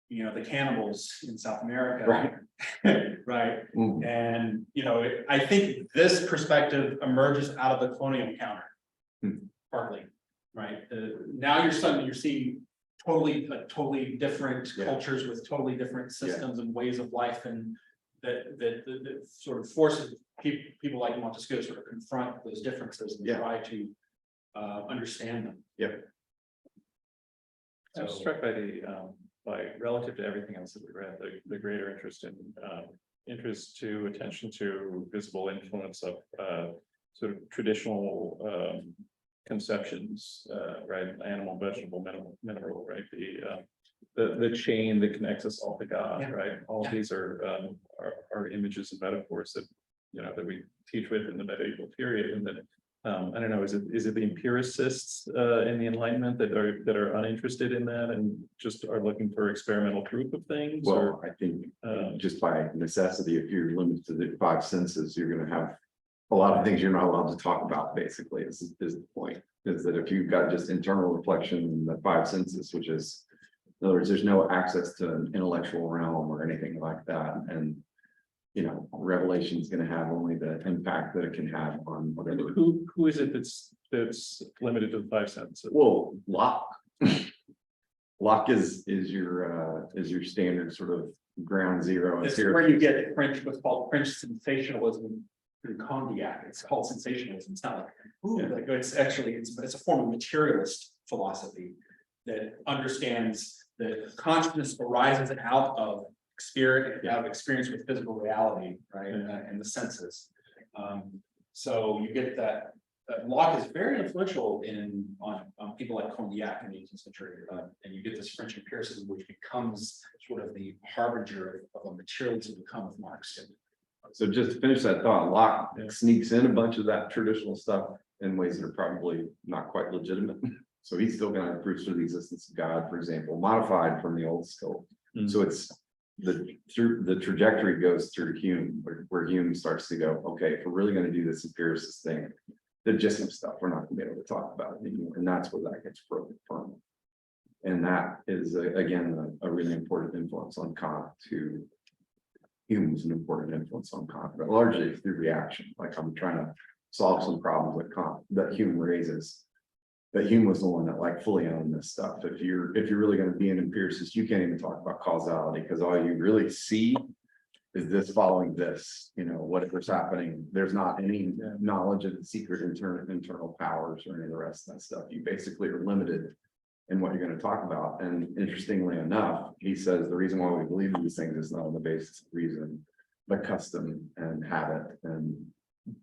you know, the cannibals in South America. Right. Right, Mm, and, you know, I think this perspective emerges out of the colonial encounter. Hmm. Partly, right, now you're seeing totally different Yeah. cultures with totally different systems and ways of life, and that sort of forces people like Montesquieu to sort of confront those differences and Yeah. try to understand them. Yep. I was struck by by relative to everything else that we read, the greater interest to attention to visible influence of sort of traditional conceptions, right? Animal, vegetable, mineral, right? The chain that connects us all to God, Yeah. right? All Yeah. these are images and metaphors that, you know, that we teach with in the medieval period, and that I don't know, is it the empiricists in the Enlightenment that are uninterested in that and just are looking for experimental proof of things? Well, I think Um, just by necessity, if you're limited to the 5 senses, you're gonna have a lot of things you're not allowed to talk about, basically, is the point. Is that if you've got just internal reflection in the 5 senses, which is, in other words, there's no access to an intellectual realm or anything like that, and you know, revelation is gonna have only the impact that it can have on whatever. who is it that's limited to the 5 senses? Well, Locke. Locke is your standard sort of ground zero. This is where you get French, what's called French sensationalism through Condillac. It's called sensationalism. It's not like, ooh, like it's actually, it's a form of materialist philosophy that understands that consciousness arises out of experience with physical reality, right? And the senses. So you get that. Locke is very influential on people like Condillac in the 18th century, and you get this French empiricism, which becomes sort of the harbinger of a materialism to come with Marx. So just to finish that thought, Locke sneaks in a bunch of that traditional stuff in ways that are probably not quite legitimate. So he's still gonna prove to the existence of God, for example, modified from the old school. Mm. So it's the trajectory goes through Hume, where Hume starts to go, okay, if we're really gonna do this empiricist thing, there's just some stuff we're not gonna be able to talk about anymore, and that's where that gets broken from. And that is again a really important influence on Kant to. Hume's an important influence on Kant, but largely through reaction. Like I'm trying to solve some problems with Kant that Hume raises. But Hume was the one that like fully owned this stuff. If you're really going to be an empiricist, you can't even talk about causality, because all you really see is this following this, whatever's happening, there's not any knowledge of the secret internal powers or any of the rest of that stuff. You basically are limited in what you're gonna talk about. And interestingly enough, he says the reason why we believe in these things is not on the basis of reason, but custom and habit. And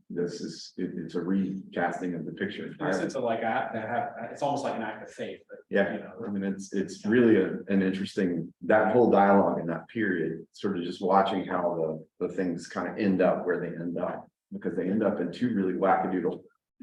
this is, it's a recasting of the picture. It's it's almost like an act of faith. But, Yeah, I mean, it's really an interesting, that whole dialogue in that period, sort of just watching how the things kind of end up where they end up. Because they end up in two really wackadoodle.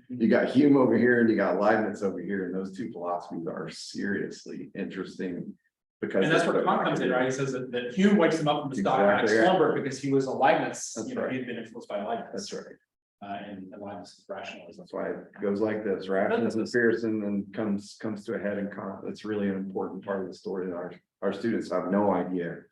You got Hume over here and you got Leibniz over here, and those two philosophies are seriously interesting. Because And that's where Kant comes in, right? He says that Hume wakes him up from his dogmatic Exactly, yeah. slumber because he was a Leibniz, That's he'd been influenced by Leibniz. That's right. And Leibniz's rationalism. That's why it goes like this, rationalism, Pearson, and comes to a head in Kant. That's really an important part of the story that our students have no idea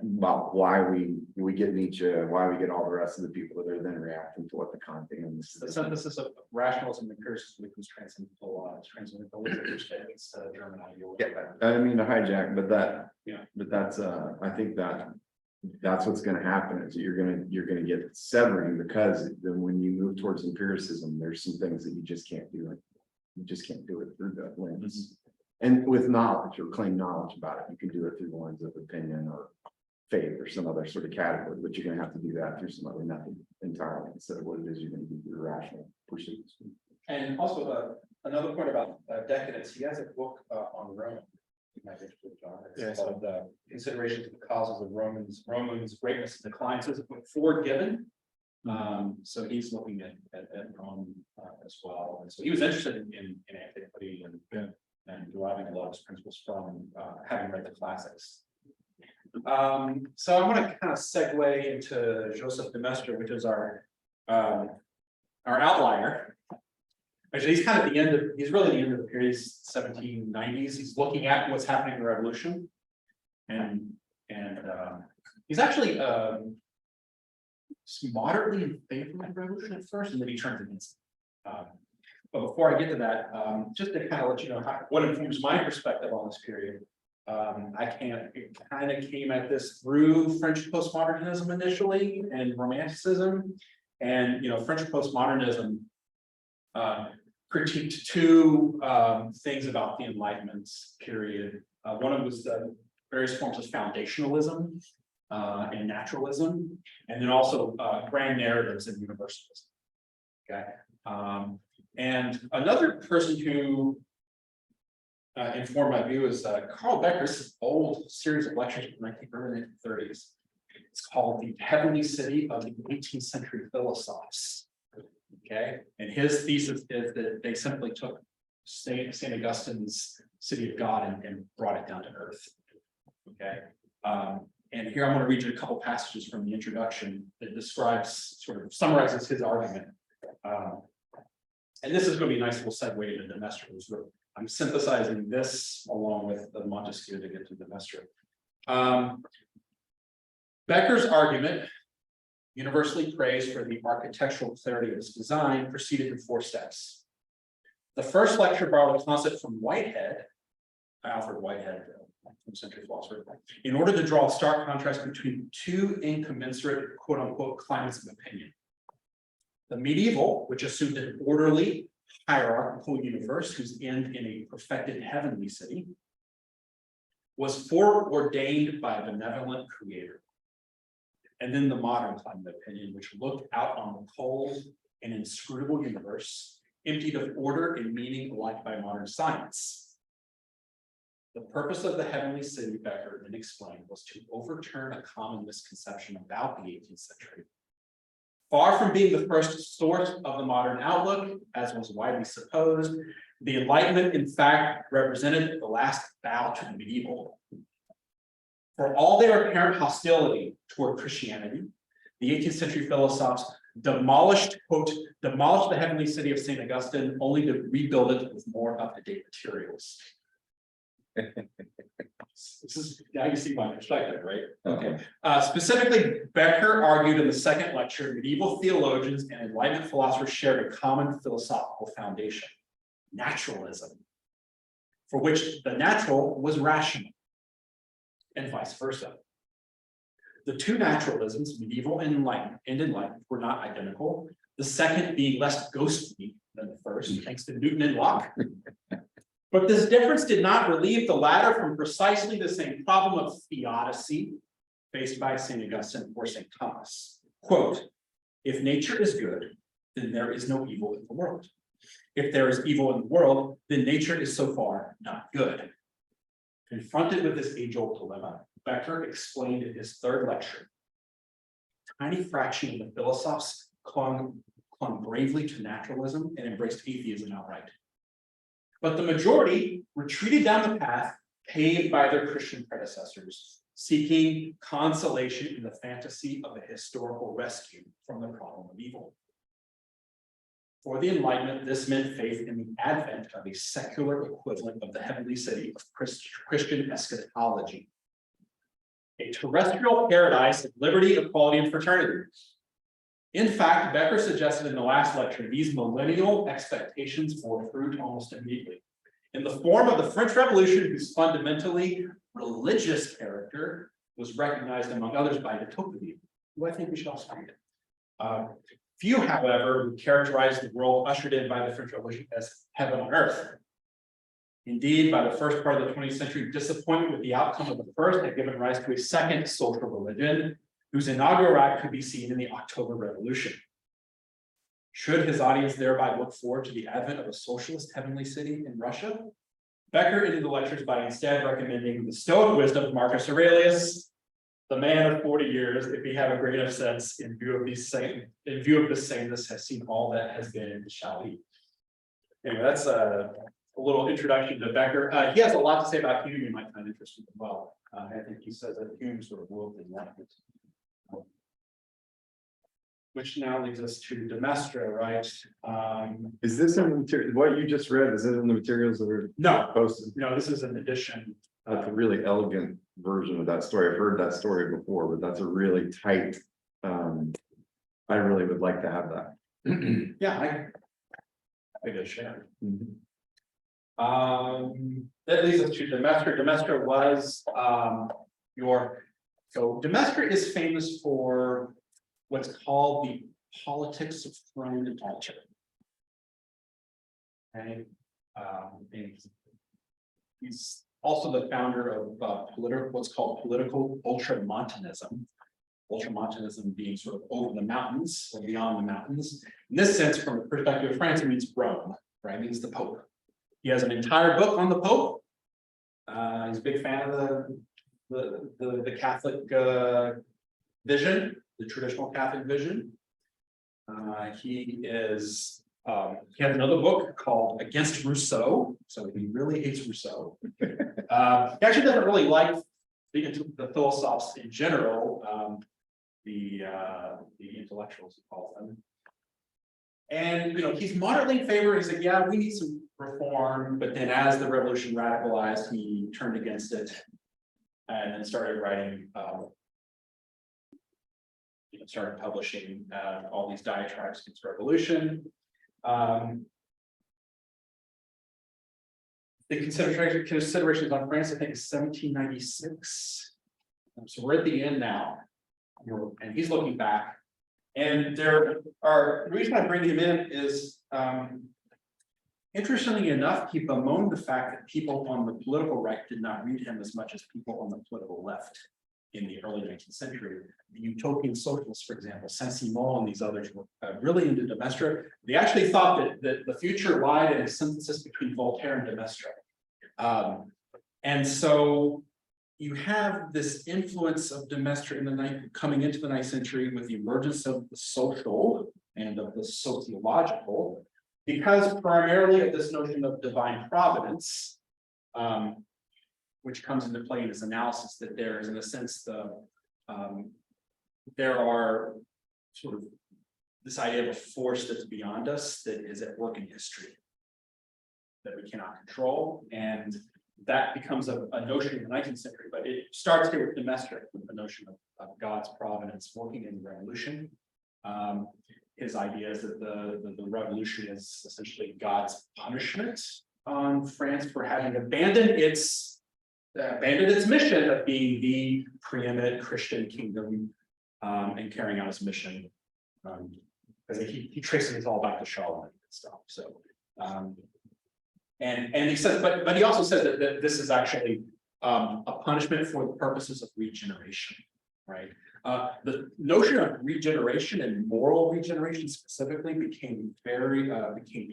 about why we get Nietzsche, why we get all the rest of the people that are then reacting to what the Kantians. The synthesis of rationalism and empiricism becomes transcendental, it's German ideal. Yeah, I didn't mean to hijack, but Yeah. that's, I think that's what's gonna happen is you're gonna get severing, because then when you move towards empiricism, there's some things that you just can't do it. You just can't do it through the lens. And with knowledge or claim knowledge about it, you can do it through the lens of opinion or faith or some other sort of category, but you're gonna have to do that through some other method entirely instead of what it is you're gonna do through rational pursuits. And also, another point about decadence, he has a book on Rome. It's called the Considerations of the Causes of Romans Greatness and Decline. So it's a book forward-given. So he's looking at Rome as well. And so he was interested in antiquity and deriving a lot of his principles from having read the classics. So I want to kind of segue into Joseph de Maistre, which is our outlier. Actually, he's kind of he's really the end of the period, he's 1790s. He's looking at what's happening in the revolution. And he's actually moderately in favor of the revolution at first, and then he turns against it. But before I get to that, just to kind of let you know what informs my perspective on this period. It kind of came at this through French postmodernism initially and Romanticism. And French postmodernism critiqued two things about the Enlightenment period. One of them was the various forms of foundationalism and naturalism, and then also grand narratives and universalism. Okay, and another person who informed my view is Carl Becker's old series of lectures from the early 1930s. It's called The Heavenly City of the 18th Century Philosophes. Okay, and his thesis is that they simply took St. Augustine's City of God and brought it down to earth. Okay, and here I'm going to read you a couple passages from the introduction that summarizes his argument. And this is going to be a nice little segue into de Maistre. I'm synthesizing this along with the Montesquieu to get to de Maistre. Becker's argument, universally praised for the architectural clarity of its design, proceeded in 4 steps. The first lecture borrowed a concept from Whitehead, Alfred Whitehead, 19th century philosopher, in order to draw a stark contrast between two incommensurate quote unquote climates of opinion. The medieval, which assumed an orderly, hierarchical universe whose end in a perfected heavenly city, was foreordained by a benevolent creator. And then the modern climate of opinion, which looked out on the cold and inscrutable universe, emptied of order and meaning alike by modern science. The purpose of the heavenly city, Becker then explained, was to overturn a common misconception about the 18th century. Far from being the first source of the modern outlook, as was widely supposed, the Enlightenment, in fact, represented the last bow to the medieval. For all their apparent hostility toward Christianity, the 18th century philosophers demolished the heavenly city of St. Augustine, only to rebuild it with more up-to-date materials. This is, now you see my perspective, right? Okay. Specifically, Becker argued in the second lecture, medieval theologians and Enlightenment philosophers shared a common philosophical foundation, naturalism, for which the natural was rational, and vice versa. the two naturalisms, medieval and enlightenment, were not identical. The second being less ghostly than the first, thanks to Newton and Locke. But this difference did not relieve the latter from precisely the same problem of theodicy faced by St. Augustine or St. Thomas. Quote, if nature is good, then there is no evil in the world. If there is evil in the world, then nature is so far not good. Confronted with this age-old dilemma, Becker explained in his third lecture, a tiny fraction of the philosophers clung bravely to naturalism and embraced atheism outright. But the majority retreated down the path paved by their Christian predecessors, seeking consolation in the fantasy of a historical rescue from the problem of evil. For the Enlightenment, this meant faith in the advent of a secular equivalent of the heavenly city of Christian eschatology, a terrestrial paradise of liberty, equality, and fraternity. In fact, Becker suggested in the last lecture, these millennial expectations bore fruit almost immediately in the form of the French Revolution, whose fundamentally religious character was recognized, among others, by de Tocqueville, who I think we should also read. Few, however, would characterize the world ushered in by the French Revolution as heaven on earth. Indeed, by the first part of the 20th century, disappointment with the outcome of the first had given rise to a second social religion, whose inaugural act could be seen in the October Revolution. Should his audience thereby look forward to the advent of a socialist heavenly city in Russia? Becker ended the lectures by instead recommending the Stoic wisdom of Marcus Aurelius, the man of 40 years, if we have a grain of sense in view of the sameness, has seen all that has been and shall be. Anyway, that's a little introduction to Becker. He has a lot to say about Hume you might find interesting as well. I think he says that Hume sort of ruled the Enlightenment. Which now leads us to Demestre, right? Is this in the material, what you just read, is it in the materials that are No, posted? no, this is an addition. That's a really elegant version of that story. I've heard that story before, but that's a really tight. I really would like to have that. Yeah, I did share. That leads us to Demestre. Demestre was so Demestre is famous for what's called the politics of throne and altar. Okay. And he's also the founder of what's called political ultramontanism. Ultramontanism being sort of over the mountains or beyond the mountains. In this sense, from the perspective of France, it means Rome, right? It means the Pope. He has an entire book on the Pope. He's a big fan of the Catholic vision, the traditional Catholic vision. He has another book called Against Rousseau, so he really hates Rousseau. He actually doesn't really like the philosophers in general, the intellectuals, he calls them. And he's moderately in favor. He said, yeah, we need some reform, but then as the revolution radicalized, he turned against it and then started writing started publishing all these diatribes against revolution. The considerations on France, I think, is 1796. So we're at the end now, and he's looking back. And the reason I bring him in is, interestingly enough, he bemoaned the fact that people on the political right did not read him as much as people on the political left in the early 19th century. The utopian socialists, for example, Saint-Simon and these others were really into Demestre. They actually thought that the future lied in a synthesis between Voltaire and Demestre. And so you have this influence of Demestre coming into the 9th century with the emergence of the social and of the sociological, because primarily of this notion of divine providence, which comes into play in this analysis, that there is, in a sense, there are sort of this idea of a force that's beyond us that is at work in history that we cannot control, and that becomes a notion in the 19th century. But it starts here with Demestre, with the notion of God's providence working in the revolution. His idea is that the revolution is essentially God's punishment on France for having abandoned its abandoned its mission of being the preeminent Christian kingdom, and carrying out its mission. Because he traces it all back to Charlemagne and stuff, so. And he says, but he also says that this is actually a punishment for the purposes of regeneration, right? The notion of regeneration and moral regeneration specifically became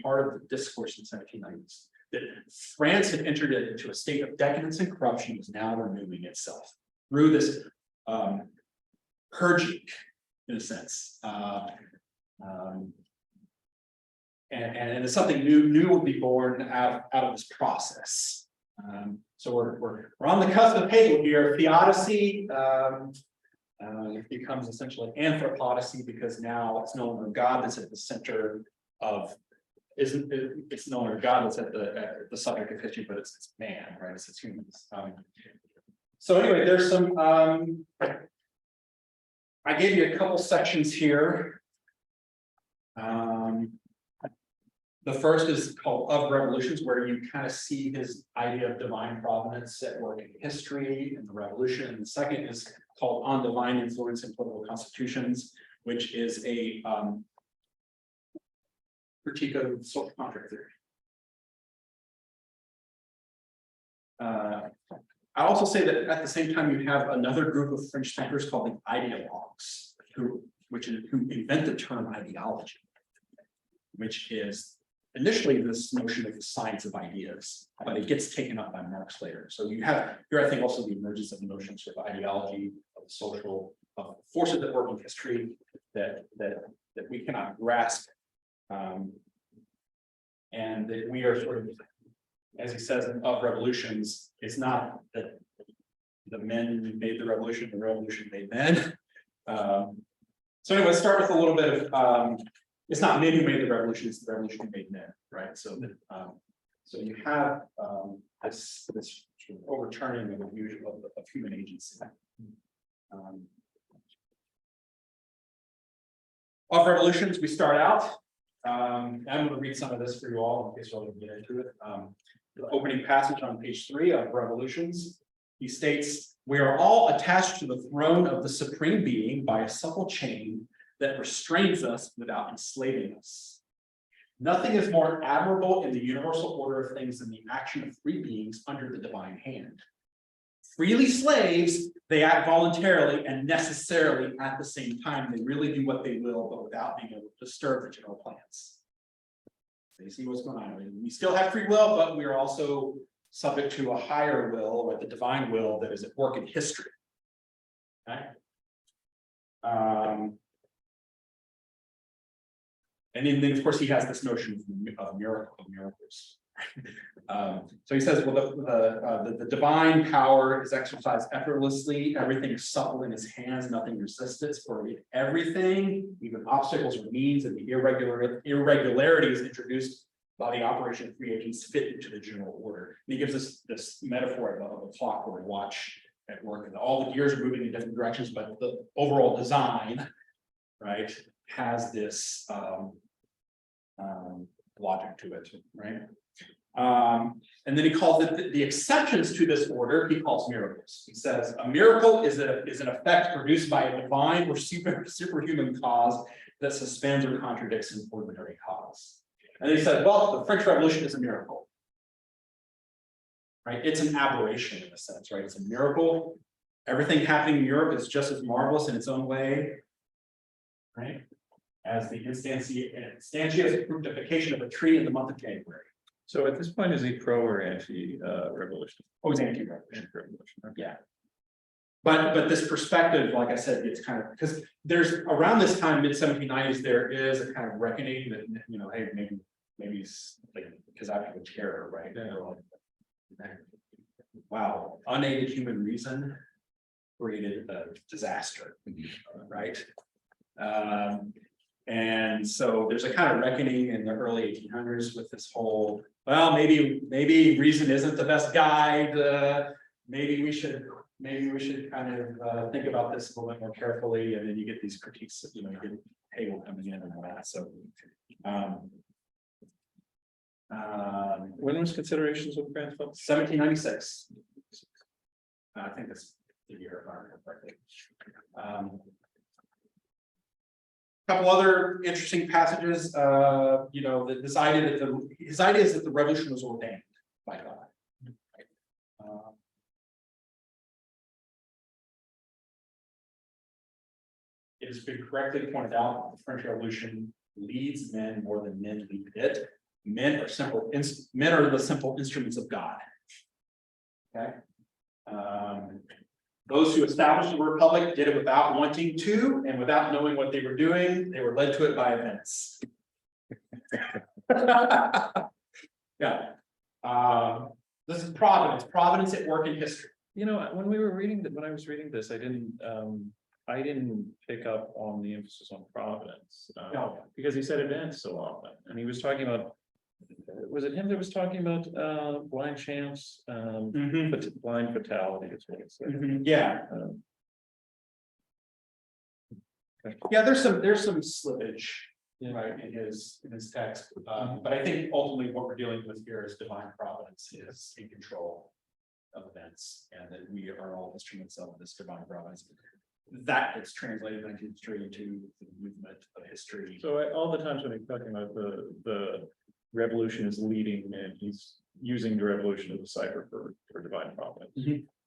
part of the discourse in the 1790s. That France had entered into a state of decadence and corruption, was now renewing itself through this purging, in a sense. And it's something new would be born out of this process. So we're on the cusp of Hegel here. Theodicy becomes essentially anthropodicy, because now it's no longer God that's at the center of. It's no longer God that's at the subject of history, but it's man, right? It's humans. So anyway, there's some. I gave you a couple sections here. The first is called Of Revolutions, where you kind of see his idea of divine providence at work in history and the revolution. And the second is called On Divine Influence in Political Constitutions, which is a critique of social contract theory. I also say that at the same time, you have another group of French thinkers called the ideologues, who invent the term ideology, which is initially this notion of the science of ideas, but it gets taken up by Marx later. So you have here, I think, also the emergence of notions of ideology, of social forces that work in history that we cannot grasp. And that we are sort of, as he says, of revolutions, it's not that the men made the revolution made men. So anyway, let's start with a little bit of, it's not men who made the revolution, it's the revolution who made men, right? So that, so you have this sort of overturning of human agency. Of revolutions, we start out. I'm going to read some of this for you all in case you'll get into it. The opening passage on page 3 of Revolutions, he states, "We are all attached to the throne of the Supreme Being by a supple chain that restrains us without enslaving us. Nothing is more admirable in the universal order of things than the action of free beings under the divine hand. Freely slaves, they act voluntarily and necessarily at the same time. They really do what they will, but without being able to disturb the general plans." So you see what's going on. I mean, we still have free will, but we are also subject to a higher will, or the divine will, that is at work in history. Okay. And then, of course, he has this notion of miracles. So he says, well, the divine power is exercised effortlessly. Everything is supple in his hands. Nothing resists it. For everything, even obstacles or means, and the irregularities introduced by the operation of free agents fit into the general order. And he gives us this metaphor of a clock or a watch at work, and all the gears are moving in different directions, but the overall design, right, has this logic to it, right? And then he calls it the exceptions to this order. He calls miracles. He says a miracle is an effect produced by a divine or superhuman cause that suspends or contradicts an ordinary cause. And he said, well, the French Revolution is a miracle, right? It's an aberration in a sense, right? It's a miracle. Everything happening in Europe is just as marvelous in its own way, right? As the instantiated fructification of a tree in the month of January. So at this point, is he pro or anti-revolution? Oh, he's anti-revolution. Yeah. But this perspective, like I said, it's kind of, because there's around this time, mid-1790s, there is a kind of reckoning that, you know, hey, maybe it's like, because I have a terror, right? Wow, unaided human reason created a disaster, right? And so there's a kind of reckoning in the early 1800s with this whole, well, maybe reason isn't the best guide. Maybe we should kind of think about this a little bit more carefully. And then you get these critiques, you know, you get Hegel coming in and all that. So when was considerations of France? 1796. I think that's the year, if I remember correctly. Couple other interesting passages, you know, this idea that his idea is that the revolution was ordained by God. It has been correctly pointed out, the French Revolution leads men more than men lead it. Men are the simple instruments of God. Okay. Those who established the republic did it without wanting to and without knowing what they were doing. They were led to it by events. Yeah. This is providence at work in history. You know, when I was reading this, I didn't pick up on the emphasis on providence. No. Because he said events so often, and he was talking about, was it him that was talking about blind chance, but blind fatality is what it said. Yeah. Yeah, there's some slippage, right, in his text, but I think ultimately what we're dealing with here is divine providence is in control of events, and that we are all instruments of this divine providence. That is translated into history, into the movement of history. So all the times when he's talking about the revolution is leading, and he's using the revolution as a cipher for divine providence.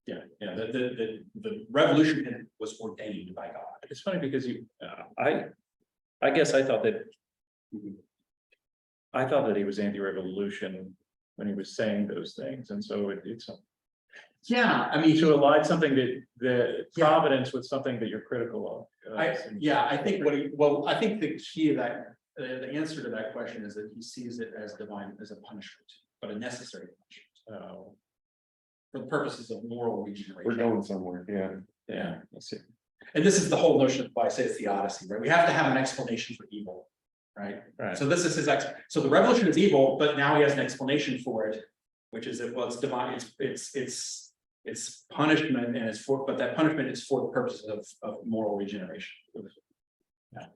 Yeah, the revolution was ordained by God. It's funny because I guess I thought that he was anti-revolution when he was saying those things, and so it's Yeah, I mean, to align something that providence with something that you're critical of. I think I think the key of that, the answer to that question is that he sees it as divine, as a punishment, but a necessary punishment. For the purposes of moral regeneration. We're going somewhere, Yeah, let's see. And this is the whole notion of why I say it's the Odyssey, right? We have to have an explanation for evil, right? Right. So this is his so the revolution is evil, but now he has an explanation for it, which is that, well, it's divine, it's punishment, and but that punishment is for the purposes of moral regeneration. Yeah.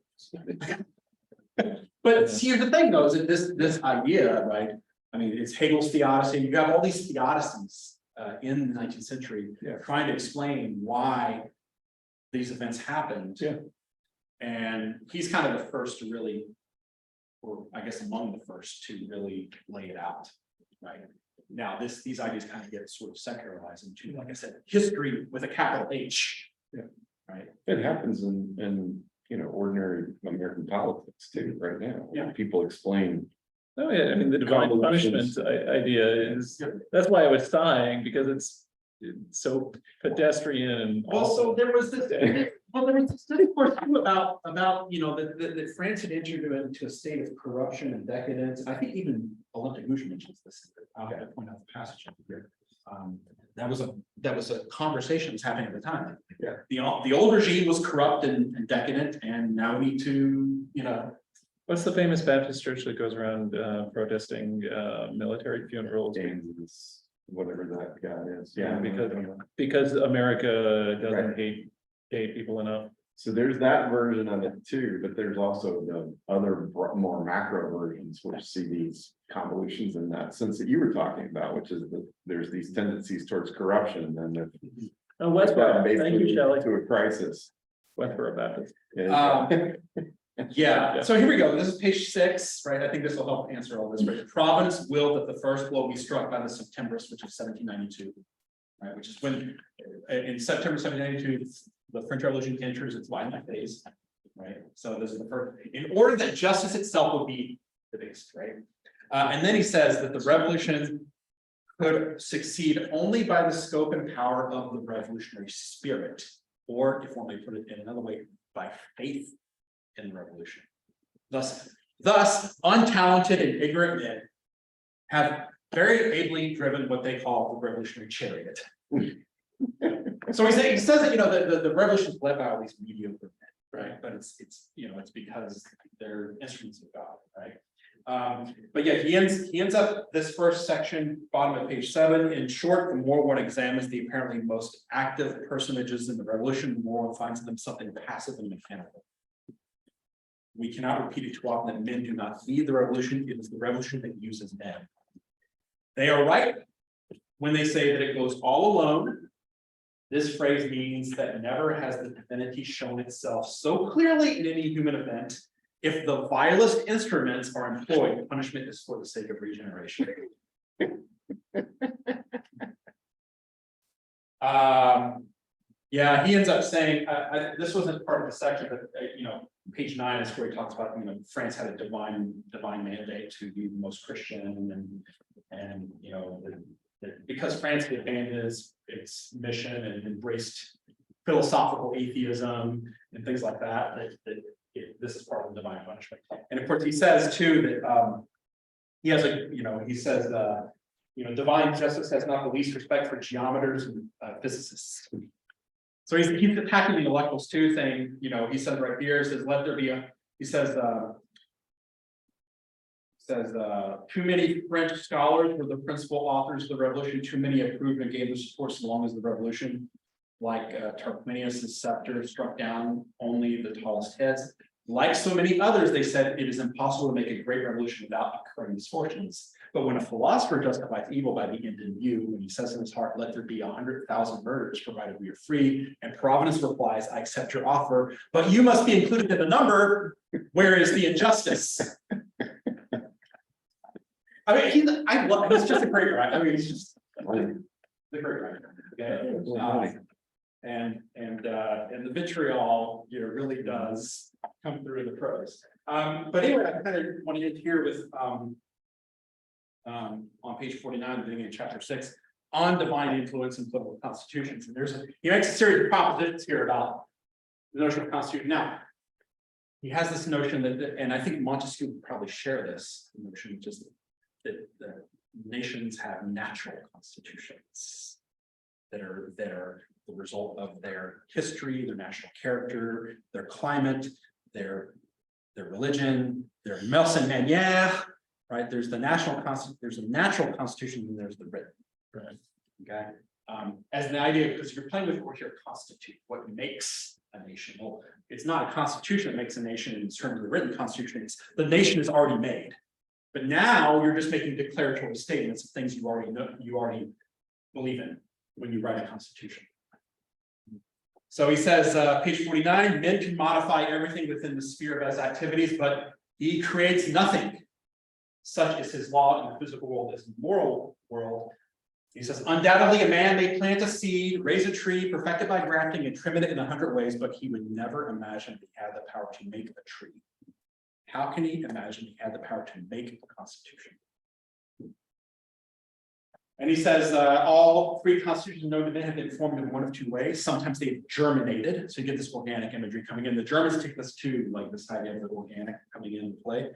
But here's the thing, though, is that this idea, right? I mean, it's Hegel's theodicy. You have all these theodicies in the 19th century trying to explain why these events happened. Yeah. And he's kind of the first to really, or I guess among the first to really lay it out, right? Now, these ideas kind of get sort of secularized into, like I said, history with a capital H. Yeah. Right. It happens in ordinary American politics too, right now. Yeah. People explain. Oh, yeah, I mean, the divine punishment idea is, that's why I was sighing, because it's so pedestrian and. Also, there was this discourse too about that France had entered into a state of corruption and decadence. I think even Olympic Mouche mentions this. I'll have to point out the passage here. That was a conversation that was happening at the time. Yeah. The old regime was corrupt and decadent, and now we need to, What's the famous Baptist church that goes around protesting military funerals? Kansas, whatever that guy is. Yeah, because America doesn't hate gay people enough. So there's that version of it too, but there's also the other more macro versions which see these convolutions in that sense that you were talking about, which is that there's these tendencies towards corruption, and then Oh, Westboro, thank basically you, Shelley. to a crisis. Westboro Baptist. Yeah, so here we go. This is page 6, right? I think this will help answer all this, right? Providence willed that the first blow be struck by the Septembrists, which is 1792, right? Which is when in September 1792, the French Revolution enters its violent phase, right? So this is the first, in order that justice itself would be debased, right? And then he says that the revolution could succeed only by the scope and power of the revolutionary spirit, or if one may put it in another way, by faith in the revolution. Thus, untalented and ignorant men have very ably driven what they call the revolutionary chariot. So he says that the revolution is led by all these mediocre men, right? But it's because they're instruments of God, right? But yeah, he ends up this first section, bottom of page 7. In short, the more one examines the apparently most active personages in the revolution, the more one finds them something passive and mechanical. We cannot repeat it too often that men do not lead the revolution. It is the revolution that uses men. They are right when they say that it goes all alone This phrase means that never has the divinity shown itself so clearly in any human event. If the vilest instruments are employed, punishment is for the sake of regeneration. Yeah, he ends up saying, this wasn't part of the section, but page 9 is where he talks about, France had a divine mandate to be the most Christian and because France had abandoned its mission and embraced philosophical atheism and things like that, this is part of the divine punishment. And of course, he says too that he has he says divine justice has not the least respect for geometers and physicists. So he's attacking the intellectuals too, saying, he says right here, says, let there be too many French scholars were the principal authors of the revolution, too many approved and gave the support so long as the revolution, like Tarquinius' scepter struck down only the tallest heads. Like so many others, they said it is impossible to make a great revolution without incurring misfortunes. But when a philosopher justifies evil by the end in view, when he says in his heart, let there be 100,000 murders, provided we are free, and Providence replies, I accept your offer, but you must be included in the number, where is the injustice? I mean, he's just a great writer. I mean, he's just a great writer. Okay. And the vitriol, really does come through the prose. But anyway, I kind of want to end here with on page 49, beginning in chapter 6, on divine influence and political constitutions. And he makes a series of propositions here about the notion of constitution. Now, he has this notion that, and I think Montesquieu would probably share this notion, just that nations have natural constitutions that are the result of their history, their national character, their climate, their religion, their mœurs et manières, right? There's the national constitution, there's a natural constitution, and there's the written. Right. Okay. As an idea, because you're playing with the word here, constitute, what makes a nation? Well, it's not a constitution that makes a nation in terms of the written constitution, it's the nation is already made. But now you're just making declaratory statements of things you already know, you already believe in when you write a constitution. So he says, page 49, men can modify everything within the sphere of his activities, but he creates nothing. Such is his law in the physical world as the moral world. He says, undoubtedly a man may plant a seed, raise a tree, perfect it by grafting and trim it in 100 ways, but he would never imagine he had the power to make a tree. How can he imagine he had the power to make a constitution? And he says, all three constitutions known to men have been formed in one of two ways. Sometimes they've germinated. So you get this organic imagery coming in. The Germans take this too, like this idea of the organic coming into play,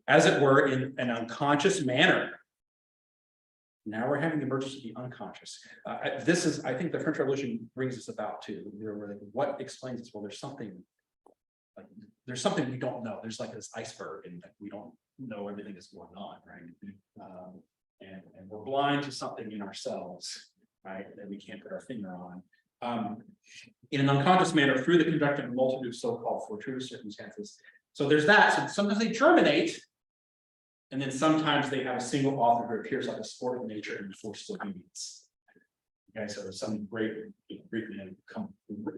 as it were, in an unconscious manner. Now we're having the emergence of the unconscious. I think the French Revolution brings us about too. What explains this? Well, there's something we don't know. There's like this iceberg, and we don't know everything that's going on, right? And we're blind to something in ourselves, right, that we can't put our finger on. In an unconscious manner, through the conduct of a multitude of so-called fortuitous circumstances. So there's that. So sometimes they germinate, and then sometimes they have a single author who appears like a sport of nature and forces obedience. Okay, so some great men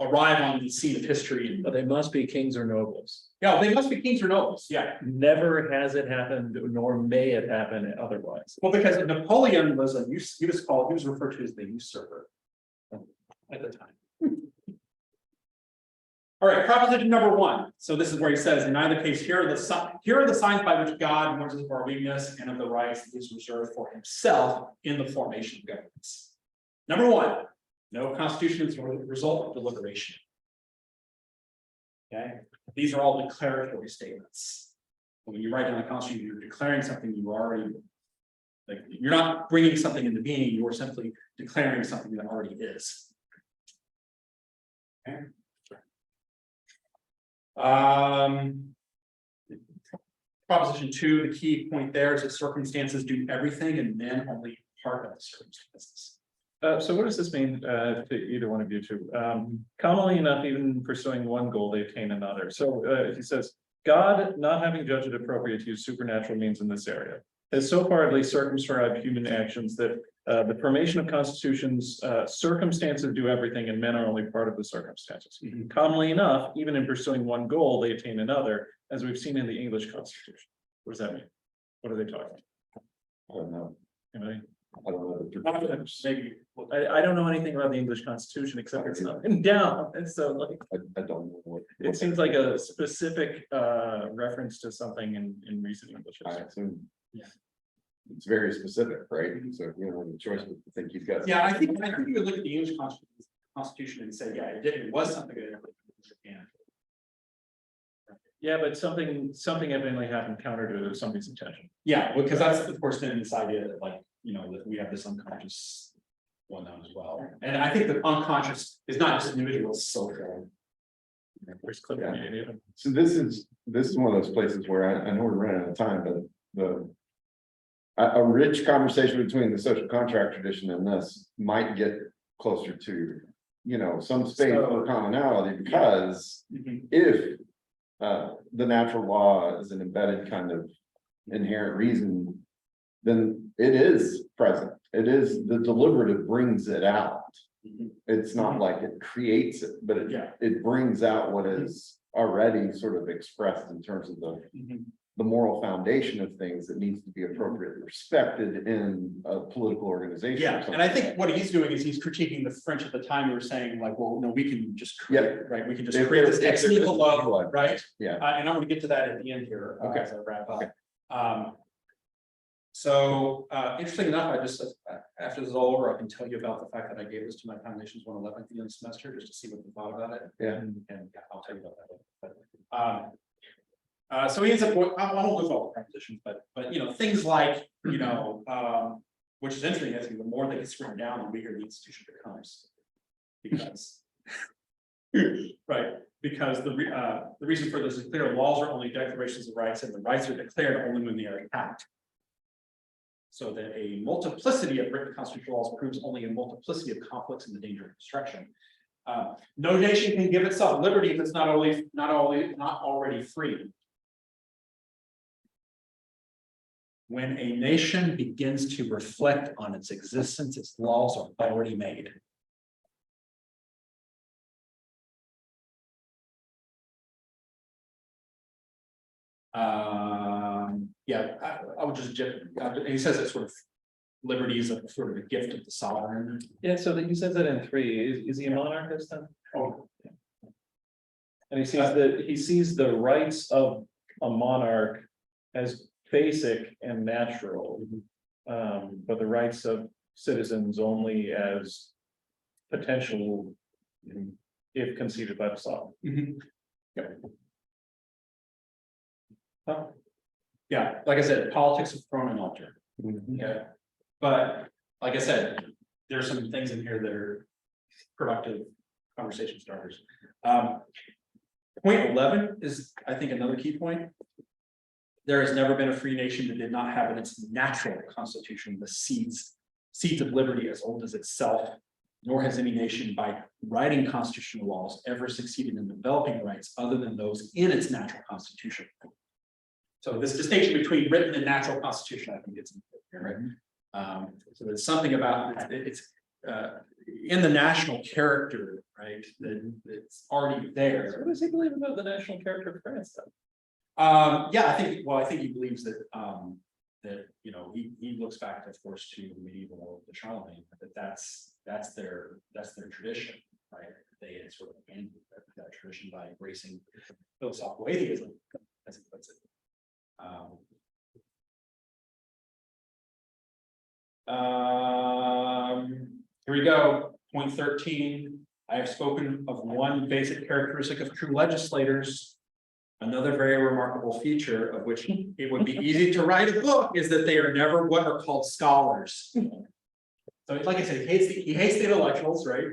arrive on the scene of history. But they must be kings or nobles. Yeah, they must be kings or nobles. Yeah. Never has it happened, nor may it happen otherwise. Well, because Napoleon was he was referred to as the usurper at the time. All right, proposition number 1. So this is where he says, in either case, here are the signs by which God warns us of our weakness and of the rights that he has reserved for himself in the formation of governments. Number 1, no constitution is a result of deliberation. Okay, these are all declaratory statements. When you write down a constitution, you're declaring something you already, like, you're not bringing something into being, you're simply declaring something that already is. Okay. Proposition 2, the key point there is that circumstances do everything and men only part of the circumstances. So what does this mean to either one of you two? Commonly enough, even pursuing one goal, they attain another. So he says, God, not having judged it appropriate to use supernatural means in this area, has so far at least circumscribed human actions that The formation of constitutions, circumstances do everything and men are only part of the circumstances. Commonly enough, even in pursuing one goal, they attain another, as we've seen in the English Constitution. What does that mean? What are they talking about? I don't know. Anybody? I don't know. the Maybe, I don't know anything about the English Constitution except it's not written down, and so like, I don't know what. it seems like a specific reference to something in recent English I history. assume. Yeah. It's very specific, right? So, you know, the choice, would think you've got. Yeah, I think you would look at the English Constitution and say, yeah, it was something that. Yeah, but something evidently happened counter to somebody's intention. Yeah, because that's of course then this idea that like, you know, that we have this unconscious one down as well. And I think the unconscious is not just individual, it's social. Where's Cliff? Yeah. So this is one of those places where I know we're running out of time, but a rich conversation between the social contract tradition and this might get closer to, you know, some space for commonality, because if the natural law is an embedded kind of inherent reason, then it is present. It is, the deliberative brings it out. It's not like it creates it, but it brings out what is already sort of expressed in terms of the moral foundation of things that needs to be appropriately respected in a political organization. Yeah, and I think what he's doing is he's critiquing the French at the time who were saying like, well, no, we can just create, right? We can just create this ex nihilo, right? Yeah. And I'm gonna get to that at the end here, Okay. as I wrap up. So interesting enough, I just, after this is all over, I can tell you about the fact that I gave this to my Foundations 111 at the end of the semester, just to see what you thought about it. Yeah. And yeah, I'll tell you about that later. But, so he ends up going, I won't lose all the prepositions, but you know, things like, you know, which is interesting, I think the more that gets written down, the weaker the institution becomes. Because right, because the reason for this is clear, laws are only declarations of rights, and the rights are declared only when they are attacked. So that a multiplicity of written constitutional laws proves only a multiplicity of conflicts and the danger of destruction. No nation can give itself liberty if it's not already free. When a nation begins to reflect on its existence, its laws are already made. Yeah, I would just, he says it's sort of liberty is a sort of a gift of the sovereign. Yeah, so that he says that in 3. Is he a monarchist then? Oh, And he sees the rights of a monarch as basic and natural, but the rights of citizens only as potential if conceded by the sovereign. Huh? Yeah, like I said, politics is thrown and altered. Okay, but like I said, there are some things in here that are productive conversation starters. Point 11 is, I think, another key point. There has never been a free nation that did not have in its natural constitution the seeds of liberty as old as itself, nor has any nation by writing constitutional laws ever succeeded in developing rights other than those in its natural constitution. So this distinction between written and natural constitution, I think it's important here, right? So there's something about it's in the national character, right? That it's already there. So what does he believe about the national character of France then? Yeah, I think he believes that that, you know, he looks back, of course, to the medieval, the Charlemagne, but that's their tradition, right? They had sort of abandoned that tradition by embracing philosophical atheism, as he puts it. Here we go. Point 13. I have spoken of one basic characteristic of true legislators. Another very remarkable feature of which it would be easy to write a book is that they are never what are called scholars. So like I said, he hates the intellectuals, right?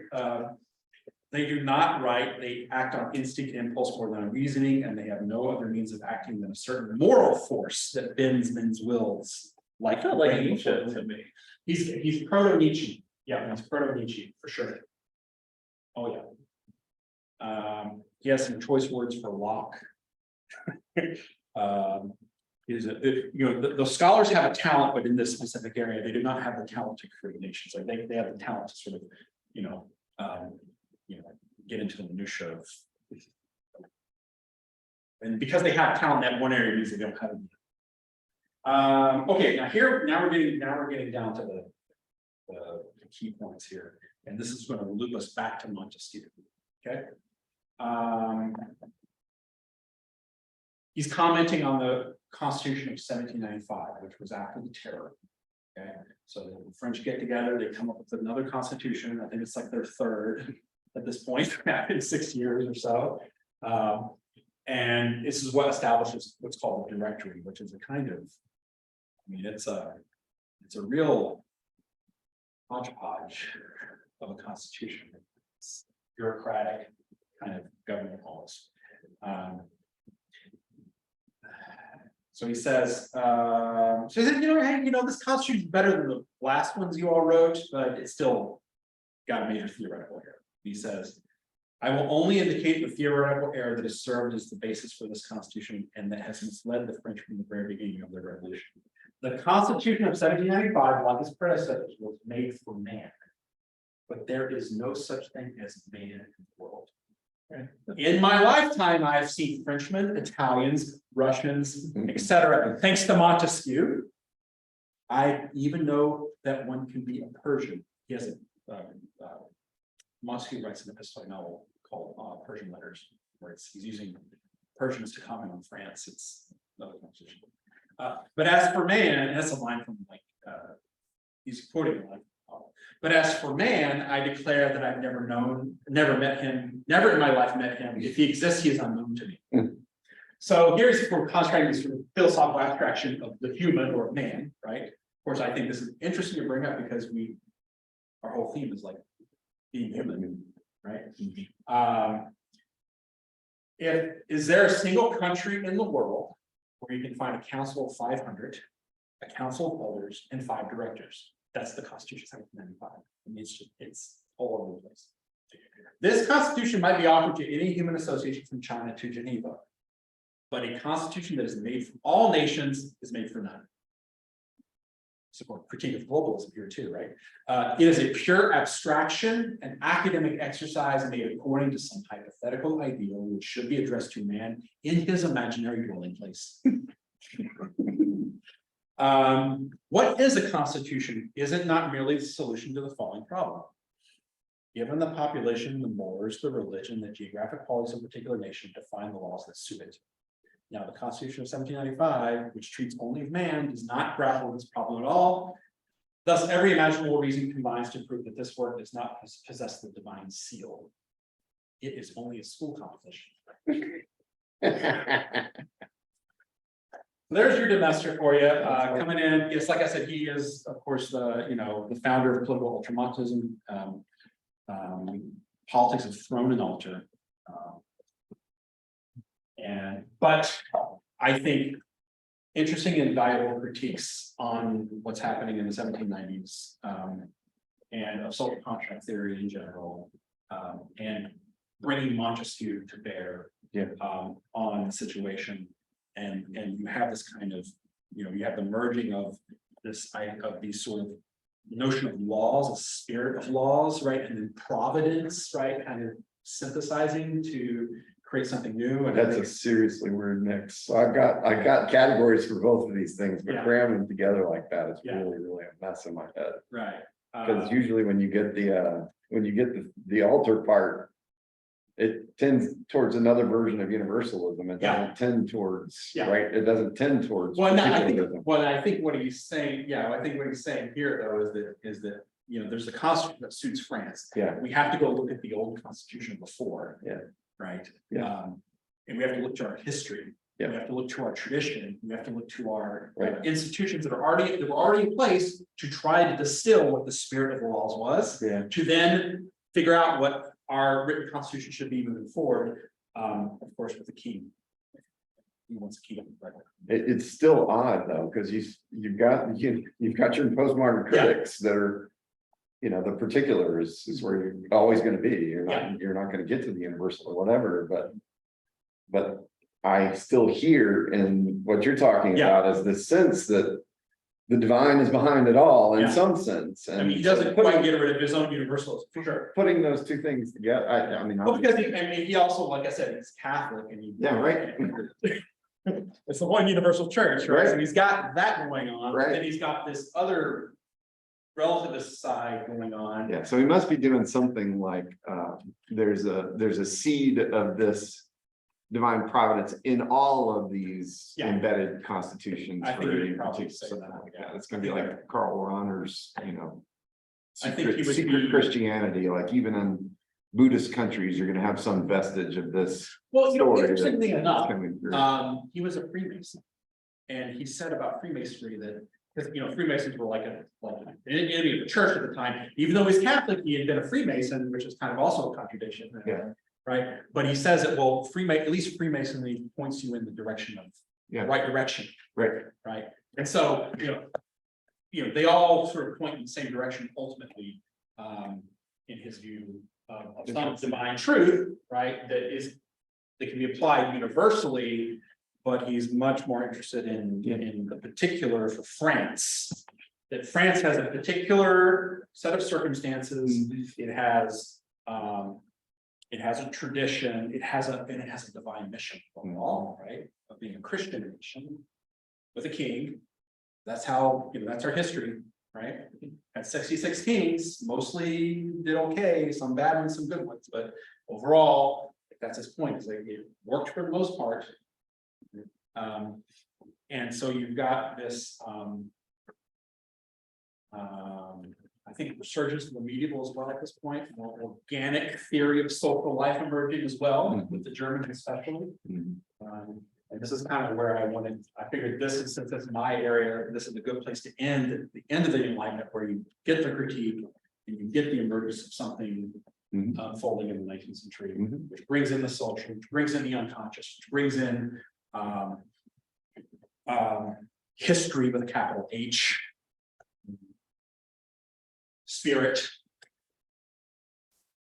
They do not write, they act on instinct and impulse more than on reasoning, and they have no other means of acting than a certain moral force that bends men's wills. Like Nietzsche to me. He's proto-Nietzsche. Yeah, he's proto-Nietzsche for sure. Oh yeah. He has some choice words for Locke. is the scholars have a talent, but in this specific area, they do not have the talent to create nations. Like they have the talent to sort of, get into the minutia of. And because they have talent in that one area, means they don't have it. Okay, now we're getting down to the key points here, and this is going to loop us back to Montesquieu. Okay. He's commenting on the Constitution of 1795, which was after the terror. Okay, so the French get together, they come up with another constitution. I think it's like their third at this point, in 6 years or so. And this is what establishes what's called the Directory, which is a kind of, it's a real hodgepodge of a constitution. It's bureaucratic kind of government laws. So he says, hey, this constitution is better than the last ones you all wrote, but it's still got a major theoretical error. He says, I will only indicate the theoretical error that has served as the basis for this constitution and that has misled the French from the very beginning of the revolution. The Constitution of 1795, like its predecessors, was made for man, but there is no such thing as man in the world. In my lifetime, I have seen Frenchmen, Italians, Russians, etc. Thanks to Montesquieu, I even know that one can be a Persian. He has Montesquieu writes an epistolary novel called Persian Letters, where he's using Persians to comment on France. It's another conversation. But as for man, and that's a line from he's quoting a line. But as for man, I declare that I've never met him, never in my life met him. If he exists, he is unknown to me. So here's we're concentrating this sort of philosophical abstraction of the human or man, right? Of course, I think this is interesting to bring up because our whole theme is like being human, right? Is there a single country in the world where you can find a council of 500, a council of elders, and 5 directors? That's the Constitution of 1795. It's all over the place. This Constitution might be offered to any human association from China to Geneva, but a Constitution that is made for all nations is made for none. So critique of globalism here too, right? It is a pure abstraction, an academic exercise made according to some hypothetical ideal which should be addressed to man in his imaginary dwelling place. What is a constitution? Is it not merely the solution to the following problem? Given the population, the mores, the religion, the geographic qualities of a particular nation, define the laws that suit it. Now, the Constitution of 1795, which treats only of man, does not grapple with this problem at all. Thus, every imaginable reason combines to prove that this work does not possess the divine seal. It is only a school composition. There's your domestic for you, coming in. Yes, like I said, he is, of course, the founder of political ultramontanism, politics of throne and altar. But I think interesting and valuable critiques on what's happening in the 1790s and of social contract theory in general, and bringing Montesquieu to bear on the situation. And you have this kind of, you have the merging of these sort of notion of laws, a spirit of laws, right? And then providence, right? Kind of synthesizing to create something new. And that's a seriously weird mix. So I got categories for both of these things, but cramming them together like that is really a mess in my head. Right. Because usually when you get the altar part, it tends towards another version of universalism. It doesn't tend towards right. It doesn't tend towards. Well, no, I think what he's saying, I think what he's saying here though is that there's a constitution that suits France. Yeah, we have to go look at the old constitution before. Yeah. Right. Yeah. And we have to look to our history. Yeah. We have to look to our tradition. We have to look to our institutions that were already in place to try to distill what the spirit of the laws was. Yeah. To then figure out what our written constitution should be moving forward. Of course, with the king. He wants to keep it. It's still odd though, because you've got your postmodern critics that are, the particular is where you're always going to be. You're not going to get to the universal or whatever, but I still hear in what you're talking Yeah. about is the sense that the divine is behind it all in Yeah. some sense. I mean, he And doesn't putting- quite get rid of his own universals, for sure. Putting those two things together, I mean. Well, because he also, like I said, he's Catholic and he. Yeah, right. It's the one universal church, right? So Right. he's got that going on, Right. then he's got this other relativist side going on. Yeah, so he must be doing something like, there's a seed of this divine providence in all of these Yeah. embedded constitutions. I think for you would any probably particular- say that, something like yeah. It's gonna be like Karl Rahner's, I think he would secret be- Christianity, like even in Buddhist countries, you're gonna have some vestige of this. Well, story interestingly that's enough, coming through. he was a Freemason. And he said about Freemasonry that, because, Freemasons were like an enemy of the church at the time, even though he's Catholic, he had been a Freemason, which is kind of also a contradiction. Yeah. Right, but he says that, well, at least Freemasonry points you in the direction of, Yeah. the right direction, Right, right? And so, they all sort of point in the same direction ultimately, in his view of some divine truth, right? That can be applied universally, but he's much more interested in the particular for France. That France has a particular set of circumstances, it has a tradition, it has a divine mission overall, right? Of being a Christian nation with a king. That's how, that's our history, right? At 66 kings, mostly did okay, some bad ones, some good ones, but overall, that's his point, is like it worked for the most part. And so you've got this, I think resurgence of the medieval as well at this point, more organic theory of social life emerging as well, with the Germans especially. Mhm. And this is kind of where I figured since it's my area, this is a good place to end, at the end of the Enlightenment, where you get the critique and you get the emergence of something Mhm. unfolding in the 19th century, Mhm. which brings in the social, which brings in the unconscious, which brings in history with a capital H. Spirit.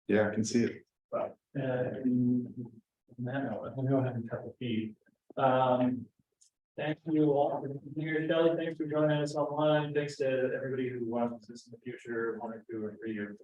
Yeah, I can see it. On that note, I'm gonna go ahead and cut the feed. Thank you all for being here, Shelley. Thanks for joining us online. Thanks to everybody who watches this in the future, 1 or 2 or 3 years.